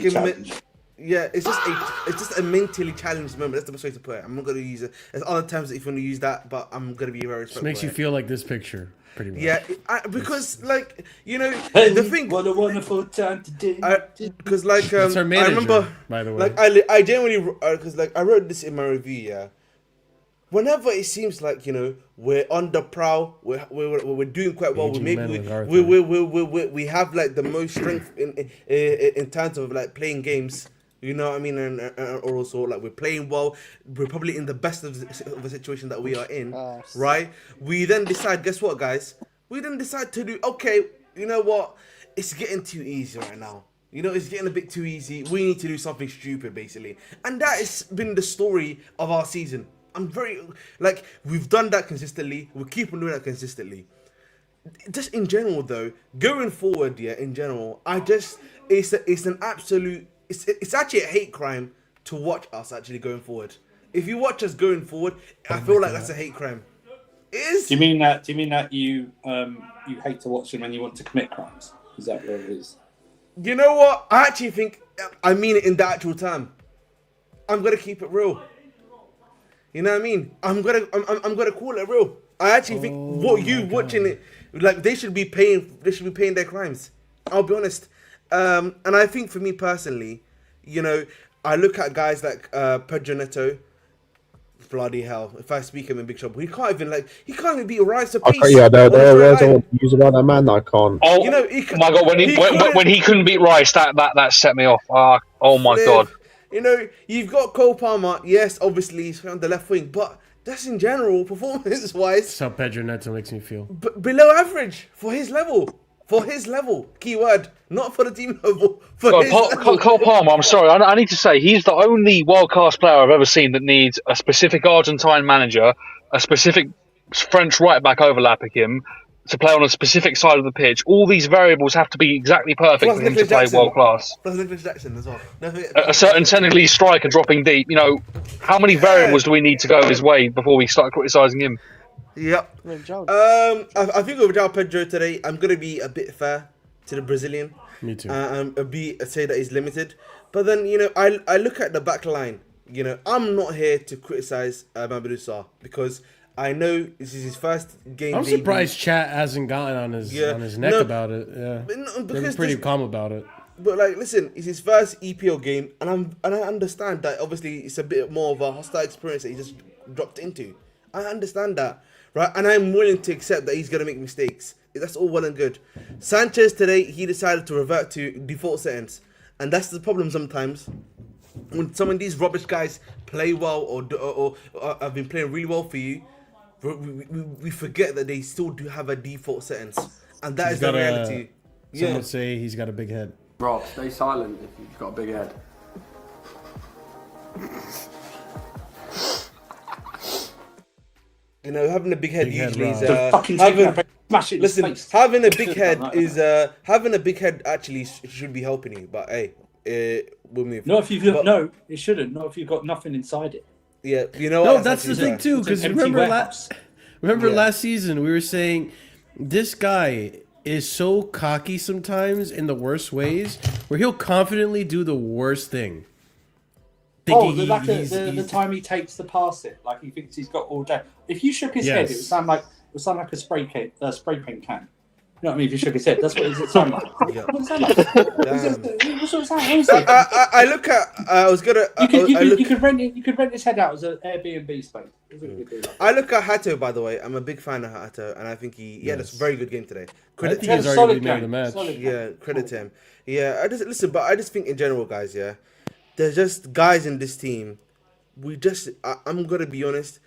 S8: it's just a mentally challenged moment. That's the best way to put it. I'm not gonna use it. There's other times that if you want to use that, but I'm gonna be very respectful.
S1: It makes you feel like this picture, pretty much.
S8: Yeah, because like the thing.
S7: What a wonderful time to do.
S8: Because like
S1: That's our manager,
S8: I remember,
S1: by the way.
S8: like I genuinely because like I wrote this in my review. Yeah. Whenever it seems like we're on the prowl, we're doing quite well. We have like the most strength in terms of like playing games. You know what I mean? And also like we're playing well. We're probably in the best of the situation that we are in, right? We then decide. Guess what, guys? We then decide to do. Okay, you know what? It's getting too easy right now. It's getting a bit too easy. We need to do something stupid, basically, and that has been the story of our season. I'm very like we've done that consistently. We'll keep on doing that consistently. Just in general, though, going forward, in general, it's an absolute. It's actually a hate crime to watch us actually going forward. If you watch us going forward, I feel like that's a hate crime. It is.
S7: Do you mean that? You hate to watch them and you want to commit crimes? Is that what it is?
S8: You know what? I actually think I mean it in the actual term. I'm gonna keep it real. You know what I mean? I'm gonna call it real. I actually think watching it, like they should be paying their crimes. I'll be honest. And I think for me personally, I look at guys like Pedro Neto. Bloody hell! If I speak him in big trouble, he can't even beat Rise of Peace.
S6: Yeah, there's a use about that man that I can't.
S4: Oh, my God! When he couldn't beat Rice, that set me off. Oh my God!
S8: You've got Cole Palmer. Yes, obviously he's on the left wing, but that's in general performance-wise.
S1: That's how Pedro Neto makes me feel.
S8: Below average for his level. For his level, keyword, not for the team level.
S4: Cole Palmer, I'm sorry, I need to say he's the only world-class player I've ever seen that needs a specific Argentine manager, a specific French right-back overlapping him to play on a specific side of the pitch. All these variables have to be exactly perfect for him to play world-class.
S8: Plus Nicholas Jackson as well.
S4: A certain Senegalese striker dropping deep. How many variables do we need to go his way before we start criticising him?
S8: Yep. I think with João Pedro today, I'm gonna be a bit fair to the Brazilian.
S1: Me too.
S8: Say that he's limited, but then I look at the back line. I'm not here to criticize Mamadou Sarr because I know this is his first game.
S1: I'm surprised chat hasn't gotten on his neck about it. Yeah, they're pretty calm about it.
S8: But listen, it's his first EPL game, and I understand that obviously it's a bit more of a hostile experience that he just dropped into. I understand that. Right, and I'm willing to accept that he's going to make mistakes. That's all well and good. Sanchez today, he decided to revert to default settings. And that's the problem sometimes. When some of these rubbish guys play well or have been playing really well for you, we forget that they still do have a default settings. And that is the reality.
S1: Some would say he's got a big head.
S9: Rob, stay silent if you've got a big head.
S8: Having a big head usually is having a big head is having a big head actually should be helping you, but hey, we'll move.
S7: No, if you've got no, it shouldn't. Not if you've got nothing inside it.
S8: Yeah,
S1: No, that's the thing too. Because remember last season we were saying this guy is so cocky sometimes in the worst ways, where he'll confidently do the worst thing.
S7: The time he takes to pass it, like he thinks he's got all day. If you shook his head, it would sound like a spray paint can. You know what I mean? If you shook his head, that's what it sound like.
S8: Yeah.
S7: What does it sound like?
S8: I look at. I was gonna.
S7: You could rent his head out as an Airbnb space.
S8: I look at Hato, by the way. I'm a big fan of Hato, and I think he had a very good game today.
S1: Credit to him. He's already made the match.
S8: Credit to him. Yeah, I just think in general, guys. Yeah, there's just guys in this team. I'm gonna be honest.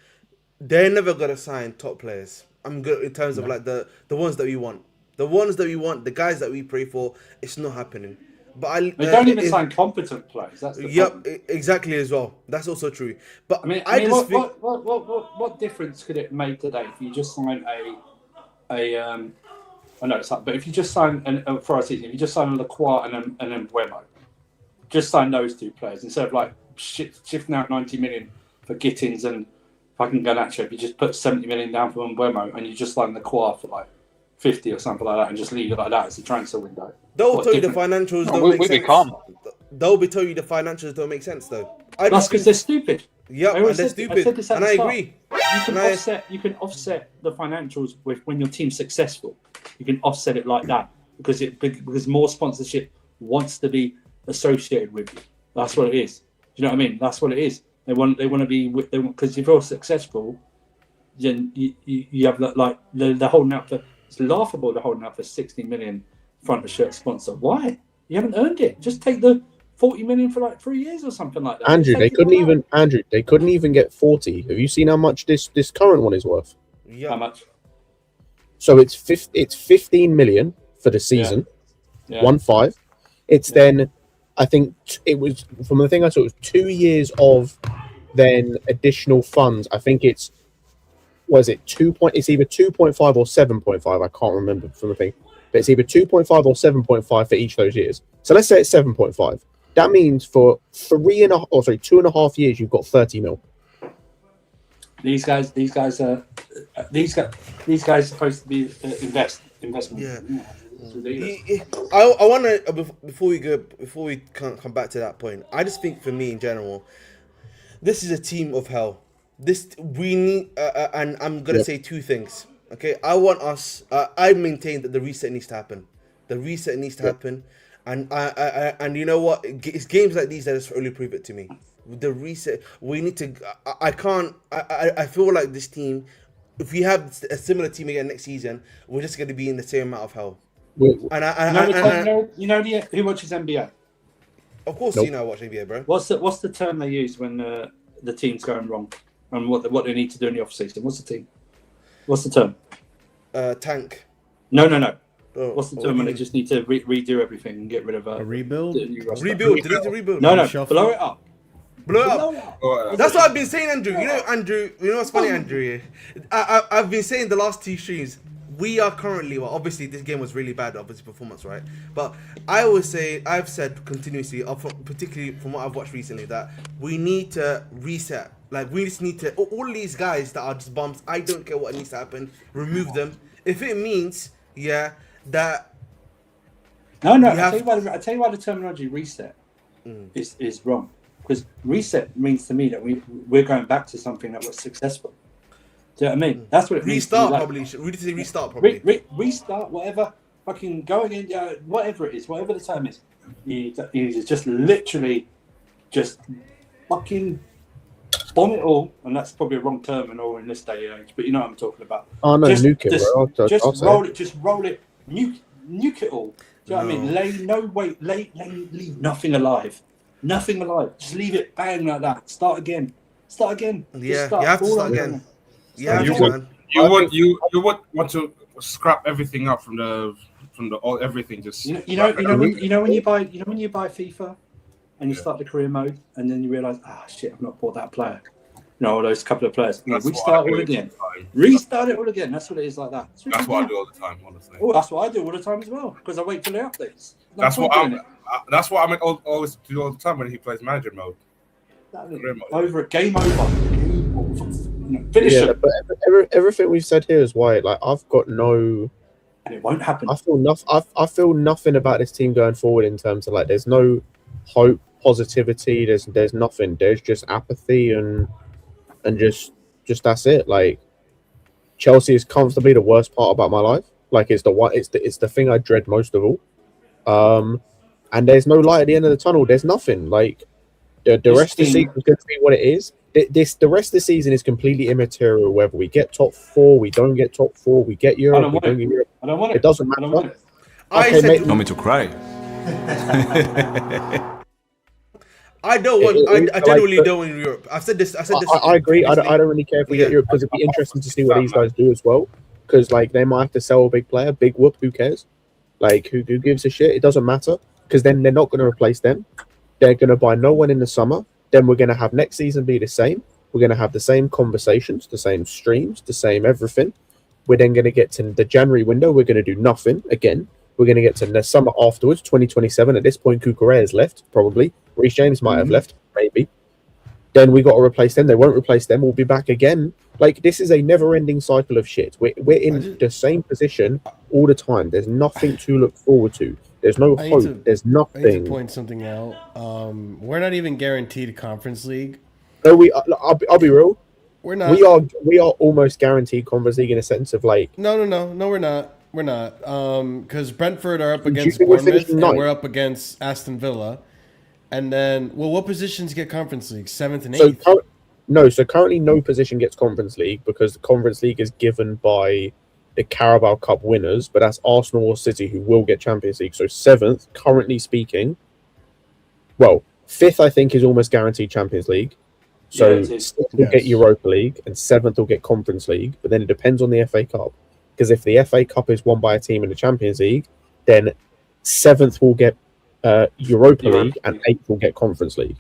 S8: They're never gonna sign top players. I'm good in terms of like the ones that we want. The ones that we want, the guys that we pray for, it's not happening. But
S7: they don't even sign competent players. That's the problem.
S8: Exactly as well. That's also true. But
S7: I mean, what difference could it make today if you just sign I know it's up, but if you just sign for our season, if you just sign a Lacroix and then Buemo, just sign those two players instead of like shifting out 90 million for Gittins and fucking Garnacho. If you just put 70 million down for Buemo and you just sign Lacroix for like 50 or something like that and just leave it like that as a transfer window.
S8: They'll tell you the financials don't make sense. They'll be telling you the financials don't make sense though.
S7: That's because they're stupid.
S8: Yeah, and they're stupid. And I agree.
S7: You can offset the financials with when your team's successful. You can offset it like that because more sponsorship wants to be associated with you. That's what it is. Do you know what I mean? That's what it is. They want to be because if you're successful, then you have like they're holding out for. It's laughable they're holding out for 60 million front of shirt sponsor. Why? You haven't earned it. Just take the 40 million for like 3 years or something like that.
S6: Andrew, they couldn't even get 40. Have you seen how much this current one is worth?
S8: Yeah.
S7: How much?
S6: So it's 15 million for the season.
S7: Yeah.
S6: 1-5. It's then I think it was from the thing I saw it was 2 years of then additional funds. I think it's it's either 2.5 or 7.5. I can't remember from the thing. But it's either 2.5 or 7.5 for each of those years. So let's say it's 7.5. That means for 2.5 years, you've got 30 mil.
S7: These guys are supposed to be investment.
S8: Yeah. I want to before we come back to that point. I just think for me in general, this is a team of hell. We need, and I'm gonna say two things. Okay, I maintain that the reset needs to happen. The reset needs to happen, and you know what? It's games like these that just really prove it to me. The reset. We need to. I feel like this team. If we have a similar team again next season, we're just going to be in the same amount of hell.
S7: You know who watches NBA?
S8: Of course, you know I watch NBA, bro.
S7: What's the term they use when the team's going wrong and what they need to do in the off season? What's the term?
S8: Tank.
S7: No. Oh, what's the term when they just need to redo everything and get rid of
S1: a rebuild?
S8: Rebuild. Delete the rebuild.
S7: No. Blow it up.
S8: Blow it up. That's what I've been saying, Andrew. You know what's funny, Andrew? I've been saying the last two streams. We are currently, obviously this game was really bad, obviously performance, right? But I've said continuously, particularly from what I've watched recently, that we need to reset. Like we just need to, all these guys that are just bums, I don't care what needs to happen, remove them. If it means, that.
S7: No. I tell you why the terminology reset is wrong. Because reset means to me that we're going back to something that was successful. Do you know what I mean? That's what it means.
S8: Restart probably. We need to say restart probably.
S7: Restart, whatever. Fucking going in, whatever it is, whatever the term is. You just literally just fucking bomb it all, and that's probably a wrong term and all in this day and age, but you know what I'm talking about.
S6: Oh no, nuke it, bro.
S7: Just roll it, nuke it all. Do you know what I mean? Leave nothing alive. Nothing alive. Just leave it bang like that. Start again.
S8: Yeah, you have to start again. Yeah,
S10: you would want to scrap everything up from the everything. Just
S7: when you buy FIFA and you start the career mode and then you realise, shit, I've not bought that player. Those couple of players. Restart all again. Restart it all again. That's what it is like that.
S10: That's what I do all the time, honestly.
S7: Oh, that's what I do all the time as well because I wait till the updates.
S10: That's what I always do all the time when he plays manager mode.
S7: Over a game over. Finish it.
S6: But everything we've said here is why. Like I've got no.
S7: And it won't happen.
S6: I feel nothing about this team going forward in terms of like there's no hope, positivity. There's nothing. There's just apathy and just that's it. Like Chelsea is comfortably the worst part about my life. Like it's the thing I dread most of all. And there's no light at the end of the tunnel. There's nothing. Like the rest of the season is going to be what it is. The rest of the season is completely immaterial. Whether we get top 4, we don't get top 4, we get Europe, we don't get Europe.
S7: I don't want it.
S6: It doesn't matter.
S11: Want me to cry?
S8: I don't want. I genuinely don't want Europe. I've said this.
S6: I agree. I don't really care if we get Europe because it'd be interesting to see what these guys do as well. Because like they might have to sell a big player, big whoop. Who cares? Like who gives a shit? It doesn't matter because then they're not going to replace them. They're going to buy no one in the summer. Then we're going to have next season be the same. We're going to have the same conversations, the same streams, the same everything. We're then going to get to the January window. We're going to do nothing again. We're going to get to the summer afterwards, 2027. At this point, Cucurella has left, probably. Reece James might have left, maybe. Then we got to replace them. They won't replace them. We'll be back again. Like, this is a never-ending cycle of shit. We're in the same position all the time. There's nothing to look forward to. There's no hope. There's nothing.
S1: I need to point something out. We're not even guaranteed a Conference League.
S6: No, I'll be real.
S1: We're not.
S6: We are almost guaranteed Conference League in a sense of like.
S1: No, we're not. We're not. Because Brentford are up against Bournemouth and we're up against Aston Villa. And then, what positions get Conference League? 7th and 8th?
S6: So currently no position gets Conference League because the Conference League is given by the Carabao Cup winners, but that's Arsenal or City who will get Champions League. So 7th, currently speaking, 5th I think is almost guaranteed Champions League. So 6th will get Europa League and 7th will get Conference League, but then it depends on the FA Cup. Because if the FA Cup is won by a team in the Champions League, then 7th will get Europa League and 8th will get Conference League.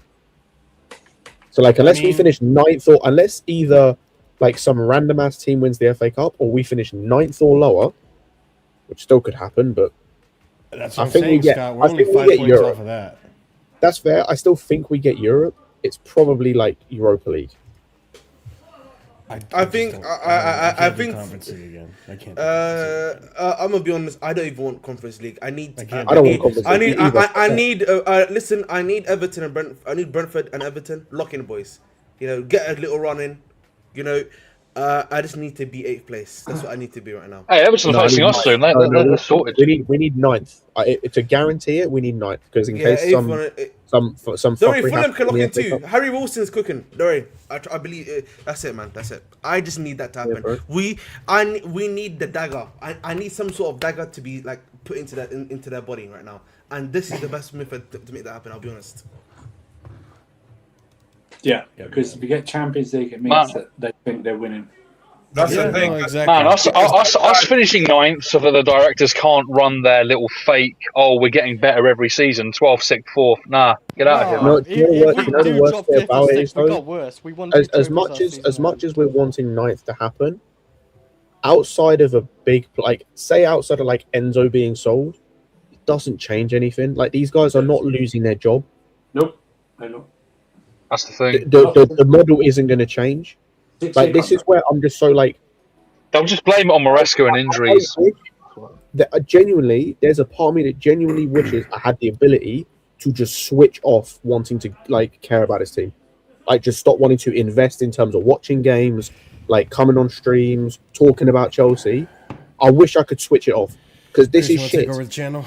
S6: So like unless we finish 9th or unless either like some random ass team wins the FA Cup or we finish 9th or lower, which still could happen, but
S1: that's what I'm saying, Scott. We're only 5 points off of that.
S6: That's fair. I still think we get Europe. It's probably like Europa League.
S8: I think
S1: Conference League again. I can't.
S8: I'm gonna be honest. I don't even want Conference League. I need.
S6: I don't want Conference League.
S8: I need. Listen. I need Everton and Brent. I need Brentford and Everton. Lock in, boys. You know, get a little run in. You know, I just need to be 8th place. That's what I need to be right now.
S4: Hey, Everton are facing us soon. They're sorted.
S6: We need 9th. To guarantee it, we need 9th because in case some.
S8: Don't worry, Fulham can lock in too. Harry Wilson's cooking. Don't worry. I believe that's it, man. That's it. I just need that to happen. Yeah, we need the dagger. I need some sort of dagger to be like put into their body right now. And this is the best method to make that happen. I'll be honest.
S7: Yeah, because if you get Champions League, it means that they think they're winning.
S10: That's the thing.
S1: No, exactly.
S4: Man, us finishing 9th so that the directors can't run their little fake, we're getting better every season, 12th, 6th, 4th. Nah, get out of here, man.
S6: The worst thing about it is,
S3: we got worse. We won
S6: as much as we're wanting 9th to happen, outside of a big, like, say outside of like Enzo being sold, it doesn't change anything. Like, these guys are not losing their job.
S7: Nope, they're not.
S4: That's the thing.
S6: The model isn't going to change. Like, this is where I'm just so like...
S4: They'll just blame it on Maresca and injuries.
S6: Genuinely, there's a part of me that genuinely wishes I had the ability to just switch off wanting to like care about his team. Like, just stop wanting to invest in terms of watching games, like coming on streams, talking about Chelsea. I wish I could switch it off because this is shit.
S1: Take over the channel.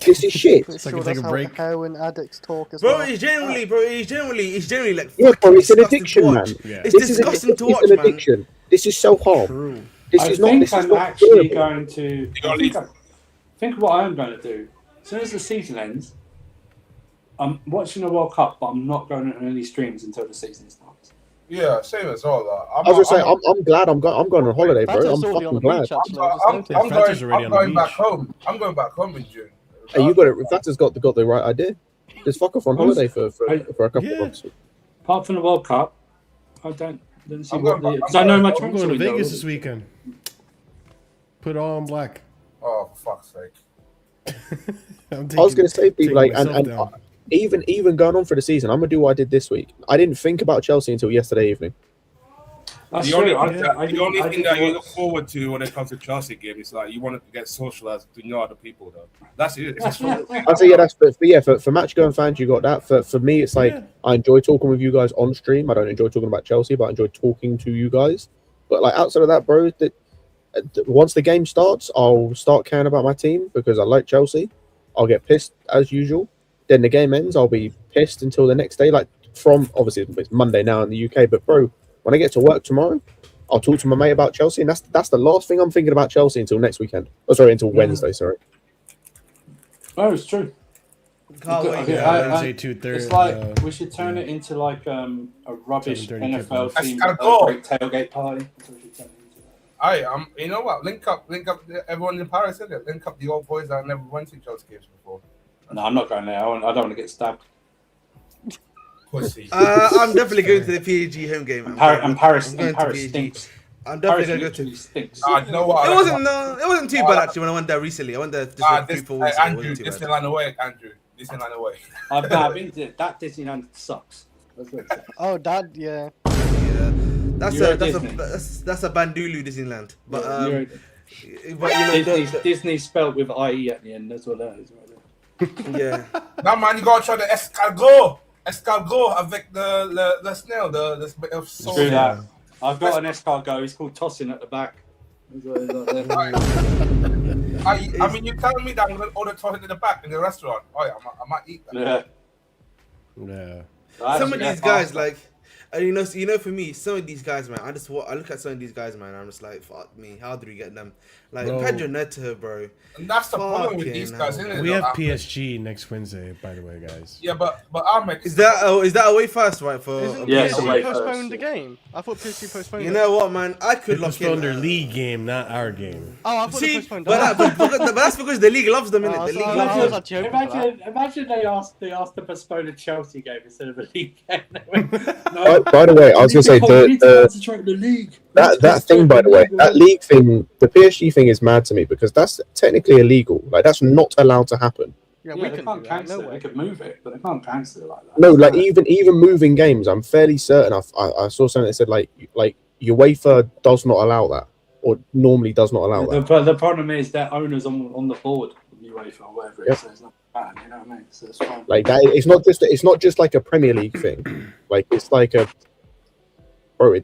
S6: This is shit.
S3: It's like take a break. Heroin addicts talk as
S8: well.
S3: It's
S8: generally like.
S6: Yeah, bro, it's an addiction, man.
S8: Yeah. It's disgusting to watch,
S6: man. It's an addiction. Man. This is self-harm.
S7: I think I'm actually going to think what I'm going to do. As soon as the season ends, I'm watching the World Cup, but I'm not going on any streams until the season starts.
S10: Yeah, same as all that.
S6: I'm glad I'm going on holiday, bro. I'm fucking glad.
S10: I'm going back home. I'm going back home in June.
S6: Hey, you got it. Fata's got the right idea. Just fuck off on holiday for a couple of months.
S7: Apart from the World Cup, I don't see what because I know my
S1: I'm going to Vegas this weekend. Put all on black.
S10: Oh, for fuck's sake!
S6: I was going to say, people, like, and even going on for the season, I'm gonna do what I did this week. I didn't think about Chelsea until yesterday evening.
S10: The only thing that you look forward to when it comes to Chelsea game is like you want to get socialized to know other people, though. That's it.
S6: I'd say for match going fans, you got that. For me, it's like I enjoy talking with you guys on stream. I don't enjoy talking about Chelsea, but I enjoy talking to you guys. But like outside of that, bro, once the game starts, I'll start caring about my team because I like Chelsea. I'll get pissed as usual. Then the game ends, I'll be pissed until the next day. Like from obviously it's Monday now in the UK, but bro. When I get to work tomorrow, I'll talk to my mate about Chelsea, and that's the last thing I'm thinking about Chelsea until next weekend. Oh, sorry, until Wednesday. Sorry.
S7: Oh, it's true.
S1: Wednesday 2:30.
S7: It's like we should turn it into like a rubbish NFL team great tailgate party.
S10: You know what? Link up everyone in Paris, isn't it? Link up the old boys that never went to Chelsea games before.
S7: No, I'm not going there. I don't want to get stabbed.
S8: I'm definitely going to the PSG home game.
S7: And Paris stinks.
S8: I'm definitely gonna go to.
S7: Stinks.
S10: You know what?
S8: It wasn't too bad actually when I went there recently. I went there just like 3-4 weeks ago. It
S10: Andrew,
S8: wasn't too bad.
S10: Disneyland away, Andrew. Disneyland away.
S7: I've been to that Disneyland sucks. That's what it says.
S3: Oh, Dad, yeah.
S8: Yeah, that's
S7: You're
S8: a
S7: at Disney.
S8: that's a Bandulu Disneyland. But
S7: but Disney spelled with IE at the end. That's what that is. Right
S8: there. Yeah.
S10: Now, man, you gotta try the escargot. Escargot avec the snail. The bit of sauce.
S7: Screw that. I've got an escargot. It's called tossing at the back. That's what it is like there.
S10: I mean, you're telling me that I'm gonna order tossing in the back in the restaurant. Oh yeah, I might eat that.
S1: Yeah.
S8: Some of these guys, like, you know, for me, some of these guys, man, I look at some of these guys, man, I'm just like, fuck me, how do we get them? Like, Pedro Neto, bro.
S10: And that's the problem with these guys, isn't it?
S1: We have PSG next Wednesday, by the way, guys.
S10: Yeah, but Ahmed,
S8: is that away first, right? For
S3: Isn't
S7: PSG
S3: postponed the game? I thought PSG postponed.
S8: You know what, man? I could lock in.
S1: Postponed their league game, not our game.
S3: Oh, I thought they postponed.
S8: But that's because the league loves them, innit? The league loves them.
S7: Imagine they asked to postpone a Chelsea game instead of a league game.
S6: By the way, I was gonna say that thing. By the way, that league thing, the PSG thing is mad to me because that's technically illegal. Like that's not allowed to happen.
S3: Yeah,
S7: they can't cancel it. They could move it, but they can't cancel it like that.
S6: No, like even moving games, I'm fairly certain. I saw something that said like UEFA does not allow that, or normally does not allow that.
S7: But the problem is that owners on the board, UEFA or whatever it is, so it's not bad. You know what I mean? So it's fine.
S6: Like that, it's not just like a Premier League thing. Like it's like it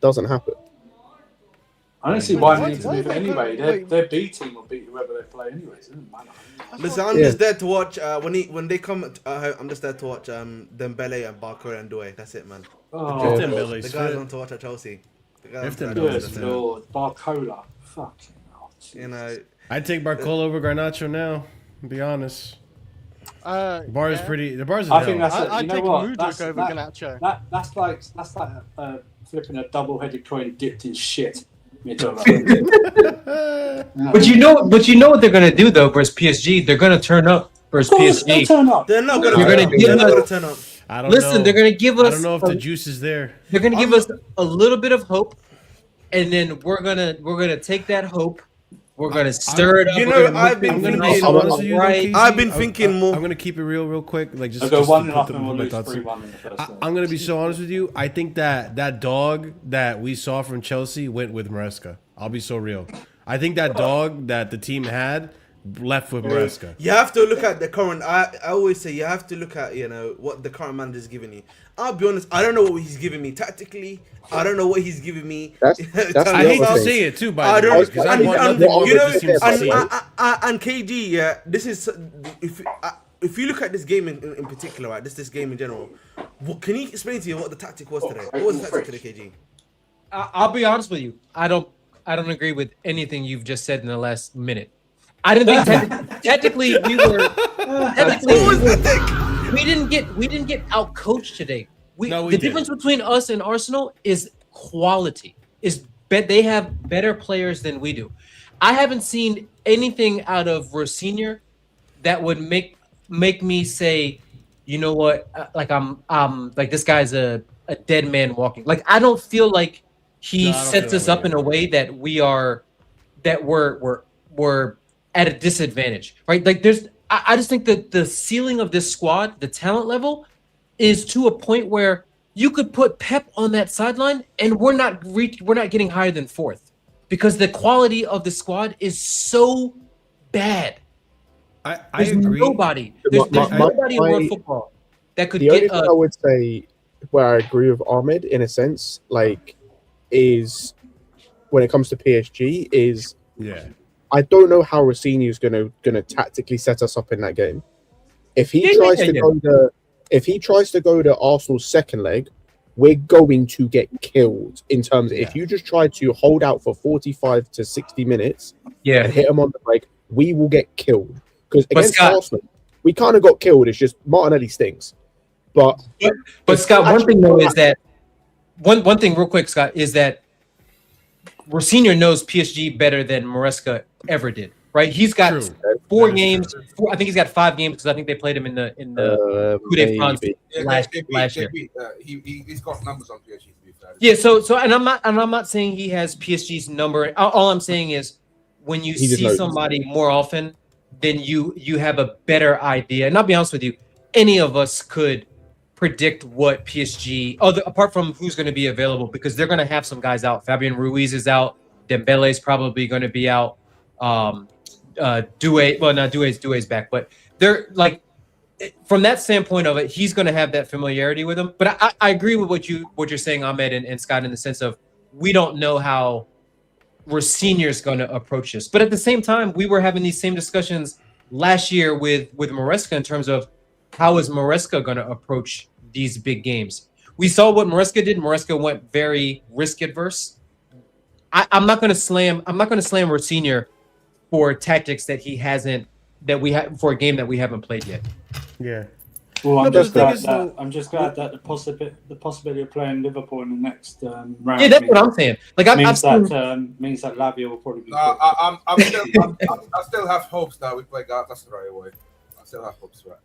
S6: doesn't happen.
S7: I don't see why they need to move it anyway. Their B team will beat whoever they play anyway. So it doesn't matter.
S8: Listen, I'm just there to watch when they come. I'm just there to watch Dembele and Barcola and Doué. That's it, man.
S7: Oh,
S8: the guys want to watch at Chelsea.
S7: Good Lord, Barcola, fucking hell.
S8: You know,
S1: I'd take Barcola over Garnacho now. To be honest. The bar is pretty. The bar's.
S7: I think that's.
S3: I'd take Mudryk over Garnacho.
S7: That's like flipping a double-headed coin dipped in shit.
S5: But you know what they're gonna do though versus PSG. They're gonna turn up versus PSG.
S7: Turn up.
S8: They're not gonna turn up.
S1: I don't know.
S5: They're gonna give us.
S1: I don't know if the juice is there.
S5: They're gonna give us a little bit of hope, and then we're gonna take that hope. We're gonna stir it up.
S8: You know, I've been thinking more.
S1: I'm gonna keep it real quick. Like just.
S7: I'll go 1-0
S1: to
S7: and we'll
S1: my
S7: lose
S1: thoughts.
S7: 3-1 in the first.
S1: I'm gonna be so honest with you. I think that dog that we saw from Chelsea went with Maresca. I'll be so real. I think that dog that the team had left with Maresca.
S8: You have to look at the current. I always say you have to look at what the current manager is giving you. I'll be honest. I don't know what he's giving me tactically. I don't know what he's giving me.
S6: That's
S1: I hate to say it too, by the way, because I want nothing more with this team to succeed.
S8: And KG, yeah, this is if you look at this game in particular, right? This game in general. Can you explain to you what the tactic was today? What was the tactic today, KG?
S5: I'll be honest with you. I don't agree with anything you've just said in the last minute. I didn't think technically we were. We didn't get out coached today. The difference between us and Arsenal is quality. They have better players than we do. I haven't seen anything out of Rosinha that would make me say, you know what, like I'm like this guy's a dead man walking. Like I don't feel like he sets us up in a way that we're at a disadvantage, right? Like I just think that the ceiling of this squad, the talent level, is to a point where you could put Pep on that sideline and we're not getting higher than fourth because the quality of the squad is so bad.
S1: I agree.
S5: There's nobody in world football that could
S6: the
S5: get.
S6: Only thing I would say where I agree with Ahmed in a sense, like, is when it comes to PSG is I don't know how Rosinha is gonna tactically set us up in that game. If he tries to go to Arsenal's second leg, we're going to get killed in terms of if you just try to hold out for 45 to 60 minutes and hit them on the break, we will get killed. Because against Arsenal, we kind of got killed. It's just Martinelli stinks. But
S5: Scott, one thing though is that one thing real quick, Scott, is that Rosinha knows PSG better than Maresca ever did. Right? He's got 4 games. I think he's got 5 games because I think they played him in the Coup de France last year.
S10: He's got numbers on PSG. To be fair,
S5: Yeah. So, and I'm not saying he has PSG's number. All I'm saying is, when you see somebody more often, then you have a better idea. And I'll be honest with you, any of us could predict what PSG, apart from who's going to be available, because they're going to have some guys out. Fabian Ruiz is out. Dembele is probably going to be out. Doué's back, but they're like, from that standpoint of it, he's going to have that familiarity with him. But I agree with what you're saying, Ahmed and Scott, in the sense of we don't know how Rosinier's going to approach this. But at the same time, we were having these same discussions last year with Maresca in terms of how is Maresca going to approach these big games. We saw what Maresca did. Maresca went very risk adverse. I'm not going to slam Rosinier for tactics that he hasn't, that we have for a game that we haven't played yet.
S1: Yeah.
S7: Well, I'm just glad that the possibility of playing Liverpool in the next round.
S5: Yeah, that's what I'm saying. Like,
S7: means that Lavia will probably be.
S10: I still have hopes that we play Galatasaray away. I still have hopes for that.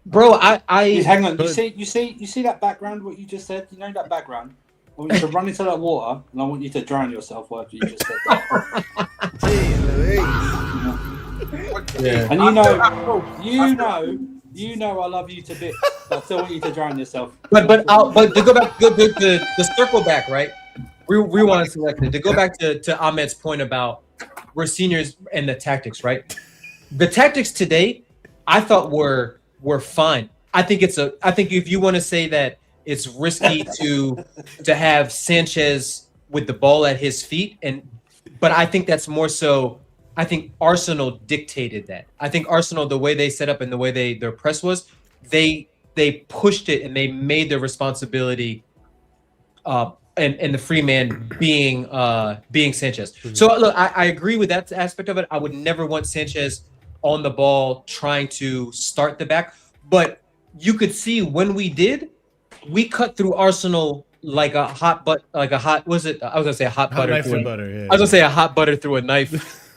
S5: Bro,
S7: hang on. You see that background? What you just said? You know that background? I want you to run into that water, and I want you to drown yourself after you just said that.
S5: Yeah.
S7: And you know, I love you to bits. But I still want you to drown yourself.
S5: But to go back, the circle back, right? We want to select it. To go back to Ahmed's point about Rosiniers and the tactics, right? The tactics today, I thought were fine. I think if you want to say that it's risky to have Sanchez with the ball at his feet, but I think that's more so. I think Arsenal dictated that. I think Arsenal, the way they set up and the way their press was, they pushed it and they made their responsibility and the free man being Sanchez. Mm-hmm. So look, I agree with that aspect of it. I would never want Sanchez on the ball trying to start the back, but you could see when we did, we cut through Arsenal like a hot butter. I was gonna say a hot butter.
S1: Knife through butter. Yeah,
S5: I was gonna say a hot butter through a knife.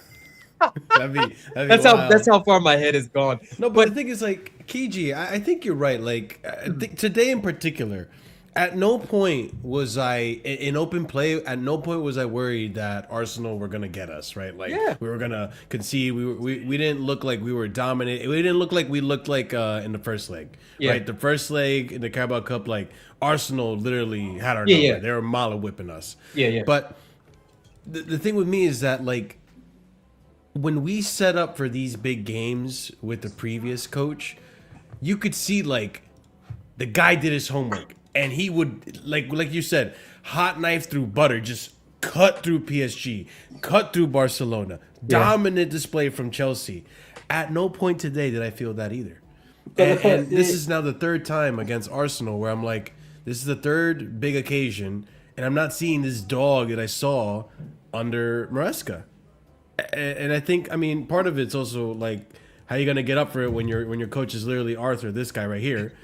S5: That's how far my head is gone.
S1: No, but the thing is, like, Kiji, I think you're right. Like, today in particular, at no point was I in open play. At no point was I worried that Arsenal were gonna get us, right? Like, we were gonna concede. We didn't look like we were dominant. We didn't look like we looked like in the first leg, right? The first leg in the Carabao Cup, like, Arsenal literally had our number. Yeah. They were mile whipping us.
S5: Yeah.
S1: But the thing with me is that, like, when we set up for these big games with the previous coach, you could see, like, the guy did his homework, and he would, like you said, hot knife through butter, just cut through PSG, cut through Barcelona, dominant display from Chelsea. At no point today did I feel that either. And this is now the third time against Arsenal where I'm like, this is the third big occasion, and I'm not seeing this dog that I saw under Maresca. And I think, I mean, part of it's also like, how you gonna get up for it when your coach is literally Arthur, this guy right here?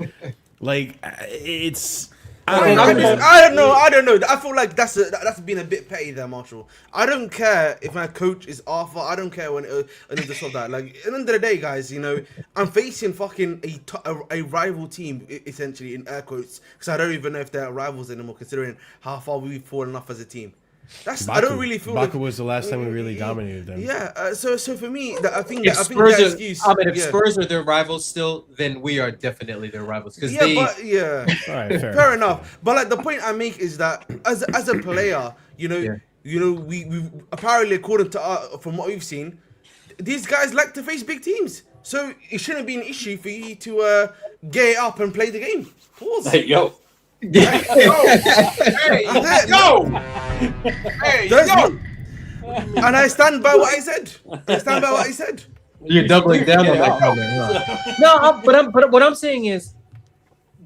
S1: Like, it's.
S8: I don't know. I feel like that's been a bit petty there, Marshall. I don't care if my coach is Arthur. I don't care when it's stuff that. Like, at the end of the day, guys, you know, I'm facing fucking a rival team, essentially, in air quotes, because I don't even know if they're rivals anymore, considering how far we've fallen off as a team. I don't really feel
S1: Baku was the last time we really dominated them.
S8: Yeah, so for me, I think
S5: if
S8: that excuse.
S5: If Spurs are their rivals still, then we are definitely their rivals.
S8: Fair enough. But like the point I make is that as a player, you know, we apparently, according to from what we've seen, these guys like to face big teams. So it shouldn't be an issue for you to get it up and play the game. Pause.
S7: Hey, yo.
S10: Hey, yo!
S8: And I stand by what I said.
S5: You're doubling down on that comment. Huh? No, but what I'm saying is,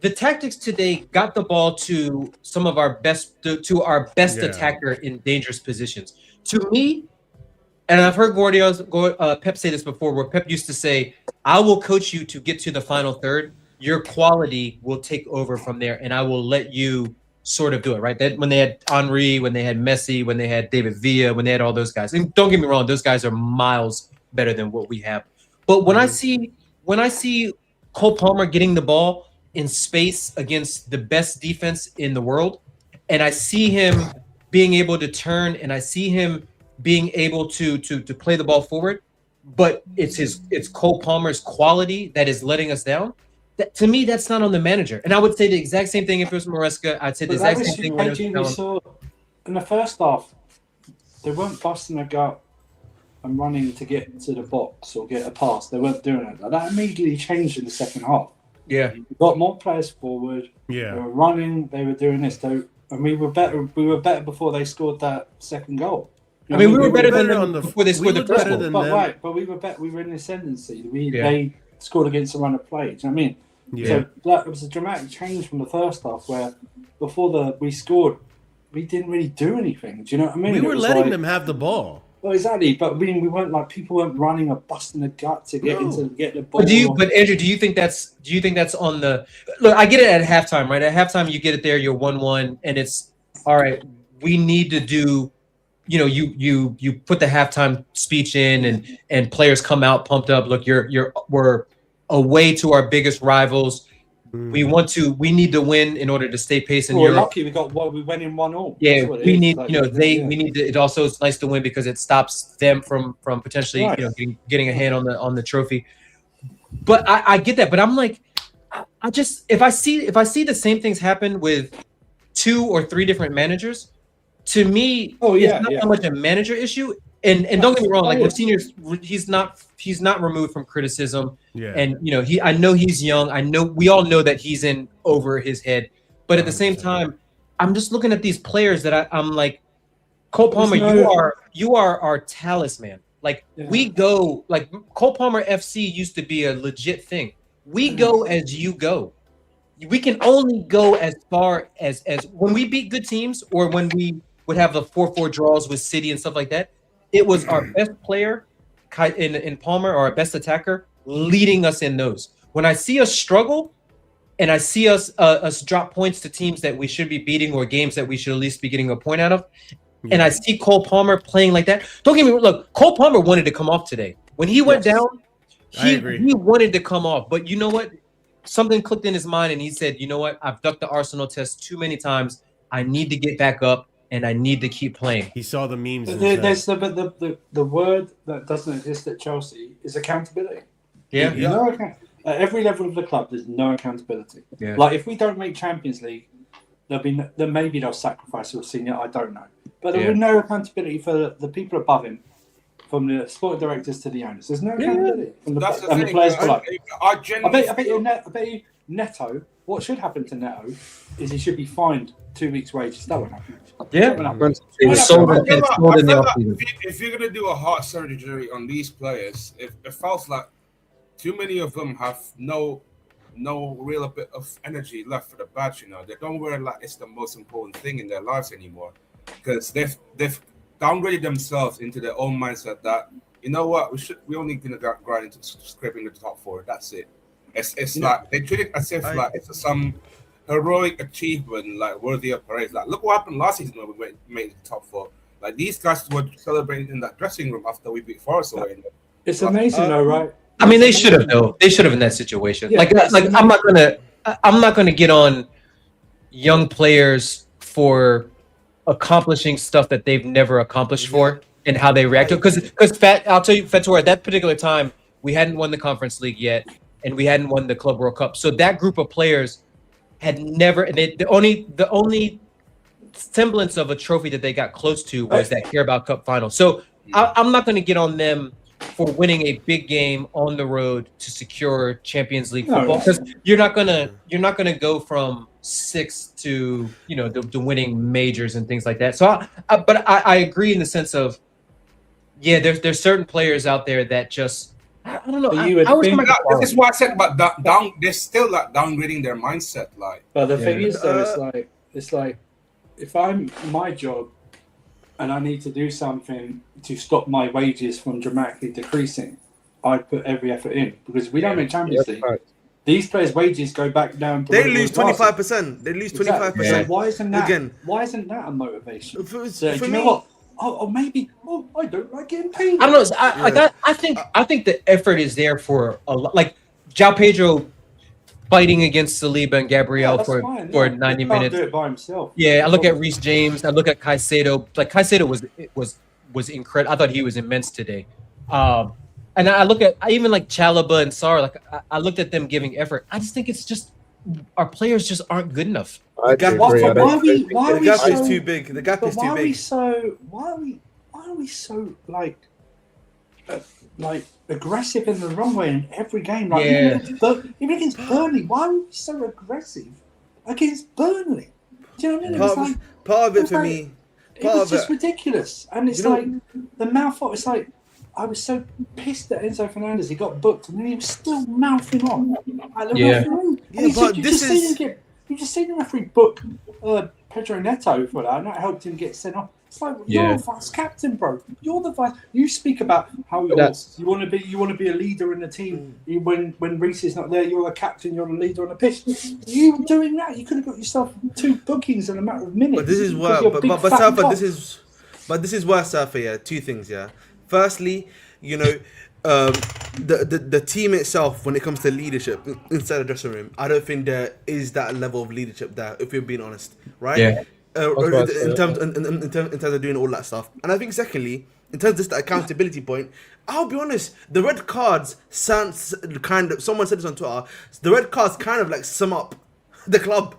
S5: the tactics today got the ball to some of our best attacker in dangerous positions. To me, and I've heard Pep say this before, where Pep used to say, "I will coach you to get to the final third. Your quality will take over from there, and I will let you sort of do it," right? That when they had Henry, when they had Messi, when they had David Villa, when they had all those guys. And don't get me wrong, those guys are miles better than what we have. But when I see Cole Palmer getting the ball in space against the best defense in the world, and I see him being able to turn, and I see him being able to play the ball forward, but it's Cole Palmer's quality that is letting us down. That, to me, that's not on the manager. And I would say the exact same thing if it was Maresca. I'd say the exact same thing when it was
S7: saw in the first half, they weren't busting a gut and running to get to the box or get a pass. They weren't doing it. That immediately changed in the second half.
S5: Yeah,
S7: we got more players forward.
S1: Yeah,
S7: they were running. They were doing this. And we were better. We were better before they scored that second goal.
S5: I mean, we were better than them before they scored the first goal.
S7: But we were better. We were in the ascendancy. They scored against the run of play. Do you know what I mean?
S1: Yeah.
S7: So it was a dramatic change from the first half, where before we scored, we didn't really do anything. Do you know what I mean?
S1: We were letting them have the ball.
S7: Well, exactly, but we weren't like people weren't running or busting the gut to get get the ball.
S5: But Andrew, do you think that's on the look? I get it at halftime, right? At halftime, you get it there, you're 1-1, and it's all right. We need to do, you put the halftime speech in, and players come out pumped up. Look, we're away to our biggest rivals. We need to win in order to stay pace in Europe.
S7: Lucky we went in 1-1.
S5: Yeah, we need, we need to. It also is nice to win because it stops them from potentially, getting a hand on the trophy. But I get that. But I'm like, I just if I see the same things happen with 2 or 3 different managers, to me, it's not so much a manager issue. And don't get me wrong, like with seniors, he's not removed from criticism.
S1: Yeah.
S5: And I know he's young. I know we all know that he's in over his head. But at the same time, I'm just looking at these players that I'm like, Cole Palmer, you are our talisman. Like we go, like Cole Palmer FC used to be a legit thing. We go as you go. We can only go as far as when we beat good teams, or when we would have the 4-4 draws with City and stuff like that. It was our best player in Palmer, or our best attacker, leading us in those. When I see us struggle, and I see us drop points to teams that we should be beating, or games that we should at least be getting a point out of, and I see Cole Palmer playing like that. Don't get me wrong. Look, Cole Palmer wanted to come off today. When he went down, he wanted to come off. But you know what? Something clicked in his mind, and he said, "You know what? I've ducked the Arsenal test too many times. I need to get back up, and I need to keep playing."
S1: He saw the memes.
S7: There's the word that doesn't exist at Chelsea is accountability.
S5: Yeah.
S7: At every level of the club, there's no accountability.
S5: Yeah.
S7: Like if we don't make Champions League, maybe they'll sacrifice a senior. I don't know, but there will be no accountability for the people above him, from the sport directors to the owners. There's no accountability from the players below. I bet you Neto. What should happen to Neto is he should be fined 2 weeks' wages. That won't happen.
S5: Yeah.
S10: If you're gonna do a heart surgery on these players, it feels like too many of them have no real bit of energy left for the badge. They don't wear like it's the most important thing in their lives anymore, because they've downgraded themselves into their own mindset that we only gonna grind into scraping the top 4. That's it. It's like they treat it as if like it's some heroic achievement, like worthy of praise. Like look what happened last season when we made the top 4. Like these guys were celebrating in that dressing room after we beat Forest away.
S7: It's amazing though, right?
S5: I mean, they should have though. They should have in that situation. Yeah, I'm not gonna get on young players for accomplishing stuff that they've never accomplished for, and how they react to it. Because I'll tell you, Fator, at that particular time, we hadn't won the Conference League yet, and we hadn't won the Club World Cup. So that group of players had never. The only semblance of a trophy that they got close to was that Carabao Cup final. So I'm not going to get on them for winning a big game on the road to secure Champions League football, because you're not gonna go from 6 to to winning majors and things like that. So I agree in the sense of there's certain players out there that just I don't know.
S10: This is what I said about down. They're still like downgrading their mindset. Like,
S7: but the thing is though, it's like if I'm my job and I need to do something to stop my wages from dramatically decreasing, I put every effort in, because we don't make Champions League. Right. These players' wages go back down.
S8: They lose 25%. They lose 25%.
S7: So why isn't that a motivation? Do you know what? Oh, maybe. Oh, I don't like getting paid.
S5: I don't know. I think the effort is there for a lot. Like João Pedro, fighting against Saliba and Gabriel
S7: that's
S5: for
S7: fine,
S5: 90
S7: he
S5: minutes.
S7: can't do it by himself.
S5: Yeah, I look at Reece James. I look at Caicedo. Like Caicedo was incredible. I thought he was immense today. And I look at even like Chalobah and Sarr. Like I looked at them giving effort. I just think it's just our players just aren't good enough.
S8: The gap is too big. The gap is too big.
S7: Why are we so like aggressive in the wrong way in every game? Like even against Burnley, why are we so aggressive against Burnley? Do you know what I mean?
S8: Part of it for me.
S7: It was just ridiculous, and it's like the mouth-off. It's like I was so pissed at Enzo Fernandez. He got booked, and then he was still mouthing on at the referee. And you just seen the referee book Pedro Neto for that, and that helped him get sent off. It's like you're the vice captain, bro. You're the vice. You speak about how you want to be a leader in the team. When Reece is not there, you're the captain. You're the leader on the pitch. You doing that? You could have got yourself 2 bookings in a matter of minutes.
S8: But this is where, this is where Safa. Yeah, 2 things. Yeah. Firstly, you know, the team itself, when it comes to leadership inside the dressing room, I don't think there is that level of leadership there. If we're being honest, right? Yeah. In terms of doing all that stuff. And I think secondly, in terms of just the accountability point, I'll be honest, the red cards sounds kind of, someone said this on Twitter, the red cards kind of like sum up the club.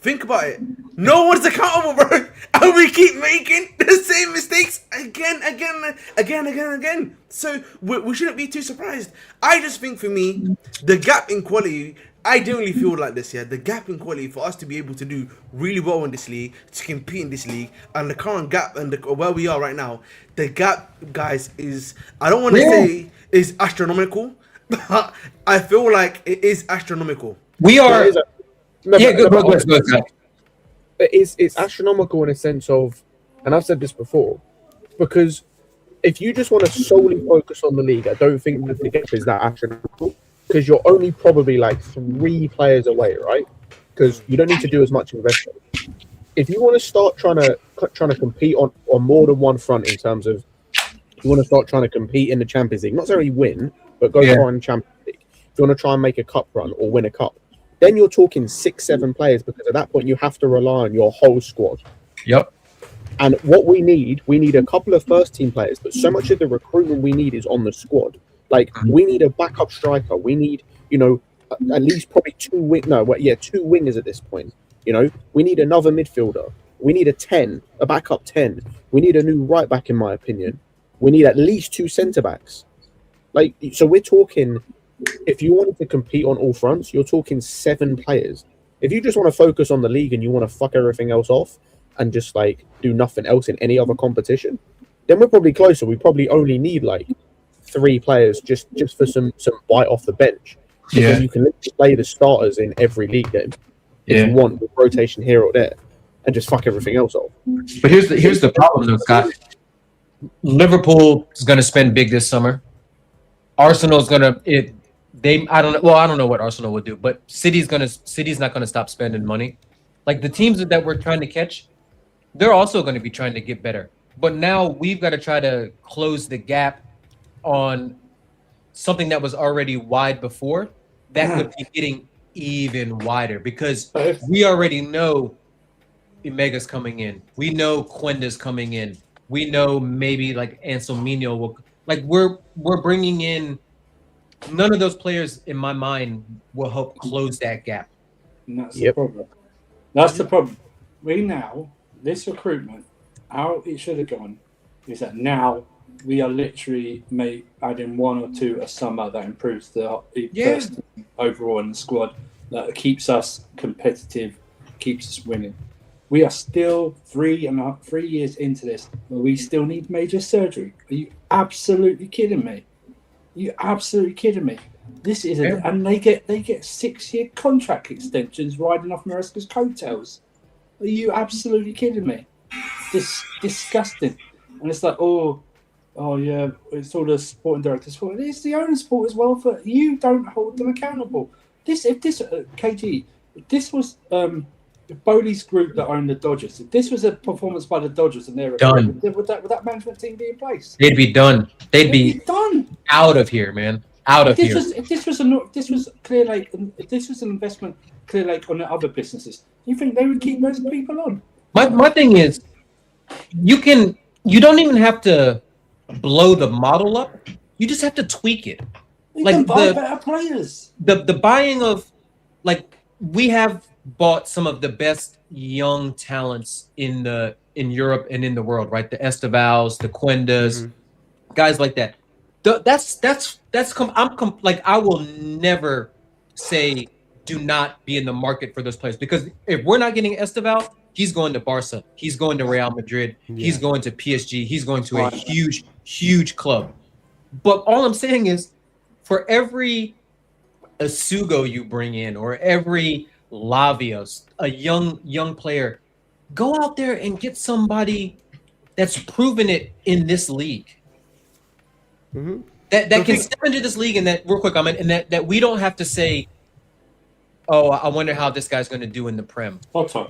S8: Think about it. No one's accountable, bro. And we keep making the same mistakes again. So we shouldn't be too surprised. I just think for me, the gap in quality, I genuinely feel like this, yeah. The gap in quality for us to be able to do really well in this league, to compete in this league, and the current gap and where we are right now, the gap, guys, is, I don't want to say is astronomical, but I feel like it is astronomical.
S5: We are.
S6: It's astronomical in a sense of, and I've said this before, because if you just want to solely focus on the league, I don't think that the gap is that astronomical, because you're only probably like 3 players away, right? Because you don't need to do as much investment. If you want to start trying to compete on more than one front, in terms of you want to start trying to compete in the Champions League, not necessarily win, but go far in the Champions League. If you want to try and make a cup run or win a cup, then you're talking 6-7 players, because at that point you have to rely on your whole squad.
S5: Yep.
S6: And what we need a couple of first team players, but so much of the recruitment we need is on the squad. Like, we need a backup striker. We need, at least probably 2 wingers at this point. We need another midfielder. We need a backup 10. We need a new right back, in my opinion. We need at least 2 centre backs. Like, so we're talking, if you wanted to compete on all fronts, you're talking 7 players. If you just want to focus on the league and you want to fuck everything else off and just like do nothing else in any other competition, then we're probably closer. We probably only need like 3 players just for some bite off the bench. Yeah. Then you can literally play the starters in every league game if you want, with rotation here or there, and just fuck everything else off.
S5: But here's the problem, though, Scott. Liverpool is going to spend big this summer. Arsenal's going to I don't know what Arsenal would do, but City's not going to stop spending money. Like, the teams that we're trying to catch, they're also going to be trying to get better. But now we've got to try to close the gap on something that was already wide before, that could be getting even wider, because we already know Imega's coming in. We know Quenda's coming in. We know maybe like Anselmino will, like, we're bringing in, none of those players in my mind will help close that gap.
S7: And that's the problem. That's the problem. This recruitment, how it should have gone is that now we are literally adding 1 or 2 a summer that improves the first team overall in the squad, that keeps us competitive, keeps us winning. We are still 3 years into this, but we still need major surgery. Are you absolutely kidding me? This is and they get 6-year contract extensions riding off Maresca's coattails. Are you absolutely kidding me? This disgusting. And it's like, oh yeah, it's all the sporting director's fault. It's the owner's fault as well. For you don't hold them accountable. If this was Bowley's group that owned the Dodgers, if this was a performance by the Dodgers and they're done, would that management team be in place?
S5: They'd be done. They'd be done. Out of here, man. Out of
S7: this
S5: here.
S7: This was Clear Lake. This was an investment Clear Lake on the other businesses. You think they would keep those people on?
S5: My thing is, you don't even have to blow the model up. You just have to tweak it.
S7: You can buy better players.
S5: The buying of, like, we have bought some of the best young talents in Europe and in the world, right? The Estevals, the Quendas, guys like that. I will never say do not be in the market for those players, because if we're not getting Esteval, he's going to Barca, he's going to Real Madrid, he's going to PSG, he's going to a huge club. But all I'm saying is, for every Asugo you bring in, or every Lavios, a young player, go out there and get somebody that's proven it in this league. That can step into this league, and that real quick, and that we don't have to say, oh, I wonder how this guy's going to do in the Prem.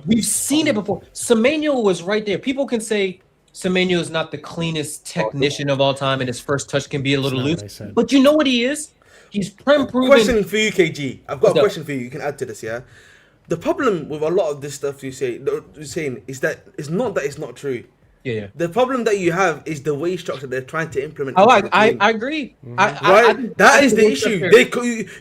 S5: We've seen it before. Semenyo was right there. People can say Semenyo is not the cleanest technician of all time, and his first touch can be a little loose. But you know what he is? He's Prem proven.
S8: Question for you, KG. I've got a question for you. You can add to this, yeah? The problem with a lot of this stuff you're saying is that it's not that it's not true.
S5: Yeah.
S8: The problem that you have is the wage structure they're trying to implement.
S5: Oh, I agree.
S8: That is the issue.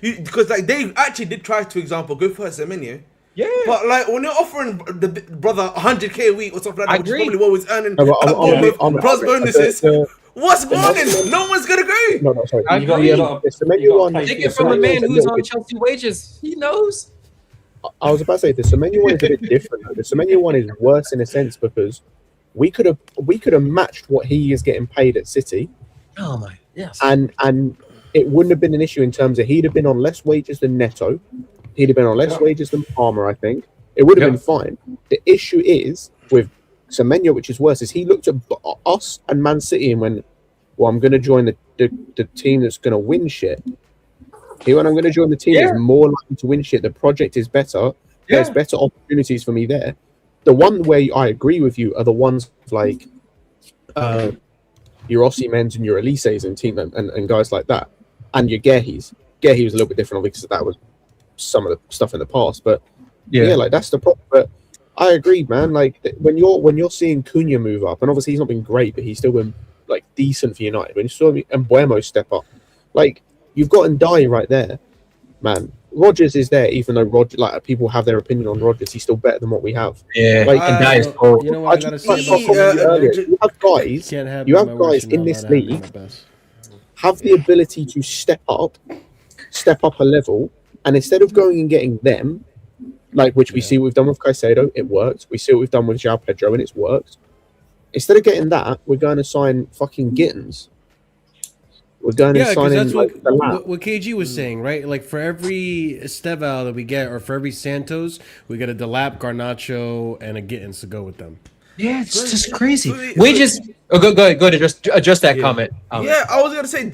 S8: Because like they actually did try to, example, go for Semenyo.
S5: Yeah.
S8: But like when you're offering the brother 100k a week or something like that, which is probably what he's earning plus bonuses. What's going? No one's gonna agree.
S6: No, sorry.
S5: I agree. Take it from a man who's on Chelsea wages. He knows.
S6: I was about to say the Semenyo one is a bit different. The Semenyo one is worse in a sense because we could have matched what he is getting paid at City.
S5: Oh my, yes.
S6: And it wouldn't have been an issue in terms of he'd have been on less wages than Neto. He'd have been on less wages than Palmer, I think. It would have been fine. The issue is with Semenyo, which is worse, is he looked at us and Man City and went, well, I'm going to join the team that's going to win shit. He went, I'm going to join the team that's more likely to win shit. The project is better. There's better opportunities for me there. The one where I agree with you are the ones like your Osimhen's and your Elise's and team and guys like that. And your Gehi's. Gehi was a little bit different, because that was some of the stuff in the past. But like that's the problem. But I agree, man. Like when you're seeing Cunha move up, and obviously he's not been great, but he's still been like decent for United. When you saw Mbuemo step up, like you've got Ndai right there, man. Rodgers is there, even though like people have their opinion on Rodgers, he's still better than what we have.
S5: Yeah,
S6: like
S5: Ndai is
S6: cool. You know what I gotta say? You have guys in this league have the ability to step up a level, and instead of going and getting them, like which we see we've done with Caicedo, it worked. We see what we've done with João Pedro, and it's worked. Instead of getting that, we're going to sign fucking Gittins. We're going to sign in
S1: what KG was saying, right? Like for every Esteval that we get, or for every Santos, we get a Delap, Garnacho, and a Gittins to go with them.
S5: Yeah, it's just crazy. Wages. Oh, go ahead. Adjust that comment.
S8: Yeah, I was gonna say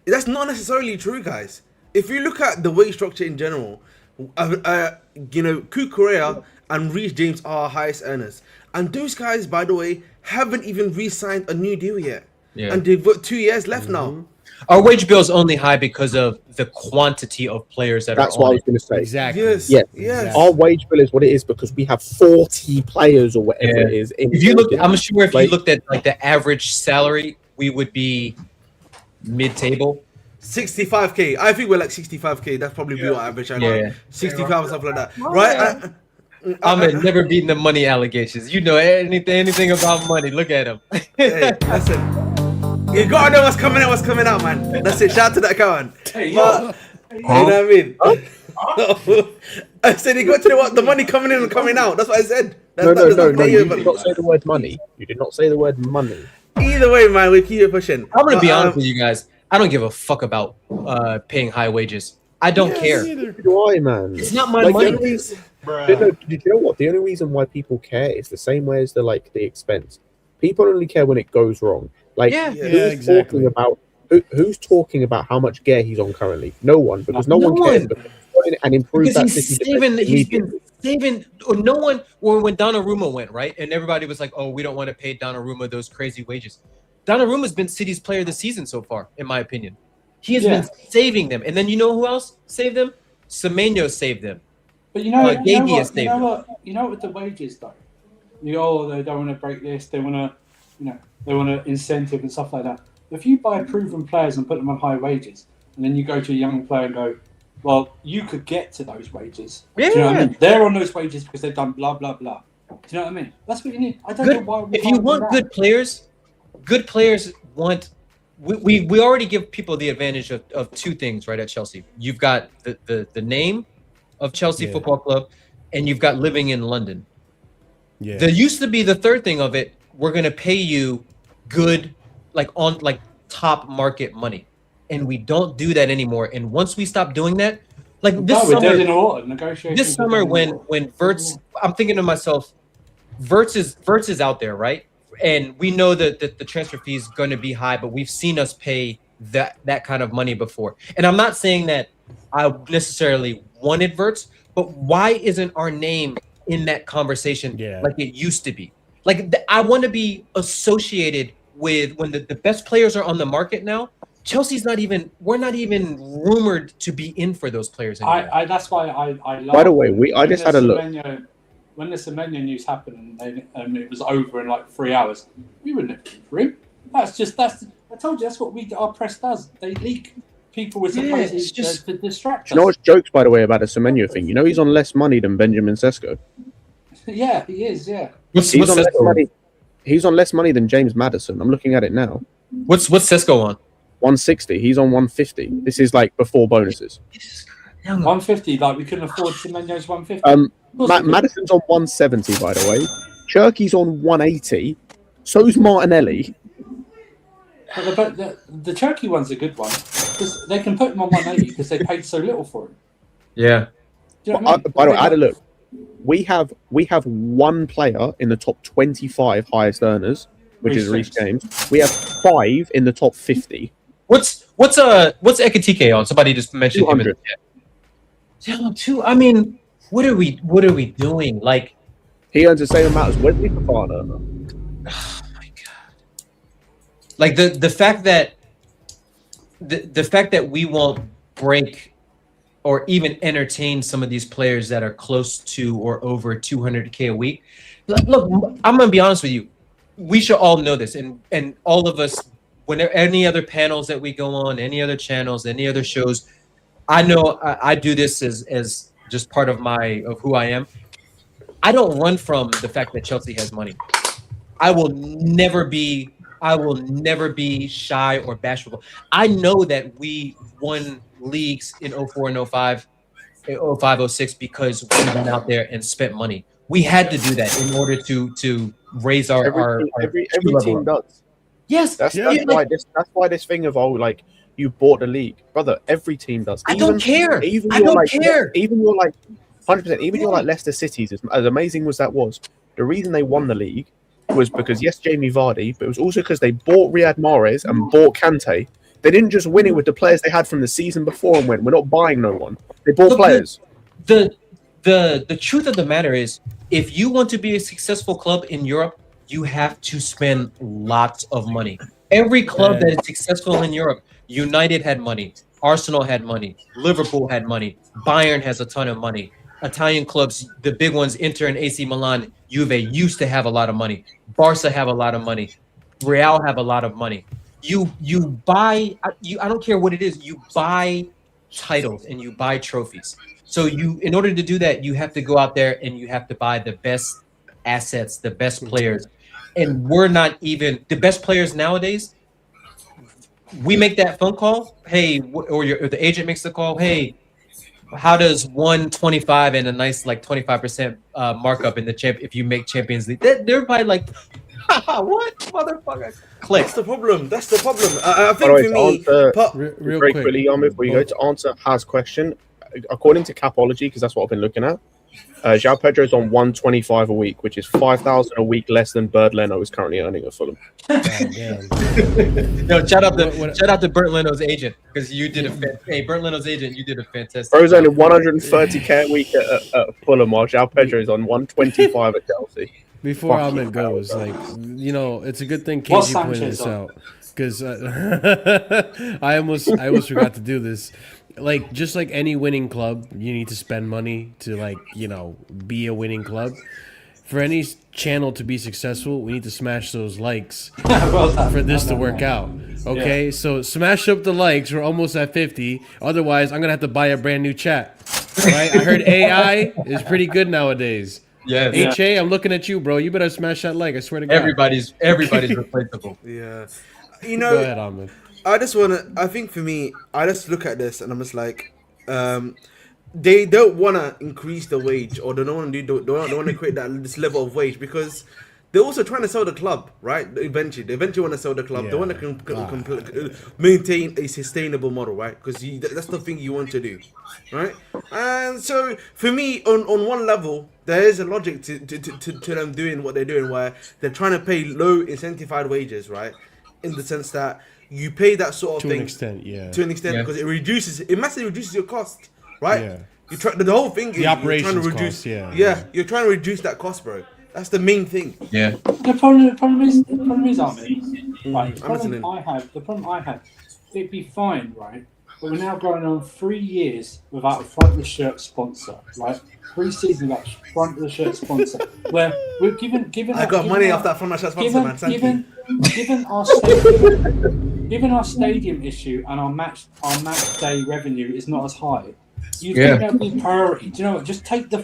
S8: that's not necessarily true, guys. If you look at the wage structure in general, Cucurella and Reece James are our highest earners, and those guys, by the way, haven't even re-signed a new deal yet. Yeah. And they've got 2 years left now.
S5: Our wage bill is only high because of the quantity of players that
S6: That's
S5: are
S6: what
S5: on
S6: I was going to say.
S1: Exactly.
S8: Yes.
S6: Yeah.
S8: Yes.
S6: Our wage bill is what it is because we have 40 players or whatever it is.
S5: If you look, I'm sure if you looked at like the average salary, we would be mid-table.
S8: 65k. I think we're like 65k. That's probably our average. 65 or something like that. Right?
S5: I'm never beating the money allegations. You know anything about money. Look at him.
S8: Hey, listen. You gotta know what's coming out, man. That's it. Shout out to that Cowan. You know what I mean? I said you got to know what the money coming in and coming out. That's what I said.
S6: No. You did not say the word money. You did not say the word money.
S8: Either way, man, we keep it pushing.
S5: I'm gonna be honest with you guys. I don't give a fuck about paying high wages. I don't care.
S6: Neither do I, man.
S5: It's not my money.
S6: Did you know what? The only reason why people care is the same way as the expense. People only care when it goes wrong. Who's talking about how much gear he's on currently? No one, because no one cares. And improve that
S5: he's been saving. No one. When Donnarumma went right, and everybody was like, "Oh, we don't want to pay Donnarumma those crazy wages." Donnarumma's been City's player of the season so far, in my opinion. He has been saving them. And then you know who else saved them? Semenyo saved them.
S7: But you know what? You know
S5: them.
S7: what with the wages though? They don't want to break this. They want to, they want to incentive and stuff like that. If you buy proven players and put them on high wages, and then you go to a young player and go, well, you could get to those wages.
S5: Yeah.
S7: Do you know what I mean? They're on those wages because they've done blah blah blah. Do you know what I mean? That's what you need. I don't know why.
S5: If you want good players want. We already give people the advantage of two things right at Chelsea. You've got the name of Chelsea Football Club, and you've got living in London. Yeah. There used to be the third thing of it. We're gonna pay you good, like top market money, and we don't do that anymore. And once we stop doing that, like this summer when Verts, I'm thinking to myself, Verts is out there, right? And we know that the transfer fee is going to be high, but we've seen us pay that kind of money before. And I'm not saying that I necessarily wanted Verts, but why isn't our name in that conversation like it used to be? Like I want to be associated with when the best players are on the market now. Chelsea's we're not even rumored to be in for those players anymore.
S7: That's why I love.
S6: By the way, I just had a look.
S7: When the Semenyo news happened and it was over in like 3 hours, we were looking for him. I told you that's what our press does. They leak people with supposed to distract us.
S6: You know what's jokes, by the way, about the Semenyo thing? You know he's on less money than Benjamin Sesko.
S7: Yeah, he is. Yeah.
S6: He's on less money than James Maddison. I'm looking at it now.
S5: What's Sesko on?
S6: 160. He's on 150. This is like before bonuses.
S7: 150. Like we couldn't afford Semenyo's 150.
S6: Madison's on 170, by the way. Cherky's on 180. So's Martinelli.
S7: But the Cherky one's a good one because they can put him on 180 because they paid so little for him.
S5: Yeah.
S7: Do you know what I mean?
S6: By the way, I had a look. We have one player in the top 25 highest earners, which is Reece James. We have 5 in the top 50.
S5: What's Ekitike on? Somebody just mentioned
S6: 200.
S5: him. I mean, what are we doing? Like,
S6: he earns the same amount as Wesley Fofana.
S5: Oh my god! Like the fact that the fact that we won't break or even entertain some of these players that are close to or over 200K a week. Look, I'm gonna be honest with you. We should all know this, and all of us. Whenever any other panels that we go on, any other channels, any other shows, I know I do this as just part of who I am. I don't run from the fact that Chelsea has money. I will never be shy or bashful. I know that we won leagues in 04 and 05, 05, 06 because we went out there and spent money. We had to do that in order to raise our
S6: every team does.
S5: Yes,
S6: that's why this thing of you bought the league, brother. Every team does.
S5: I don't care.
S6: Even you're like 100%. Even you're like Leicester City's, as amazing as that was. The reason they won the league was because Jamie Vardy, but it was also because they bought Riyad Mahrez and bought Kante. They didn't just win it with the players they had from the season before and went, we're not buying no one. They bought players.
S5: The truth of the matter is, if you want to be a successful club in Europe, you have to spend lots of money. Every club that is successful in Europe, United had money, Arsenal had money, Liverpool had money, Bayern has a ton of money. Italian clubs, the big ones, Inter and AC Milan, Juve used to have a lot of money. Barca have a lot of money. Real have a lot of money. You buy, I don't care what it is, you buy titles and you buy trophies. So in order to do that, you have to go out there and you have to buy the best assets, the best players. And we're not even the best players nowadays. We make that phone call, hey, or the agent makes the call, hey, how does 125 and a nice 25% markup in the if you make Champions League? They're probably like, what motherfucker? Click.
S8: That's the problem. I think for me,
S6: real quickly, before you go to answer Haz's question, according to Capology, because that's what I've been looking at. João Pedro's on 125 a week, which is 5,000 a week less than Bernd Leno is currently earning at Fulham.
S5: No, shout out to Bernd Leno's agent because you did Bernd Leno's agent, you did a fantastic.
S6: Bro's earning 130K a week at Fulham, while João Pedro's on 125 at Chelsea.
S1: Before Ahmed goes, it's a good thing KG pointed this out. because I almost forgot to do this. Like, just like any winning club, you need to spend money to, like, you know, be a winning club. For any channel to be successful, we need to smash those likes for this to work out. Okay, so smash up the likes. We're almost at 50. Otherwise, I'm gonna have to buy a brand new chat. Right? I heard AI is pretty good nowadays.
S5: Yes.
S1: HA, I'm looking at you, bro. You better smash that like. I swear to God.
S5: Everybody's replaceable.
S8: Yeah. You know,
S1: Go ahead, Ahmed.
S8: I think for me, I just look at this and I'm just like, they don't want to increase the wage, or they don't want to create this level of wage, because they're also trying to sell the club, right? Eventually want to sell the club. They want to maintain a sustainable model, right? Because that's the thing you want to do, right? And so for me, on one level, there is a logic to them doing what they're doing, where they're trying to pay low incentivized wages, right? In the sense that you pay that sort of thing
S1: to an extent,
S8: because it massively reduces your cost, right?
S1: Yeah.
S8: The whole thing is
S1: the operations
S8: you're trying to reduce,
S1: cost, yeah.
S8: You're trying to reduce that cost, bro. That's the main thing.
S5: Yeah.
S7: The problem is, Ahmed, right? The problem I have, it'd be fine, right? But we're now going on 3 years without a front of the shirt sponsor, right? 3 seasons without front of the shirt sponsor. Where we're given.
S8: I got money off that front of the shirt sponsor, man.
S7: Given our stadium issue and our match day revenue is not as high, you think that would be priority. Do you know what? Just take the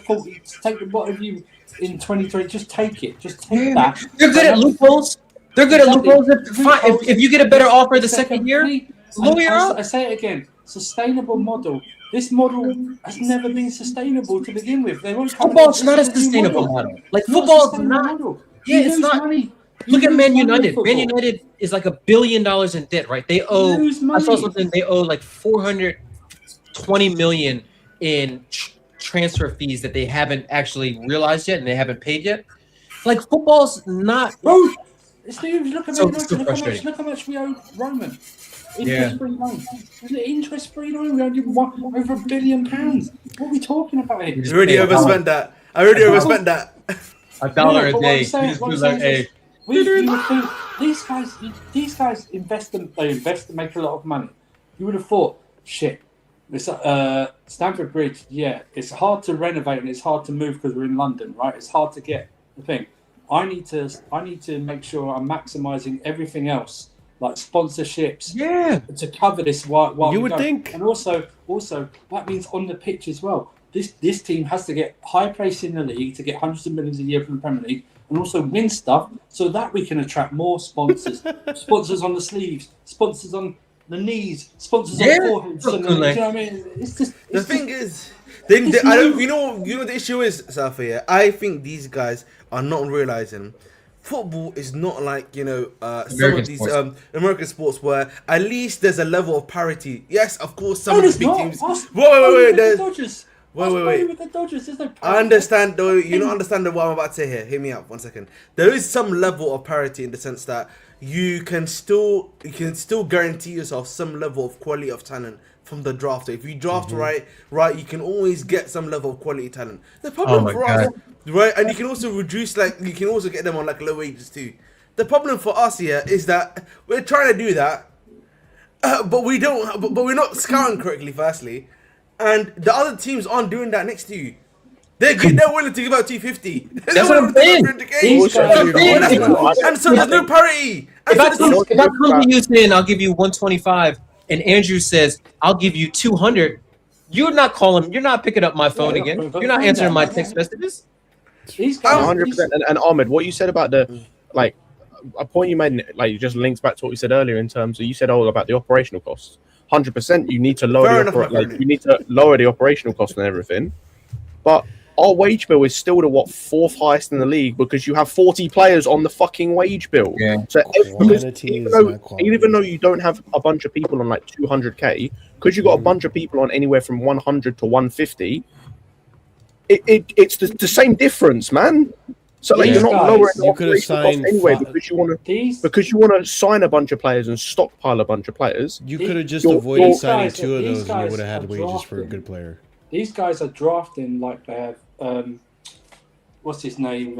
S7: whatever you in 2020. Just take it. Just take that.
S5: They're good at loopholes. They're good at loopholes. If you get a better offer the second year,
S7: I say it again. Sustainable model. This model has never been sustainable to begin with.
S5: Football's not a sustainable model. Like, football is not. Yeah, it's not.
S7: Money.
S5: Look at Man United. Man United is like $1 billion in debt, right? They owe. I saw something. They owe like 420 million in transfer fees that they haven't actually realized yet, and they haven't paid yet. Like, football's not.
S7: Bro, look how much we owe Roman. Interest-free loan. Interest-free loan. We only over £1 billion. What are we talking about here?
S8: You already overspent that.
S5: $1 a day.
S7: You would think these guys invest and make a lot of money. You would have thought, shit. It's Stamford Bridge. Yeah, it's hard to renovate and it's hard to move because we're in London, right? It's hard to get the thing. I need to make sure I'm maximising everything else, like sponsorships, to cover this while
S1: you
S7: we
S1: would
S7: go.
S1: think.
S7: And also that means on the pitch as well. This team has to get high place in the league to get hundreds of millions a year from the Premier League, and also win stuff so that we can attract more sponsors. Sponsors on the sleeves, sponsors on the knees, sponsors on foreheads. You know what I mean? It's just
S8: the thing is, I don't. You know the issue is, Safi. Yeah? I think these guys are not realizing football is not like some of these American sports where at least there's a level of parity. Yes, of course, some of the big teams. Wait.
S7: With the Dodgers, there's no
S8: I understand though. You don't understand what I'm about to say here. Hear me out 1 second. There is some level of parity in the sense that you can still guarantee yourself some level of quality of talent from the draft. If you draft right, you can always get some level of quality talent. The problem for us, right, and you can also you can also get them on like low wages too. The problem for us here is that we're trying to do that, but we don't. But we're not scouting correctly. Firstly. And the other teams aren't doing that next to you. They're willing to give out 250.
S5: That's what I'm saying.
S8: And so there's no parity.
S5: If I come to you saying I'll give you 125, and Andrew says I'll give you 200, you're not calling. You're not picking up my phone again. You're not answering my text messages.
S6: 100%. And Ahmed, what you said about the a point you made, like, just links back to what you said earlier in terms of you said about the operational costs. 100%, you need to lower the operational cost and everything. But our wage bill is still the fourth highest in the league because you have 40 players on the fucking wage bill.
S5: Yeah.
S6: So even though you don't have a bunch of people on like 200k, because you got a bunch of people on anywhere from 100 to 150, it's the same difference, man. So you're not lowering the operational cost anyway because you want to sign a bunch of players and stockpile a bunch of players.
S1: You could have just avoided signing two of those, and you would have had wages for a good player.
S7: These guys are drafting like they have what's his name?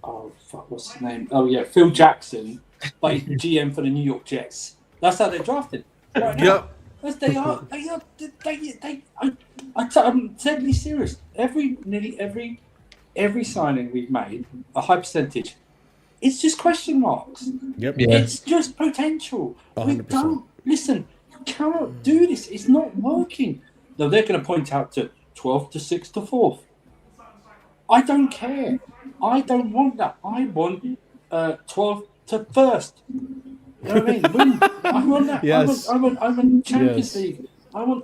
S7: What's his name? Oh yeah, Phil Jackson, but he's the GM for the New York Jets. That's how they're drafted right now.
S8: Yep.
S7: They are. I'm deadly serious. Nearly every signing we've made, a high percentage, it's just question marks.
S1: Yep.
S5: Yeah.
S7: It's just potential.
S1: 100%.
S7: We don't listen. You cannot do this. It's not working. No, they're going to point out to 12th to 6th to 4th. I don't care. I don't want that. I want 12th to 1st. You know what I mean? Win. I want that.
S1: Yes.
S7: I want Champions
S1: Yes.
S7: League. I want.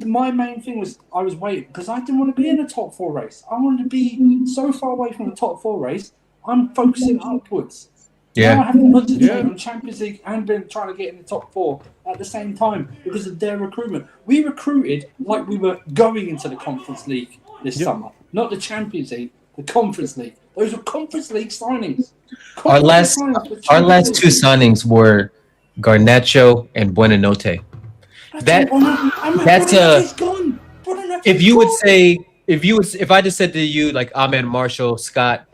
S7: My main thing was I was waiting because I didn't want to be in the top 4 race. I wanted to be so far away from the top 4 race. I'm focusing upwards.
S5: Yeah.
S7: Now I have to concentrate on Champions League and been trying to get in the top 4 at the same time because of their recruitment. We recruited like we were going into the Conference League this summer, not the Champions League, the Conference League. Those were Conference League signings.
S5: Our last 2 signings were Garnacho and Buenanote. That's
S7: gone.
S5: If I just said to you like Ahmed Marshall, Scott,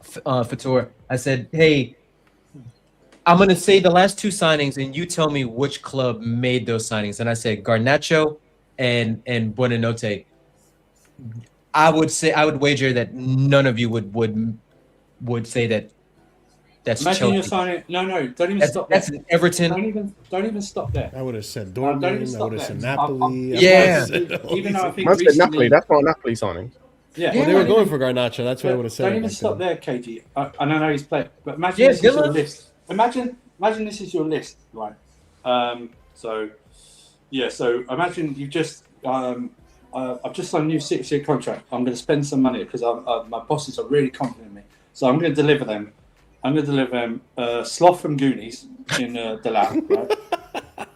S5: Fator, I said, hey, I'm gonna say the last 2 signings, and you tell me which club made those signings. And I said Garnacho and Buenanote. I would wager that none of you would say that. That's
S7: Imagine
S5: Chelsea.
S7: you're signing. No, don't even stop there.
S5: That's an Everton.
S7: Don't even stop there.
S1: I would have said
S7: Don't even
S1: Dortmund. I
S7: stop
S1: would have
S7: there.
S1: said Napoli.
S5: Yeah.
S7: Even though I think
S6: I said
S7: recently,
S6: Napoli. That's not Napoli signing.
S7: yeah,
S1: Well, they were going for Garnacho. That's what I would have said.
S7: Don't even
S1: back
S7: stop
S1: then.
S7: there, KG. I know he's played, but imagine this is your list. Imagine this is your list, right? So imagine you've just I've just signed a new 6-year contract. I'm going to spend some money because my bosses are really confident in me. So I'm going to deliver them. I'm going to deliver them Sloth from Goonies in the lab, right?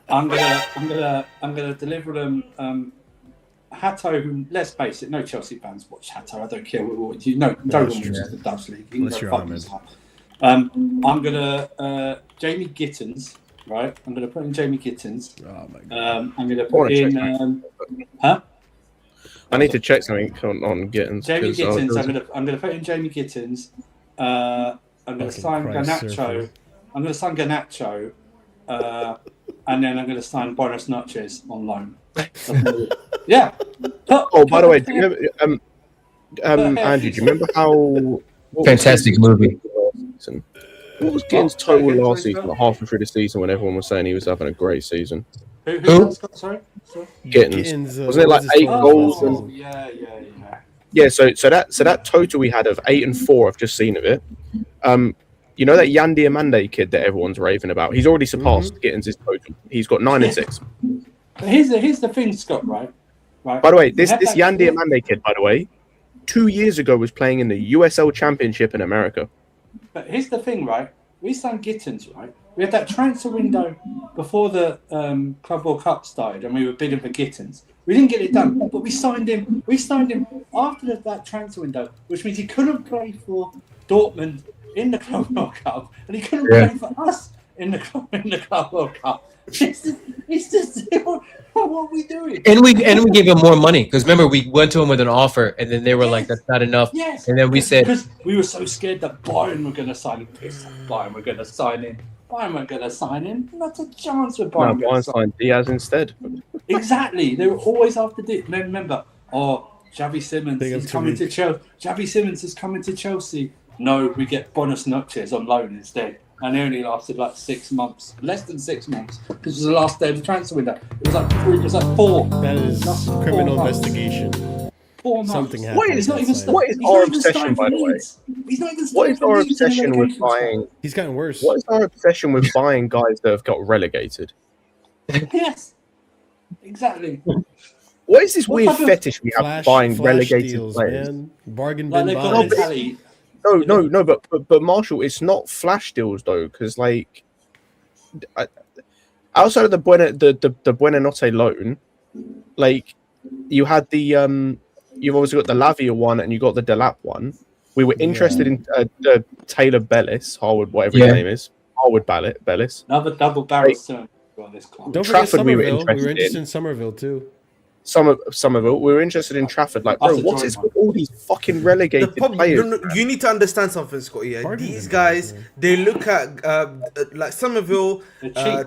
S7: I'm gonna deliver them Hatto, who, let's face it, no Chelsea fans watch Hatto. I don't care what you know. No one watches the Dutch league. You
S1: Unless
S7: can
S1: you're
S7: go fuck
S1: Ahmed.
S7: yourself. I'm gonna Jamie Gittins, right? I'm gonna put in Jamie Gittins.
S1: Oh my god.
S7: I'm gonna put in
S6: I need to check something on Gittins.
S7: Jamie
S6: 'cause
S7: Gittins. I'm gonna put in Jamie Gittins. I'm gonna sign Garnacho. I'm gonna sign Garnacho. And then I'm going to sign Boris Noches on loan. Yeah.
S6: By the way, do you remember, Andrew, do you remember how...
S5: Fantastic movie.
S6: What was Gittins' total last season, like halfway through the season, when everyone was saying he was having a great season?
S7: Who? Sorry?
S6: Gittins. Wasn't it like 8 goals? And... Yeah, so that total we had of 8 and 4, I've just seen of it. You know that Yan Diamande kid that everyone's raving about? He's already surpassed Gittins' total. He's got 9 and 6.
S7: Here's the thing, Scott, right?
S6: By the way, this Yan Diamande kid, by the way, 2 years ago was playing in the USL Championship in America.
S7: But here's the thing, right? We signed Gittins, right? We had that transfer window before the Club World Cup started, and we were bidding for Gittins. We didn't get it done, but we signed him. We signed him after that transfer window, which means he couldn't play for Dortmund in the Club World Cup, and he couldn't play for us in the Club World Cup. It's just what are we doing?
S5: And we gave him more money because remember we went to him with an offer, and then they were like, "That's not enough."
S7: Yes.
S5: And then we said,
S7: because we were so scared that Bayern were going to sign him. Bayern were going to sign him. Bayern weren't going to sign him. Not a chance with Bayern.
S6: No, Bayern signed Diaz instead.
S7: Exactly. They were always after Diaz. Remember, Xavi Simmons is coming to Chelsea. Xavi Simmons is coming to Chelsea. No, we get Boris Noches on loan instead. And they only lasted like 6 months, less than 6 months, because it was the last day of the transfer window. It was like 3, it was like 4.
S1: That is criminal investigation.
S7: 4 months.
S1: Something happened.
S6: What is our obsession, by the way?
S7: He's not even
S6: What is our obsession with buying?
S1: He's gotten worse.
S6: What is our obsession with buying guys that have got relegated?
S7: Yes, exactly.
S6: What is this weird fetish we have buying relegated
S1: deals,
S6: players?
S1: Man. Bargain
S7: Like
S1: bin
S7: they've got
S1: buys.
S7: mentality.
S6: No, but Marshall, it's not flash deals though, because like outside of the Buenanote loan, like you had the you've obviously got the Lavia one and you got the Delap one. We were interested in Taylor Bellis, Harwood, whatever his name is, Harwood Bellis.
S7: Another double barrel turn on this club.
S1: Don't forget
S6: Trafford, we were
S1: Somerville. We were
S6: interested
S1: interested in Somerville too.
S6: Somerville. We were interested in Trafford. Like, bro, what is with all these fucking relegated players?
S8: You need to understand something, Scotty. Yeah? These guys, they look at like Somerville,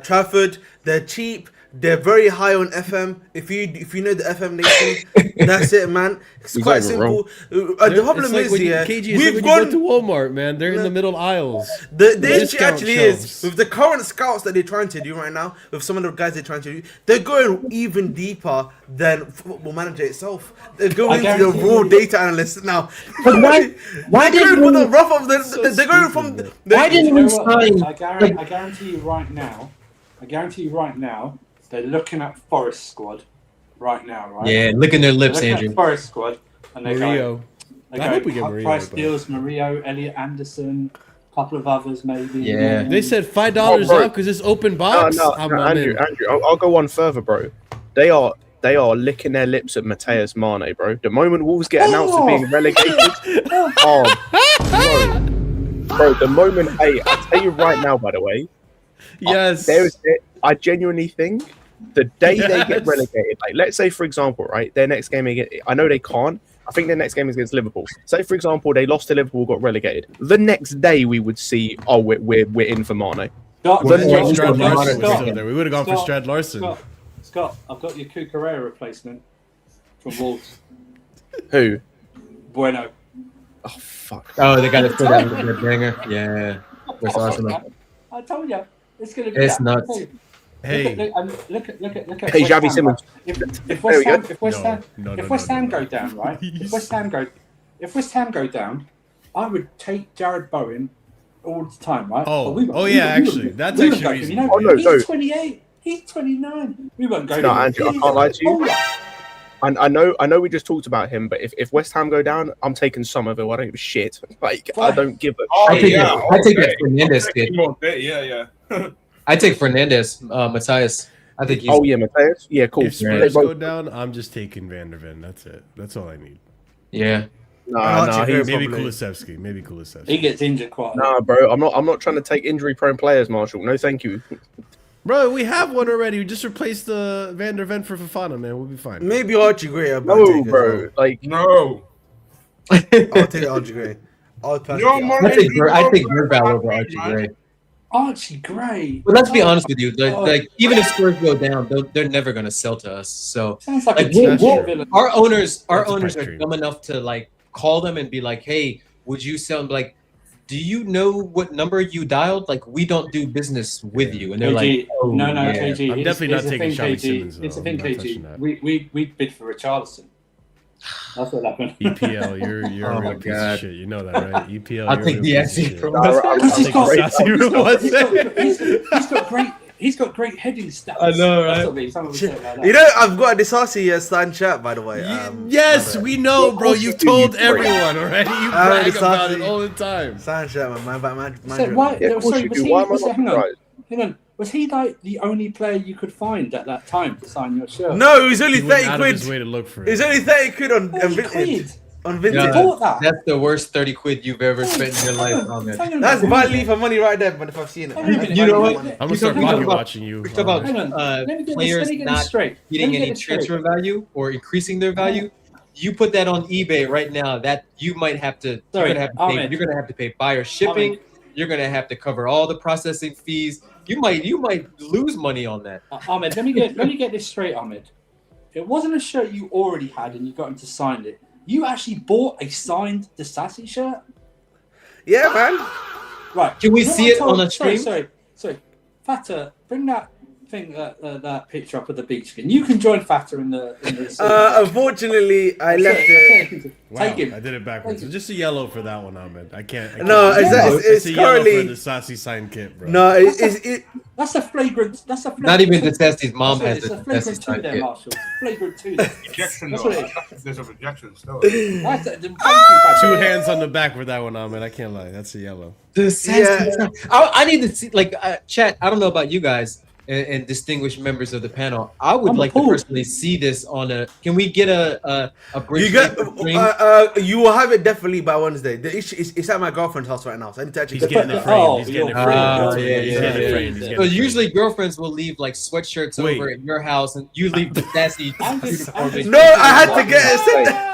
S8: Trafford. They're cheap. They're very high on FM. If you know the FM nation, that's it, man. It's quite simple. The problem is,
S1: we've gone to Walmart, man. They're in the middle aisles.
S8: The issue actually is with the current scouts that they're trying to do right now. With some of the guys they're trying to do, they're going even deeper than Football Manager itself. They're going into the raw data analysts now.
S5: But why didn't we?
S8: They're going from.
S5: Why didn't we sign?
S7: I guarantee you right now. They're looking at Forest squad right now, right?
S5: Yeah, licking their lips, Andrew.
S7: Forest squad, and they
S1: Murillo.
S7: I
S1: hope we get Murillo.
S7: Price deals, Murillo, Elliot Anderson, a couple of others maybe.
S5: Yeah.
S1: They said $5 off because it's open box.
S6: No, Andrew, I'll go one further, bro. They are licking their lips at Mateus Mane, bro. The moment Wolves get announced as being relegated, bro. The moment, hey, I'll tell you right now, by the way.
S1: Yes.
S6: I genuinely think the day they get relegated, like let's say for example, right, their next game I know they can't. I think their next game is against Liverpool. Say for example, they lost to Liverpool, got relegated. The next day we would see, we're in for Mane.
S1: We would have gone for Strad Larson.
S7: Scott, I've got your Cucurella replacement from Wolves.
S6: Who?
S7: Bueno.
S6: Oh fuck.
S5: Oh, they got to put out the banger. Yeah. Where's Arsenal?
S7: I told you, it's gonna be.
S5: It's nuts.
S7: Hey, look at.
S6: Hey, Xavi Simmons.
S7: If West Ham go down, right? If West Ham go down, I would take Jared Bowen all the time, right?
S1: That's actually reasonable.
S7: He's 28. He's 29. We won't go.
S6: No, Andrew, I can't lie to you. I know we just talked about him, but if West Ham go down, I'm taking Somerville. I don't give a shit. Like, I don't give a shit.
S5: I take that Fernandez kid.
S10: Yeah.
S5: I take Fernandez, Matthias. I think he's...
S6: Oh, yeah, Matthias? Yeah, cool.
S1: If Spurs go down, I'm just taking Van der Ven. That's it. That's all I need.
S5: Yeah.
S6: Nah,
S1: maybe Kulusevski.
S7: He gets injured quite a lot.
S6: Nah, bro, I'm not trying to take injury-prone players, Marshall. No, thank you.
S1: Bro, we have one already. We just replaced the Van der Ven for Fofana, man. We'll be fine.
S8: Maybe Archie Gray.
S6: No, bro. Like,
S10: no.
S8: I'll take Archie Gray.
S5: I think Gerval over Archie Gray.
S7: Archie Gray.
S5: But let's be honest with you. Like even if Spurs go down, they're never going to sell to us. So
S7: sounds like
S5: our owners are dumb enough to like call them and be like, "Hey, would you sell?" And be like, "Do you know what number you dialed? Like, we don't do business with you." And they're
S7: KG,
S5: like, "Oh,
S7: no,
S5: yeah.
S7: KG.
S1: I'm definitely not taking Xavi Simmons.
S7: It's a thing, KG. We bid for Richarlison. That's what happened.
S1: EPL, you're a real piece of shit. You know that, right? EPL.
S5: I'll take the SC from
S7: He's got great heading stats.
S5: I know, right?
S8: You know, I've got a Disasi signed shirt, by the way.
S1: Yes, we know, bro. You've told everyone already. You brag about it all the time.
S8: Signed shirt, man.
S7: Hang on. Was he like the only player you could find at that time to sign your shirt?
S8: No, it was only 30 quid.
S1: His way to look for it.
S8: It was only 30 quid on Vinted. On Vinted.
S5: That's the worst 30 quid you've ever spent in your life. Oh, man.
S8: That's value for money right there, but if I've seen it.
S5: You know what?
S1: I'm going to start pocket watching you.
S5: Talk about players not getting any transfer value or increasing their value. You put that on eBay right now, that you might have to. You're gonna have to pay buyer shipping. You're gonna have to cover all the processing fees. You might lose money on that.
S7: Ahmed, let me get this straight, Ahmed. It wasn't a shirt you already had and you got him to sign it. You actually bought a signed Disasi shirt?
S8: Yeah, man.
S7: Right.
S5: Can we see it on a stream?
S7: Sorry. Fata, bring that thing, that picture up of the beach skin. You can join Fata in the
S8: unfortunately, I left it.
S1: Wow, I did it backwards. It's just a yellow for that one, Ahmed. I can't.
S8: It's
S1: a
S8: currently
S1: yellow for the Sassy sign kit, bro.
S8: No, it.
S7: That's a flagrant.
S5: Not even the Testi's mom has
S7: a flagrant 2 there, Marshall. Flagrant 2 there.
S10: Rejection,
S7: That's
S10: though.
S7: what it is.
S10: There's a rejection still.
S1: 2 hands on the back for that one, Ahmed. I can't lie. That's a yellow.
S5: I need to see, like, chat. I don't know about you guys. and distinguished members of the panel, I would like to personally see this on a. Can we get a bridge?
S8: You will have it definitely by Wednesday. The issue is it's at my girlfriend's house right now, so I need to actually.
S1: He's getting it framed. He's getting it framed.
S5: So usually girlfriends will leave like sweatshirts over at your house, and you leave the sassy.
S8: No, I had to get it.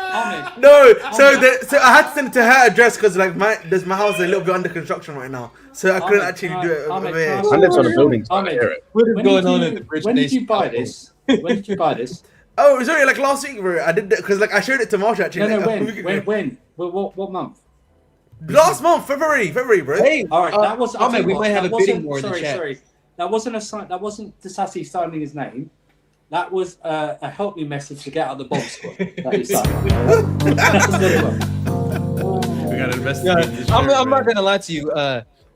S8: No, so I had to send it to her address because like my house is a little bit under construction right now, so I couldn't actually do it over here.
S6: I live on a building.
S5: What is going on in the bridge?
S7: When did you buy this? When did you buy this?
S8: Oh, it was only like last week, bro. I did that because like I showed it to Marsha actually.
S7: No,
S8: like,
S7: when? What month?
S8: Last month, February, bro.
S5: Hey,
S7: all right, that was.
S5: We might have a bidding war in the chat.
S7: Sorry, that wasn't a sign. That wasn't Sassy signing his name. That was a help me message to get out of the bomb squad. That he signed.
S1: We gotta investigate this.
S5: I'm not gonna lie to you.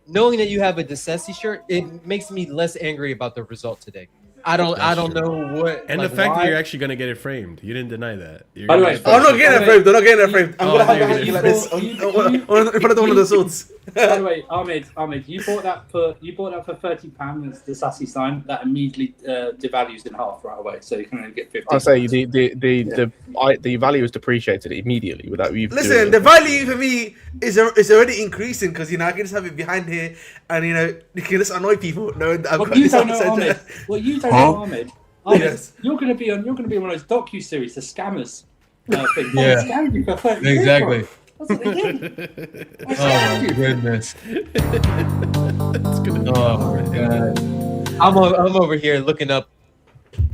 S5: Knowing that you have a Sassy shirt, it makes me less angry about the result today. I don't know what.
S1: And the fact that you're actually gonna get it framed, you didn't deny that.
S8: By the way, I'm not getting it framed. I'm not getting it framed. I'm gonna have it like this in front of one of the swords.
S7: By the way, Ahmed, you bought that for £30. The Sassy sign that immediately devalues in half right away, so you can only get 50.
S6: I'll say the value is depreciated immediately without you.
S8: Listen, the value for me is already increasing because I can just have it behind here, and you can just annoy people knowing that I've got this on.
S7: What you don't know, Ahmed, yes. you're gonna be on one of those docu-series, the scammers thing.
S5: Yeah,
S7: scammed you for
S5: exactly.
S7: That's what they did.
S5: Oh my goodness. Oh my god. I'm over here looking up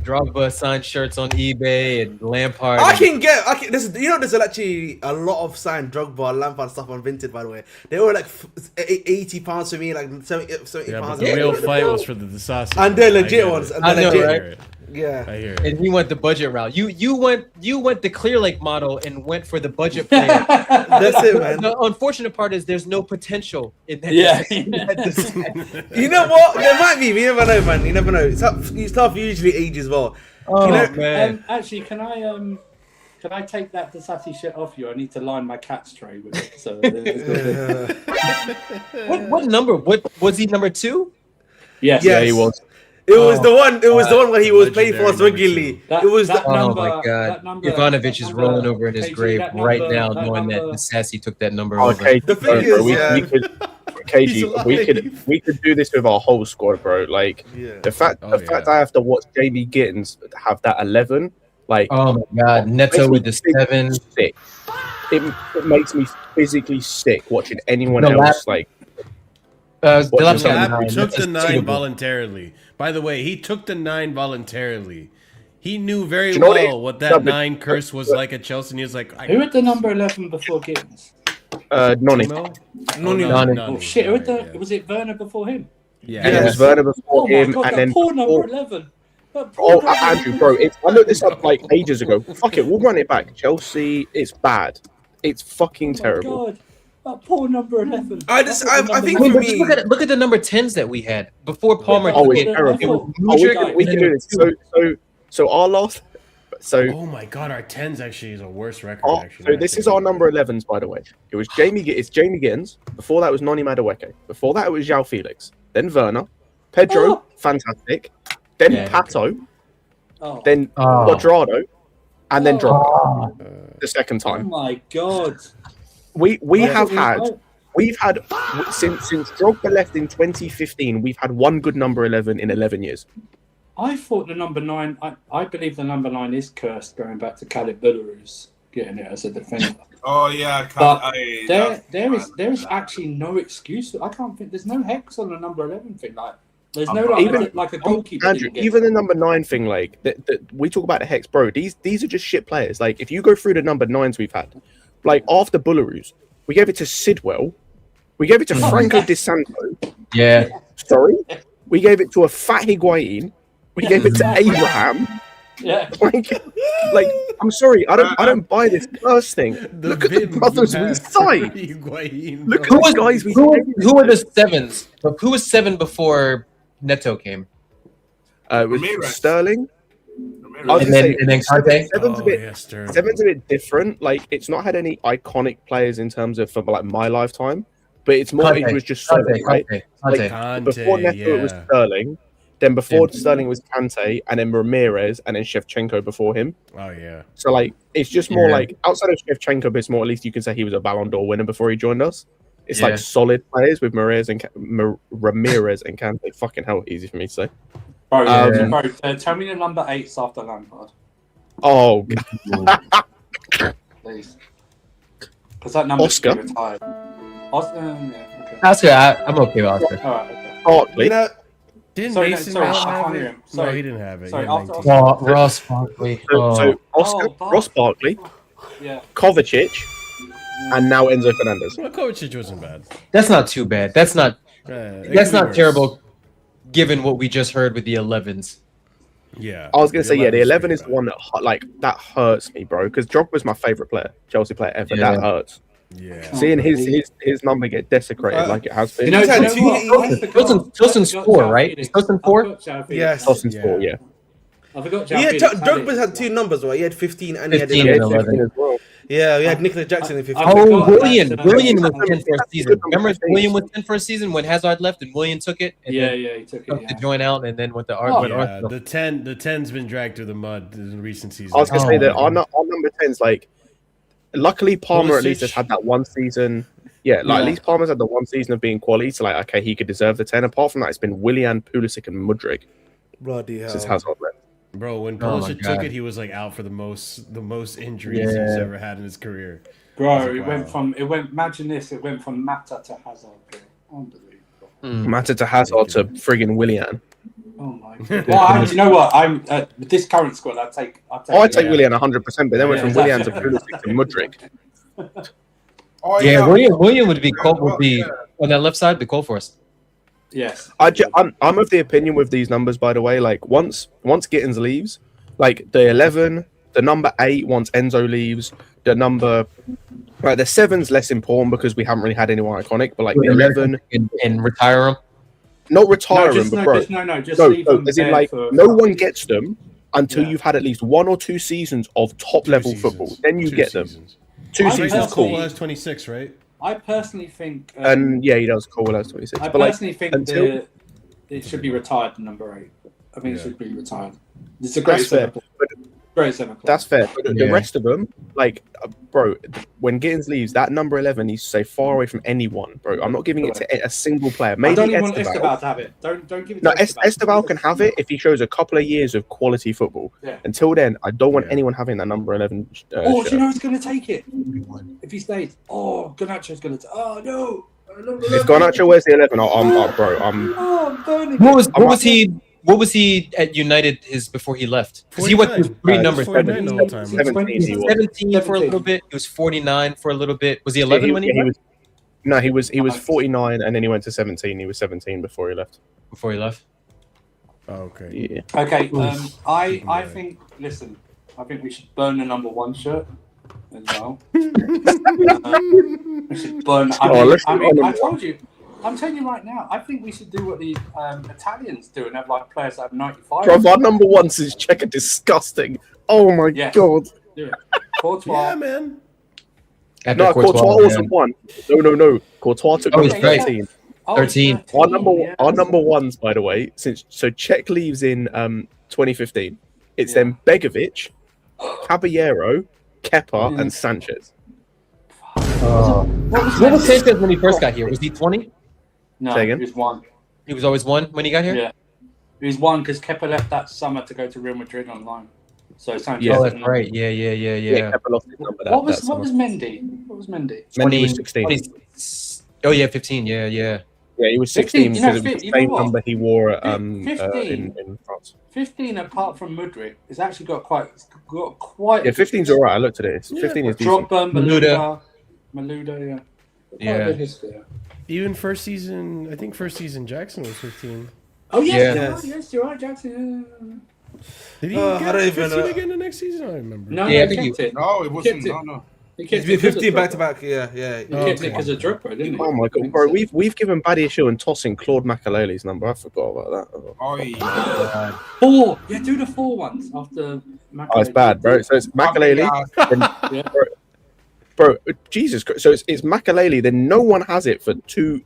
S5: Drogba signed shirts on eBay and Lampard.
S8: There's actually a lot of signed Drogba, Lampard stuff on Vinted, by the way. They were like £80 for me, like 70
S1: yeah,
S8: pounds.
S1: The real fight was for the Sassy.
S8: And they're legit ones.
S5: I know, right?
S8: Yeah,
S1: I hear it.
S5: And he went the budget route. You went the Clear Lake model and went for the budget player.
S8: That's it, man.
S5: The unfortunate part is there's no potential in that.
S7: Yeah.
S8: You know what? There might be. You never know, man. You never know. Stuff usually ages well.
S5: Oh man.
S7: Actually, can I take that Sassy shit off you? I need to line my cat's tray with it. So.
S5: What number? What was he? Number 2?
S7: Yes.
S6: Yeah, he was.
S8: It was the one. It was the one where he was playing for us regularly.
S5: Oh my god! Ivanovic is rolling over in his grave right now, knowing that the Sassy took that number over.
S6: Okay, the thing is, we could do this with our whole squad, bro. Like the fact I have to watch Jamie Gittins have that 11. Like,
S5: oh my god, Neto with the 7.
S6: Sick. It makes me physically sick watching anyone else like.
S1: Took the 9 voluntarily. By the way, he took the 9 voluntarily. He knew very well what that 9 curse was like at Chelsea. And he was like,
S7: who had the number 11 before Gittins?
S6: Noni.
S7: Oh shit! Was it Werner before him?
S6: Yeah, it was Werner before him,
S7: God,
S6: and then
S7: poor number 11.
S6: Andrew, bro, I looked this up like ages ago. Fuck it, we'll run it back. Chelsea, it's bad. It's fucking terrible.
S7: God. That poor number 11.
S8: I think for me,
S5: look at the number 10s that we had before Palmer.
S6: It's terrible. We can do this. So our last.
S1: Oh my god, our 10s actually is a worse record.
S6: So this is our number 11s, by the way. It was Jamie Gittins. Before that was Noni Madueke. Before that it was João Felix. Then Werner, Pedro, fantastic. Then Pato. Then Quadrado, and then Drogba. The second time.
S7: Oh my god.
S6: We've had since Drogba left in 2015, we've had one good number 11 in 11 years.
S7: I thought the number 9. I believe the number 9 is cursed, going back to Khalid Belarus getting it as a defender.
S10: Oh yeah,
S7: there is actually no excuse. I can't think. There's no hex on the number 11 thing. Like there's no like a goalkeeper.
S6: Andrew, even the number 9 thing, like we talk about the hex, bro. These are just shit players. Like if you go through the number 9s we've had. Like after Belarus, we gave it to Sidwell, we gave it to Franco Di Santo.
S5: Yeah.
S6: Sorry, we gave it to a fat Higuain. We gave it to Abraham.
S7: Yeah.
S6: Like I'm sorry, I don't buy this curse thing. Look at the brothers we signed. Look at the guys we signed.
S5: Who were the 7s? Who was 7 before Neto came?
S6: It was Sterling.
S5: And then Kante.
S6: Seven's a bit different. Like it's not had any iconic players in terms of for like my lifetime, but it's more. It was just Sterling, right? Before Neto, it was Sterling. Then before Sterling was Kante, and then Ramirez, and then Shevchenko before him.
S1: Oh yeah.
S6: So like, it's just more like outside of Shevchenko, it's more at least you can say he was a Ballon d'Or winner before he joined us. It's like solid players with Ramirez and Kante. Fucking hell, easy for me to say.
S7: Bro, tell me the number 8s after Lampard.
S6: Oh,
S7: please. Because that number
S6: Oscar.
S7: should be retired. Oscar, yeah, okay.
S5: Oscar, I'm okay with Oscar.
S7: All right, okay.
S6: Barkley.
S8: You know,
S1: Didn't
S7: Sorry,
S1: Mason
S7: sorry,
S1: Mount
S7: I
S1: have
S7: can't hear
S1: it?
S7: him.
S1: No,
S7: Sorry.
S1: he didn't have it.
S7: Sorry,
S1: He had
S7: after
S1: 19.
S7: Oscar.
S5: Ross Barkley.
S6: So Oscar, Ross Barkley,
S7: Yeah.
S6: Kovacic, and now Enzo Fernandez.
S1: Well, Kovacic wasn't bad.
S5: That's not too bad. That's not
S1: It
S5: that's
S1: could be
S5: not
S1: worse.
S5: terrible, given what we just heard with the 11s.
S1: Yeah.
S6: I was gonna say, the 11
S1: pretty
S6: is the
S1: bad.
S6: one that hurts me, bro. Because Drogba's my favorite player, Chelsea player ever.
S5: Yeah.
S6: That hurts.
S1: Yeah.
S6: Seeing his number get desecrated like it has been.
S7: You know what?
S5: Tosin's 4, right? Is Tosin 4?
S8: Yes.
S6: Tosin's 4, yeah.
S7: I forgot.
S8: Yeah, Drogba's had 2 numbers, right? He had 15 and he had
S5: 15 and 11.
S6: as well.
S8: Yeah, we had Nicolas Jackson in 15.
S5: Oh, William was 10 for a season. Remember William was 10 for a season when Hazard left and William took it? And
S7: Yeah,
S5: then
S7: he took it.
S5: took the joint out and then went to
S1: Yeah, the 10's been dragged through the mud in recent seasons.
S6: I was gonna say that
S5: Oh,
S6: our number 10's like. Luckily, Palmer at least has
S1: Pulisic.
S6: had that one season. Yeah, like at least Palmer's had the one season of being quality. So like, okay, he could deserve the 10. Apart from that, it's been Willian, Pulisic, and Mudryk
S8: Bloody hell.
S6: since Hazard left.
S1: Bro, when
S5: Oh my
S1: Pulisic
S5: God.
S1: took it, he was like out for the most injuries he's ever had in his career.
S7: Bro,
S1: Wow.
S7: imagine this, it went from Mata to Hazard. Bro. Unbelievable.
S6: Matter to Hazard to friggin' Willian.
S7: Oh my god. Well, you know what? I'm with this current squad. I'd take
S6: Willian 100%, but then went
S7: Yeah,
S6: from Willian to Pulisic to Mudryk.
S10: Oh,
S5: Yeah, William would be on that left side, be cool for us.
S7: Yes.
S6: I'm of the opinion with these numbers, by the way. Like once Gittins leaves, like the 11, the number 8 once Enzo leaves, the 7's less important because we haven't really had anyone iconic. But like the 11
S5: and retire him.
S6: not retire them, but bro,
S7: just leave them
S6: as in
S7: there
S6: like
S7: for-
S6: no one gets them until
S7: Yeah.
S6: you've had at least 1 or 2 seasons of top level football. Then you get them. 2
S7: I
S6: seasons,
S7: personally-
S6: cool.
S1: Cole has 26, right?
S7: I personally think.
S6: And yeah, he does. Cole has 26.
S7: I
S6: But like
S7: personally think
S6: until
S7: that it should be retired. Number 8. I think it should be retired. It's a
S6: that's
S7: great
S6: fair.
S7: example. Great example.
S6: That's fair. But the
S5: Yeah.
S6: rest of them, like, bro, when Gittins leaves, that number 11 needs to stay far away from anyone, bro. I'm not giving it to a single player.
S7: I
S6: Maybe
S7: don't even want
S6: Esteval.
S7: Esteval to have it. Don't give it.
S6: No,
S7: to
S6: Esteval can have it if he shows a couple of years of quality football.
S7: Yeah.
S6: Until then, I don't want anyone having that number 11
S7: Oh, do you
S6: shirt.
S7: know who's going to take it? If he stays. Oh, Garnacho's going to. Oh no.
S6: If Garnacho wears the 11, bro,
S7: Oh, I'm burning.
S5: What was he at United before he left? Because he went through 3 numbers.
S1: 49 the whole time.
S6: 17 he was.
S5: 17 for a little bit. He was 49 for a little bit. Was he 11 when he left?
S6: was? No, he was 49 and then he went to 17. He was 17 before he left.
S5: Before he left.
S1: Oh, okay.
S6: Yeah.
S7: Okay. I think. Listen. I think we should burn the number 1 shirt as well. We should burn. I told you. I'm telling you right now. I think we should do what the Italians do and have like players that have 95.
S6: Bro, our number 1 is Checker disgusting. Oh my
S7: Yes.
S6: god.
S7: Do it. Courtois.
S1: Yeah, man.
S6: No, Courtois wasn't 1. No. Courtois took number
S5: he's right.
S6: 13.
S7: Oh,
S5: 13.
S6: Our number
S7: yes.
S6: our number 1s, by the way, so Czech leaves in 2015. It's then Begovic, Caballero, Kepa, and Sanchez.
S5: What was Sanchez when he first got here? Was he 20?
S7: No,
S6: Say again?
S7: he was 1.
S5: He was always 1 when he got here?
S7: Yeah. He was 1 because Kepa left that summer to go to Real Madrid on loan. So Sanchez.
S6: Yeah.
S5: Oh, that's right. Yeah.
S6: Kepa lost his number
S7: What was
S6: that summer.
S7: Mendy? What was Mendy?
S6: Mendy was 16.
S5: 20 oh, yeah, 15. Yeah.
S6: Yeah, he was
S7: 15,
S6: 16
S7: you know,
S6: because it was the
S7: you know
S6: same
S7: what?
S6: number he wore at,
S7: 15.
S6: in France.
S7: 15, apart from Mudryk, has actually got quite.
S6: Yeah, 15's all right. I looked at it. 15 is decent.
S7: Drogba,
S5: Malouda.
S7: Malouda, yeah. Quite a
S5: Yeah.
S7: good history, yeah.
S1: Even first season, I think first season Jackson was 15.
S7: Oh yes,
S5: Yeah.
S7: you're right, yes, you're right, Jackson.
S1: Did he
S8: I
S1: get
S8: don't even
S1: 15
S8: know.
S1: again the next season? I don't remember.
S7: No,
S5: Yeah, I
S7: he
S5: think
S7: kept it.
S10: No, it wasn't.
S7: kept it.
S10: No.
S7: He kept
S8: He's been
S7: it because of
S8: 15 back
S7: Drogba.
S8: to back. Yeah.
S7: He kept
S1: Okay.
S7: it because of Drogba, didn't he?
S6: Oh my god, bro! We've given Badiashile and Tossing Claude Makalele's number. I forgot about that.
S10: Oh, yeah.
S7: 4. Yeah, do the 4 ones after.
S6: Oh, it's bad, bro. So it's Makalele.
S7: Yeah.
S6: Bro, Jesus Christ. So it's Makalele, then no one has it for 3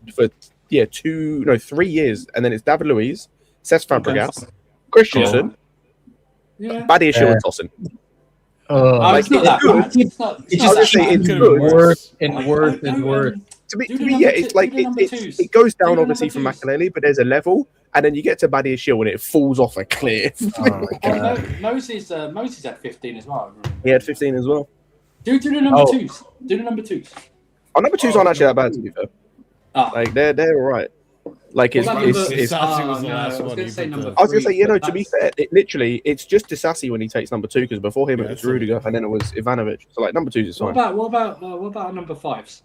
S6: years. And then it's David Luiz, Cesc Fabregas, Christensen,
S7: Yeah.
S6: Badiashile and Tosin.
S7: It's not that bad.
S5: It just keeps worse and worse and worse.
S6: To me, yeah, it's like it goes down obviously from Makelele, but there's a level, and then you get to Badiashile and it falls off a cliff.
S7: Moses had 15 as well.
S6: He had 15 as well.
S7: Do the number twos. Do the number twos.
S6: Our number twos aren't actually that bad, to be fair. Like they're all right. Like it's
S1: I was gonna
S6: say, you know, to be fair, it's just Disassi when he takes number 2, because before him it was Rudiger and then it was Ivanovic. So like number 2s is fine.
S7: What about our number 5s?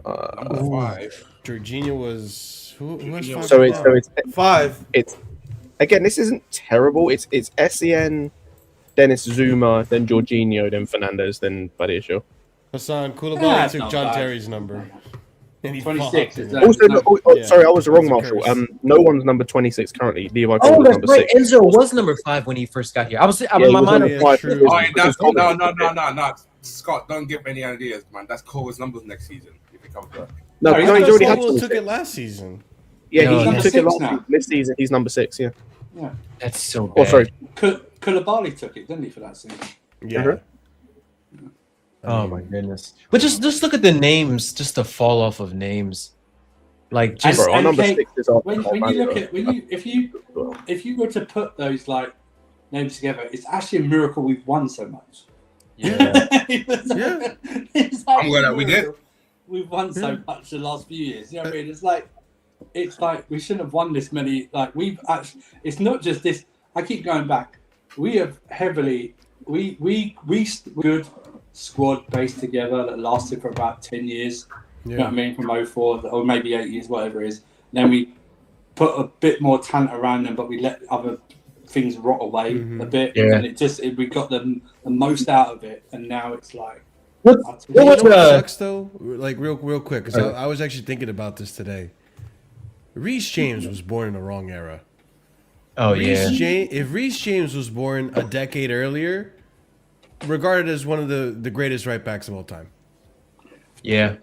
S10: Number 5.
S1: Jorginho was who was 5?
S6: So it's
S8: 5.
S6: It's again, this isn't terrible. It's Essien, then it's Zuma, then Jorginho, then Fernandes, then Badiashile.
S1: Hassan Koulibaly took John Terry's number. And he
S7: 26.
S6: Sorry, I was wrong, Marshall. No one's number 26 currently. Levi
S5: Oh,
S6: was
S5: that's
S6: number
S5: right.
S6: 6.
S5: Enzo was number 5 when he first got here. My mind was
S10: No. Scott, don't give any ideas, man. That's Cole's numbers next season if he comes back.
S6: No, he's already had
S1: took it last season.
S6: Yeah, he took it last season. This season, he's number 6. Yeah.
S5: That's so bad.
S6: Oh, sorry.
S7: Koulibaly took it, didn't he, for that season?
S1: Yeah.
S5: Oh my goodness! But just look at the names, just the fall off of names. Like just
S6: Bro, our number 6 is off.
S7: When you look at if you were to put those like names together, it's actually a miracle we've won so much.
S5: Yeah.
S10: I'm glad that we did.
S7: We've won so much the last few years. You know what I mean? It's like we shouldn't have won this many. Like we've actually. It's not just this. I keep going back. We have heavily. We good squad based together that lasted for about 10 years. You know what I mean? From 04 or maybe 8 years, whatever it is. Then we put a bit more talent around them, but we let other things rot away a bit.
S5: Yeah.
S7: And we got the most out of it. And now it's like.
S1: What sucks though? Like real quick, because I was actually thinking about this today. Reece James was born in the wrong era.
S5: Oh yeah.
S1: If Reece James was born a decade earlier, regarded as one of the greatest right backs of all time.
S5: Yeah.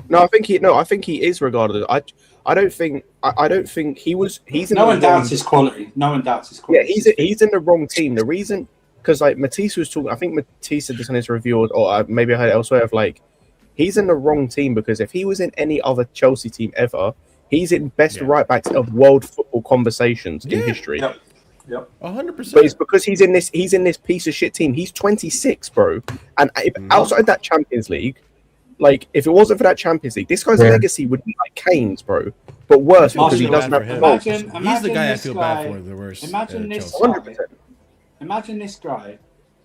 S6: No, I think he is regarded. I don't think he was. He's in
S7: no one doubts his quality. No one doubts his quality.
S6: Yeah, he's in the wrong team. The reason, because like Matisse was talking. I think Matisse did this on his review, or maybe I heard it elsewhere. Of like, he's in the wrong team because if he was in any other Chelsea team ever, he's in best right backs of world football conversations in history.
S7: Yep.
S1: 100%.
S6: But it's because he's in this piece of shit team. He's 26, bro. And if outside that Champions League, like if it wasn't for that Champions League, this guy's legacy would be like Kane's, bro. But worse because he doesn't have the goals.
S1: He's the guy I feel bad for the worst.
S7: Imagine this guy.
S6: 100%.
S7: Imagine this guy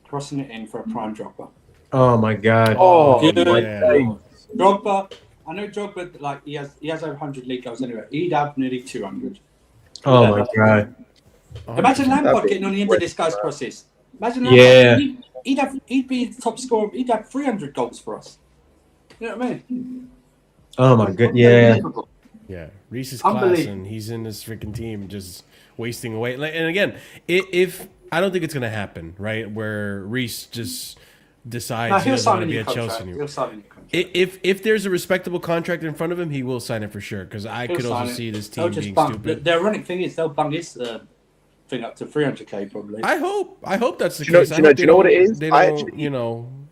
S7: crossing it in for a prime Drogba.
S5: Oh my god.
S6: Oh,
S7: Good.
S6: my
S7: Drogba. I know Drogba. Like he has over 100 league goals anyway. He'd have nearly 200.
S5: Oh my god.
S7: Imagine Lampard getting on the end of this guy's crosses. Imagine Lampard. Yeah. He'd be the top scorer. He'd have 300 goals for us. You know what I mean?
S5: Oh my god. Yeah.
S1: Yeah. Reece is class, and he's in this freaking team just wasting away. And again, if I don't think it's gonna happen, right? Where Reece just decides he doesn't want to be at Chelsea anymore. If there's a respectable contract in front of him, he will sign it for sure. Because I could also see this team being stupid.
S7: The ironic thing is they'll bung his thing up to 300k probably.
S1: I hope that's the case.
S6: Do you know what it is?
S1: They don't,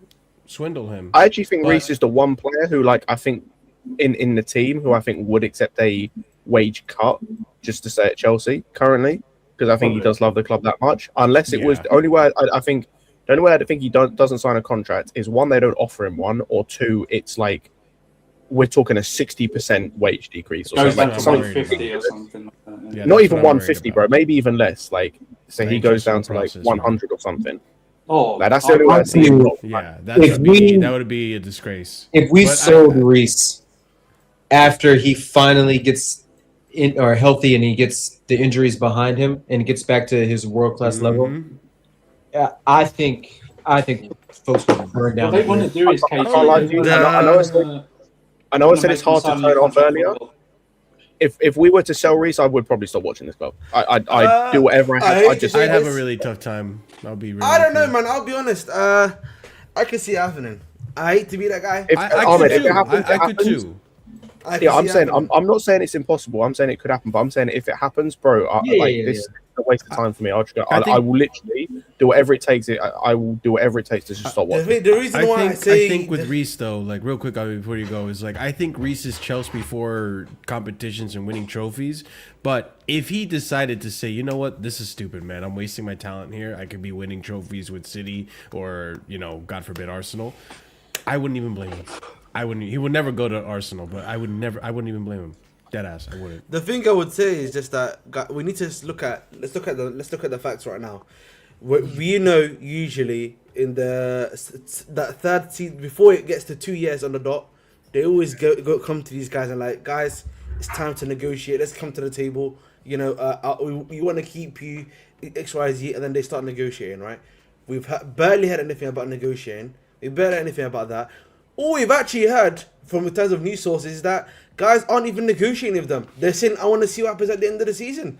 S1: swindle him.
S6: I actually think Reece is the one player who, like, I think in the team who I think would accept a wage cut just to stay at Chelsea currently, because I think he does love the club that much. Unless it was the only way I think. The only way I think he doesn't sign a contract is one, they don't offer him one, or two, it's like we're talking a 60% wage decrease or something. Like something
S7: 50 or something like that.
S6: Yeah, not even 150, bro. Maybe even less. Like, so he goes down to like 100 or something.
S7: Oh,
S6: like, that's the only way I see it.
S1: Yeah, that would be a disgrace.
S5: If we sold Reece after he finally gets in or healthy and he gets the injuries behind him and gets back to his world-class level, I think folks will burn down.
S7: What they want to do is
S6: I know I said it's hard to turn off earlier. If we were to sell Reece, I would probably stop watching this club. I'd do whatever I have.
S1: I'd have a really tough time.
S8: I don't know, man. I'll be honest. I can see it happening. I hate to be that guy.
S1: I could too.
S6: I'm saying I'm not saying it's impossible. I'm saying it could happen, but I'm saying if it happens, bro, this is a waste of time for me. I will literally do whatever it takes. I will do whatever it takes to just stop watching.
S8: The reason why I
S1: think with Reese though, like real quick before you go, is like I think Reese is Chelsea for competitions and winning trophies. But if he decided to say, you know what, this is stupid, man, I'm wasting my talent here. I could be winning trophies with City or God forbid Arsenal. I wouldn't even blame him. He would never go to Arsenal, but I wouldn't even blame him. Dead ass, I wouldn't.
S8: The thing I would say is just that we need to let's look at the facts right now. We know usually in that third season, before it gets to 2 years on the dot, they always come to these guys and like, guys, it's time to negotiate. Let's come to the table. We want to keep you XYZ, and then they start negotiating. Right? We've barely heard anything about negotiating. We barely heard anything about that. All we've actually heard from in terms of news sources is that guys aren't even negotiating with them. They're saying, I want to see what happens at the end of the season.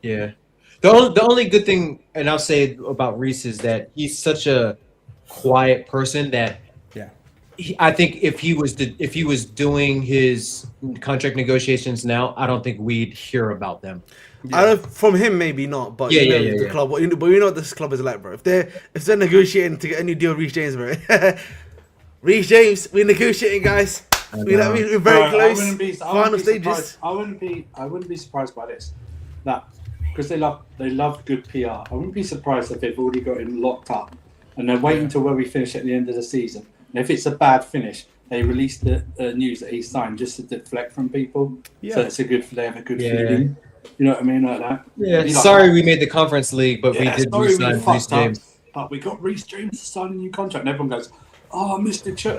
S5: Yeah. The only good thing, and I'll say about Reese, is that he's such a quiet person that I think if he was doing his contract negotiations now, I don't think we'd hear about them.
S8: Yeah. From him, maybe not, but the club. But you know what this club is like, bro. If they're negotiating to get a new deal with Reece James, bro. Reece James, we're negotiating, guys. We're very close. Final stages.
S7: I wouldn't be surprised by this. That because they love good PR. I wouldn't be surprised if they've already got him locked up and they're waiting until where we finish at the end of the season. And if it's a bad finish, they release the news that he's signed just to deflect from people. Yeah. So they have a good feeling. You know what I mean, like that.
S5: Yeah. Sorry, we made the Conference League, but we did re-sign Reece James.
S7: But we got Reece James to sign a new contract, and everyone goes, "Oh, Mr. Chelsea,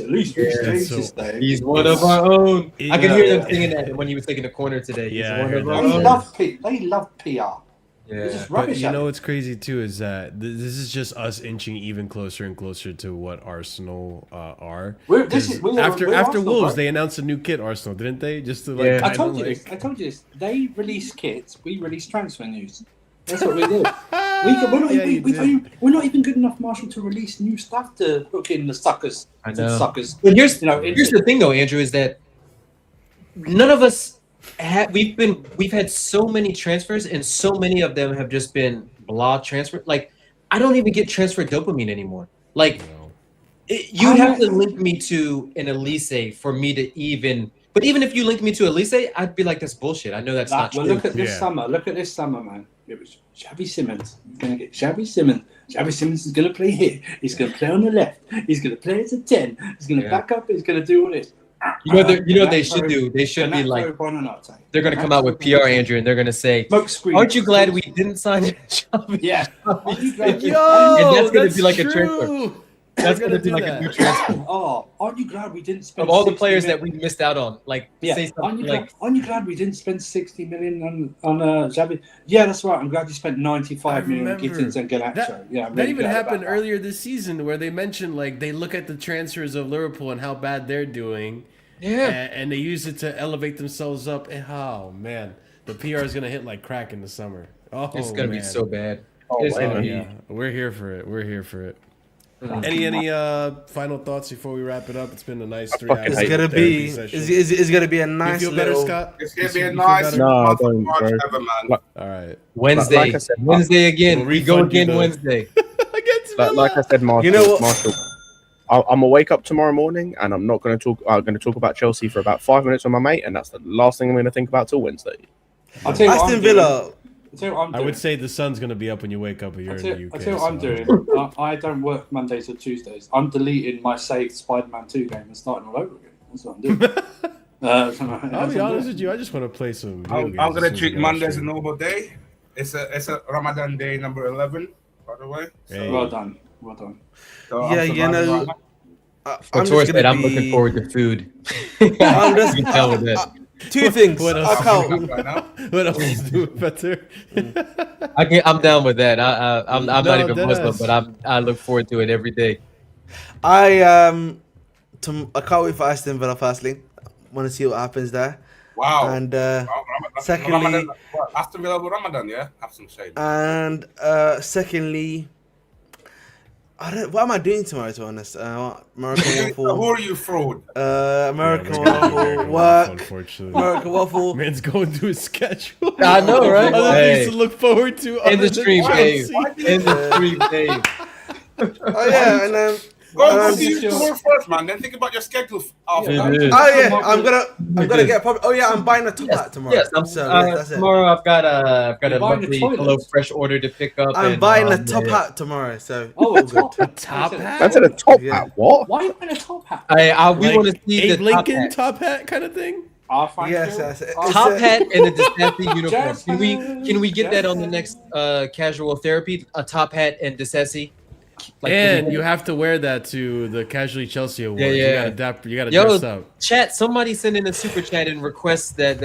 S7: at least Reece James is there.
S5: He's one of our own." I could hear them singing that when he was taking the corner today.
S7: Yeah, they love PR.
S5: Yeah,
S1: but you know what's crazy too is that this is just us inching even closer and closer to what Arsenal are. After Wolves, they announced a new kit. Arsenal, didn't they? Just to like.
S7: I told you this. They release kits. We release transfer news. That's what we do. We're not even good enough, Marshall, to release new stuff to hook in the suckers.
S5: I know. But here's the thing, though, Andrew, is that none of us. We've had so many transfers, and so many of them have just been blah transfer. Like, I don't even get transfer dopamine anymore. Like, you'd have to link me to an Elise for me to even. But even if you linked me to Elise, I'd be like, that's bullshit. I know that's not true.
S7: Look at this summer. Look at this summer, man. It was Xavi Simons. You're gonna get Xavi Simmons. Xavi Simmons is gonna play here. He's gonna play on the left. He's gonna play as a 10. He's gonna back up. He's gonna do all this.
S5: You know what they should do? They should be like, they're going to come out with PR, Andrew, and they're going to say, aren't you glad we didn't sign Xavi?
S7: Yeah.
S5: And that's going to be like a transfer. That's going to be like a new transfer.
S7: Oh, aren't you glad we didn't spend
S5: of all the players that we missed out on? Like,
S7: say something like, aren't you glad we didn't spend 60 million on Xavi? Yeah, that's right. I'm glad you spent 95 million on Gittins and Ganacho. Yeah,
S1: that even happened earlier this season where they mentioned like they look at the transfers of Liverpool and how bad they're doing.
S5: Yeah.
S1: And they use it to elevate themselves up. Oh man, the PR is gonna hit like crack in the summer. Oh,
S5: it's gonna be so bad.
S1: Yeah, we're here for it. Any final thoughts before we wrap it up? It's been a nice 3 hours.
S8: It's gonna be a nice.
S1: You feel better, Scott?
S10: It's gonna be a nice.
S6: No, don't,
S10: ever, man.
S1: All right.
S5: Wednesday. Like I said, Wednesday again. We go again Wednesday.
S6: Like I said, Marshall.
S8: You know what?
S6: Marshall, I'm gonna wake up tomorrow morning and I'm not gonna talk. I'm gonna talk about Chelsea for about 5 minutes with my mate, and that's the last thing I'm gonna think about till Wednesday.
S7: I'll tell you
S8: Aston Villa.
S1: I would say the sun's going to be up when you wake up. You're in the UK.
S7: I'll tell you what I'm doing. I don't work Mondays or Tuesdays. I'm deleting my saved Spider-Man 2 game and starting all over again. That's what I'm doing.
S1: I'll be honest with you. I just want to play some.
S10: I'm going to treat Monday as a normal day. It's a Ramadan day number 11, by the way.
S7: So, well done.
S10: So
S8: yeah, you know.
S5: I'm looking forward to food.
S8: I'm just,
S5: you can tell with that.
S8: Two things.
S1: What else is doing better?
S5: I'm down with that. I'm not even Muslim, but I look forward to it every day.
S8: I can't wait for Aston Villa. Firstly, want to see what happens there.
S10: Wow.
S8: And secondly,
S10: Aston Villa with Ramadan, yeah, have some shade.
S8: And secondly, I don't. What am I doing tomorrow? To be honest, American waffle.
S10: Who are you, fraud?
S8: American
S1: American
S8: waffle. Work.
S1: Unfortunately.
S8: American waffle.
S1: Man's going through his schedule.
S5: I know, right?
S1: Other
S5: Hey.
S1: things to look forward to.
S5: In the stream, Dave.
S1: Chelsea.
S5: In the stream, Dave.
S8: Oh yeah, and then.
S10: Go see you tomorrow first, man. Then think about your schedule after that.
S8: Oh yeah, I'm gonna get. Oh yeah, I'm buying a top hat tomorrow.
S5: Yes,
S8: so that's it.
S5: tomorrow I've got a
S7: You're buying
S5: monthly
S7: the toilets?
S5: Hello Fresh order to pick up.
S8: I'm
S5: and,
S8: buying a top
S5: yeah.
S8: hat tomorrow. So
S7: Oh, a top hat.
S1: Top hat?
S6: That's at a top
S8: Yeah.
S6: hat. What?
S7: Why are you buying a top hat?
S5: We
S1: Like
S5: want to see
S1: Abe
S5: the
S1: Lincoln
S5: top hat.
S1: top hat kind of thing.
S8: yes.
S5: Top hat and a Disassi uniform.
S7: Just-
S5: Can we get that on the next casual therapy? A top hat and Disassi.
S1: And you have to wear that to the Casually Chelsea Awards.
S5: Yeah.
S1: You gotta dress
S5: Yo,
S1: up.
S5: chat. Somebody send in a super chat and request that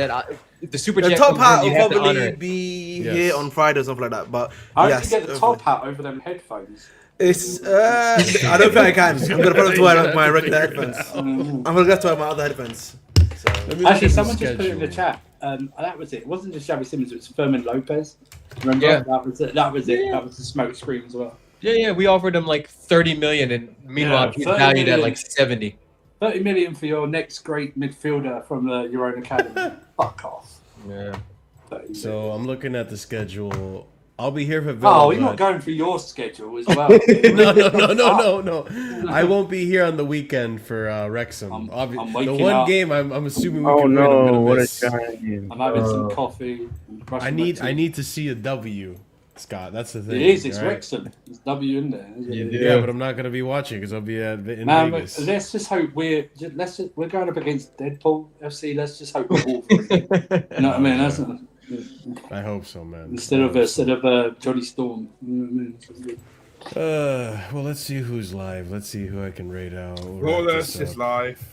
S5: if the super
S8: The
S5: chat
S8: top
S5: comes
S8: hat
S5: in,
S8: will
S5: you have to honor
S8: probably
S5: it.
S8: be
S1: Yes.
S8: here on Friday or something like that. But
S7: How
S8: yes,
S7: did you get the top hat over them headphones?
S8: It's I don't think I can. I'm gonna put it to my regular headphones. I'm gonna go to my other headphones. So.
S1: Let me look
S7: Actually,
S1: at the
S7: someone just put it in the
S1: schedule.
S7: chat. That was it. It wasn't just Xavi Simmons. It was Fermin Lopez. Remember?
S5: Yeah.
S7: That was it. That was it. That was the smoke screen as well.
S5: Yeah. We offered him like 30 million, and meanwhile
S7: Yeah,
S5: he's
S7: 30
S5: valued at
S7: million.
S5: like 70.
S7: 30 million for your next great midfielder from your own academy. Fuck off.
S5: Yeah.
S7: 30
S1: So
S7: million.
S1: I'm looking at the schedule. I'll be here for Villa.
S7: Oh, you're not
S1: but-
S7: going for your schedule as well.
S1: No. I won't be here on the weekend for Wrexham.
S7: I'm
S1: the
S7: waking
S1: one
S7: up.
S1: game I'm assuming we
S6: Oh
S1: can win. I'm
S6: no!
S1: gonna
S6: What a
S1: miss.
S6: shame.
S7: I'm having some coffee. and brushing
S1: I
S7: my
S1: need
S7: teeth.
S1: to see a W, Scott. That's the thing.
S7: It is. It's
S1: all right?
S7: Wrexham. There's W in there.
S5: You do.
S1: Yeah, but I'm not gonna be watching because I'll be in
S7: Man,
S1: Vegas.
S7: let's just hope we're going up against Deadpool FC. Let's just hope we're all for it. You know what I mean? That's not,
S1: I hope so, man.
S7: instead of Johnny Storm. You know what I mean?
S1: Well, let's see who's live. Let's see who I can rate out. We'll wrap
S10: Flawless
S1: this
S10: is
S1: up.
S10: live.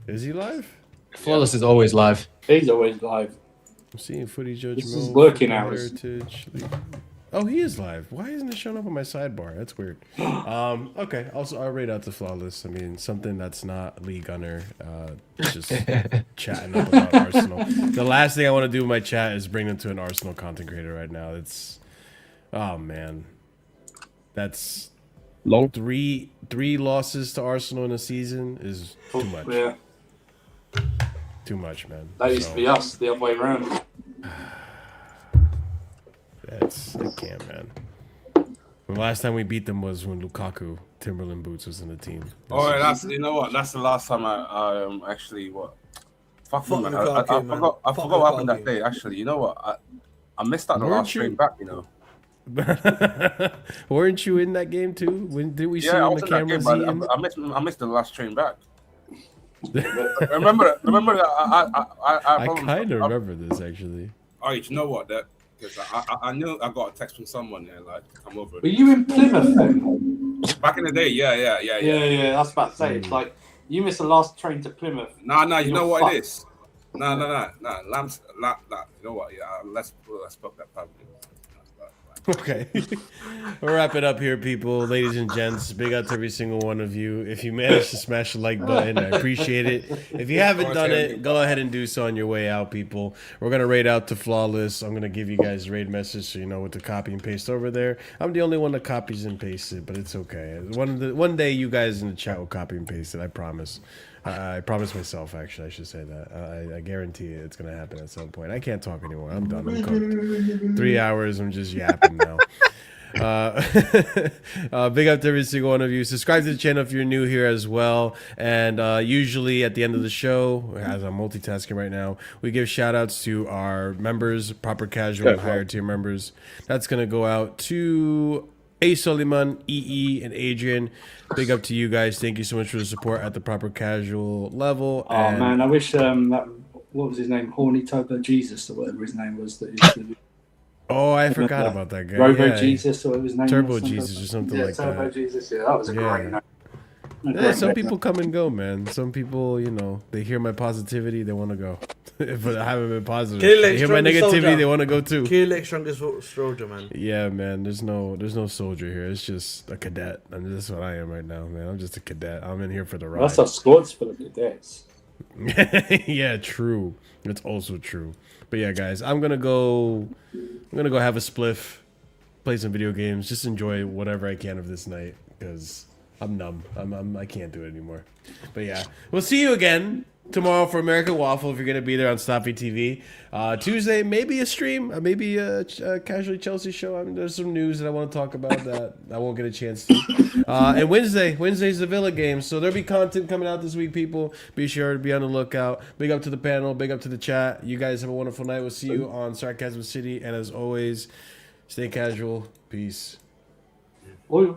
S1: Is he live?
S5: Flawless is always live.
S7: He's always live.
S1: I'm seeing footy judge
S7: This is
S1: mode,
S7: working
S1: football
S7: hours.
S1: Heritage. Oh, he is live. Why isn't it showing up on my sidebar? That's weird. Okay. Also, I'll rate out the flawless. I mean, something that's not Lee Gunner. Just chatting up about Arsenal. The last thing I want to do with my chat is bring them to an Arsenal content creator right now. It's, oh man, that's
S6: Long.
S1: three losses to Arsenal in a season is too much.
S7: Yeah,
S1: Too much, man.
S7: that used to be us the other way around.
S1: I can't, man. The last time we beat them was when Lukaku, Timberland boots, was in the team.
S10: Oh, yeah, you know what? That's the last time I actually what. Fuck me, man. I
S8: Lukaku, man.
S10: forgot. I
S8: Fuck
S10: forgot what happened
S8: Lukaku.
S10: that day. Actually, you know what? I missed out the
S1: Weren't
S10: last
S1: you-
S10: train back. You know.
S1: Weren't you in that game too? When did we see
S10: Yeah,
S1: you
S10: I
S1: on
S10: was
S1: the
S10: in that game,
S1: cameras?
S10: but I missed the last train back. remember that
S1: I kind of remember this actually.
S10: Oh, you know what? That because I knew I got a text from someone there like to come over.
S7: Were you in Plymouth then?
S10: Back in the day, yeah.
S7: Yeah. I was about to say, it's like you missed the last train to Plymouth.
S10: Nah. You
S7: You're
S10: know what
S7: fucked.
S10: it is? Nah. Lambs. You know what? Yeah. Let's fuck that public.
S1: Okay. We'll wrap it up here, people. Ladies and gents, big up to every single one of you. If you managed to smash the like button, I appreciate it. If you haven't done it, go ahead and do so on your way out, people. We're going to rate out to Flawless. I'm going to give you guys a raid message so you know what to copy and paste over there. I'm the only one that copies and pastes it, but it's okay. One day you guys in the chat will copy and paste it, I promise. I promise myself, actually, I should say that. I guarantee it's going to happen at some point. I can't talk anymore. I'm done. I'm cooked. 3 hours, I'm just yapping now. Big up to every single one of you. Subscribe to the channel if you're new here as well. And usually at the end of the show, as I'm multitasking right now, we give shout outs to our members, proper casual and higher tier members. That's going to go out to A. Soliman, EE, and Adrian. Big up to you guys. Thank you so much for the support at the proper casual level.
S7: Oh
S1: And
S7: man, I wish what was his name? Horny Turbo Jesus or whatever his name was. That used to be.
S1: oh, I forgot about that guy.
S7: Robo
S1: Yeah.
S7: Jesus or whatever his name
S1: Turbo
S7: was.
S1: Jesus or something like
S7: Turbo
S1: that.
S7: Jesus, yeah, that was a great name.
S1: Yeah, some people come and go, man. Some people, you know, they hear my positivity, they want to go. If I haven't been positive, they hear my negativity, they want to go too.
S8: Kill strongest soldier, man.
S1: Yeah, man. There's no soldier here. It's just a cadet. I mean, that's what I am right now, man. I'm just a cadet. I'm in here for the ride.
S7: That's our squad's full of cadets.
S1: Yeah, true. It's also true. But yeah, guys, I'm gonna go have a spliff, play some video games, just enjoy whatever I can of this night. because I'm numb. I can't do it anymore. But yeah, we'll see you again tomorrow for American Waffle if you're gonna be there on Stoppy TV. Tuesday, maybe a stream, maybe a Casually Chelsea show. I mean, there's some news that I want to talk about that I won't get a chance to. And Wednesday's the Villa game, so there'll be content coming out this week. People, be sure to be on the lookout. Big up to the panel, big up to the chat. You guys have a wonderful night. We'll see you on Sarcasm City, and as always, stay casual. Peace.
S7: Oil.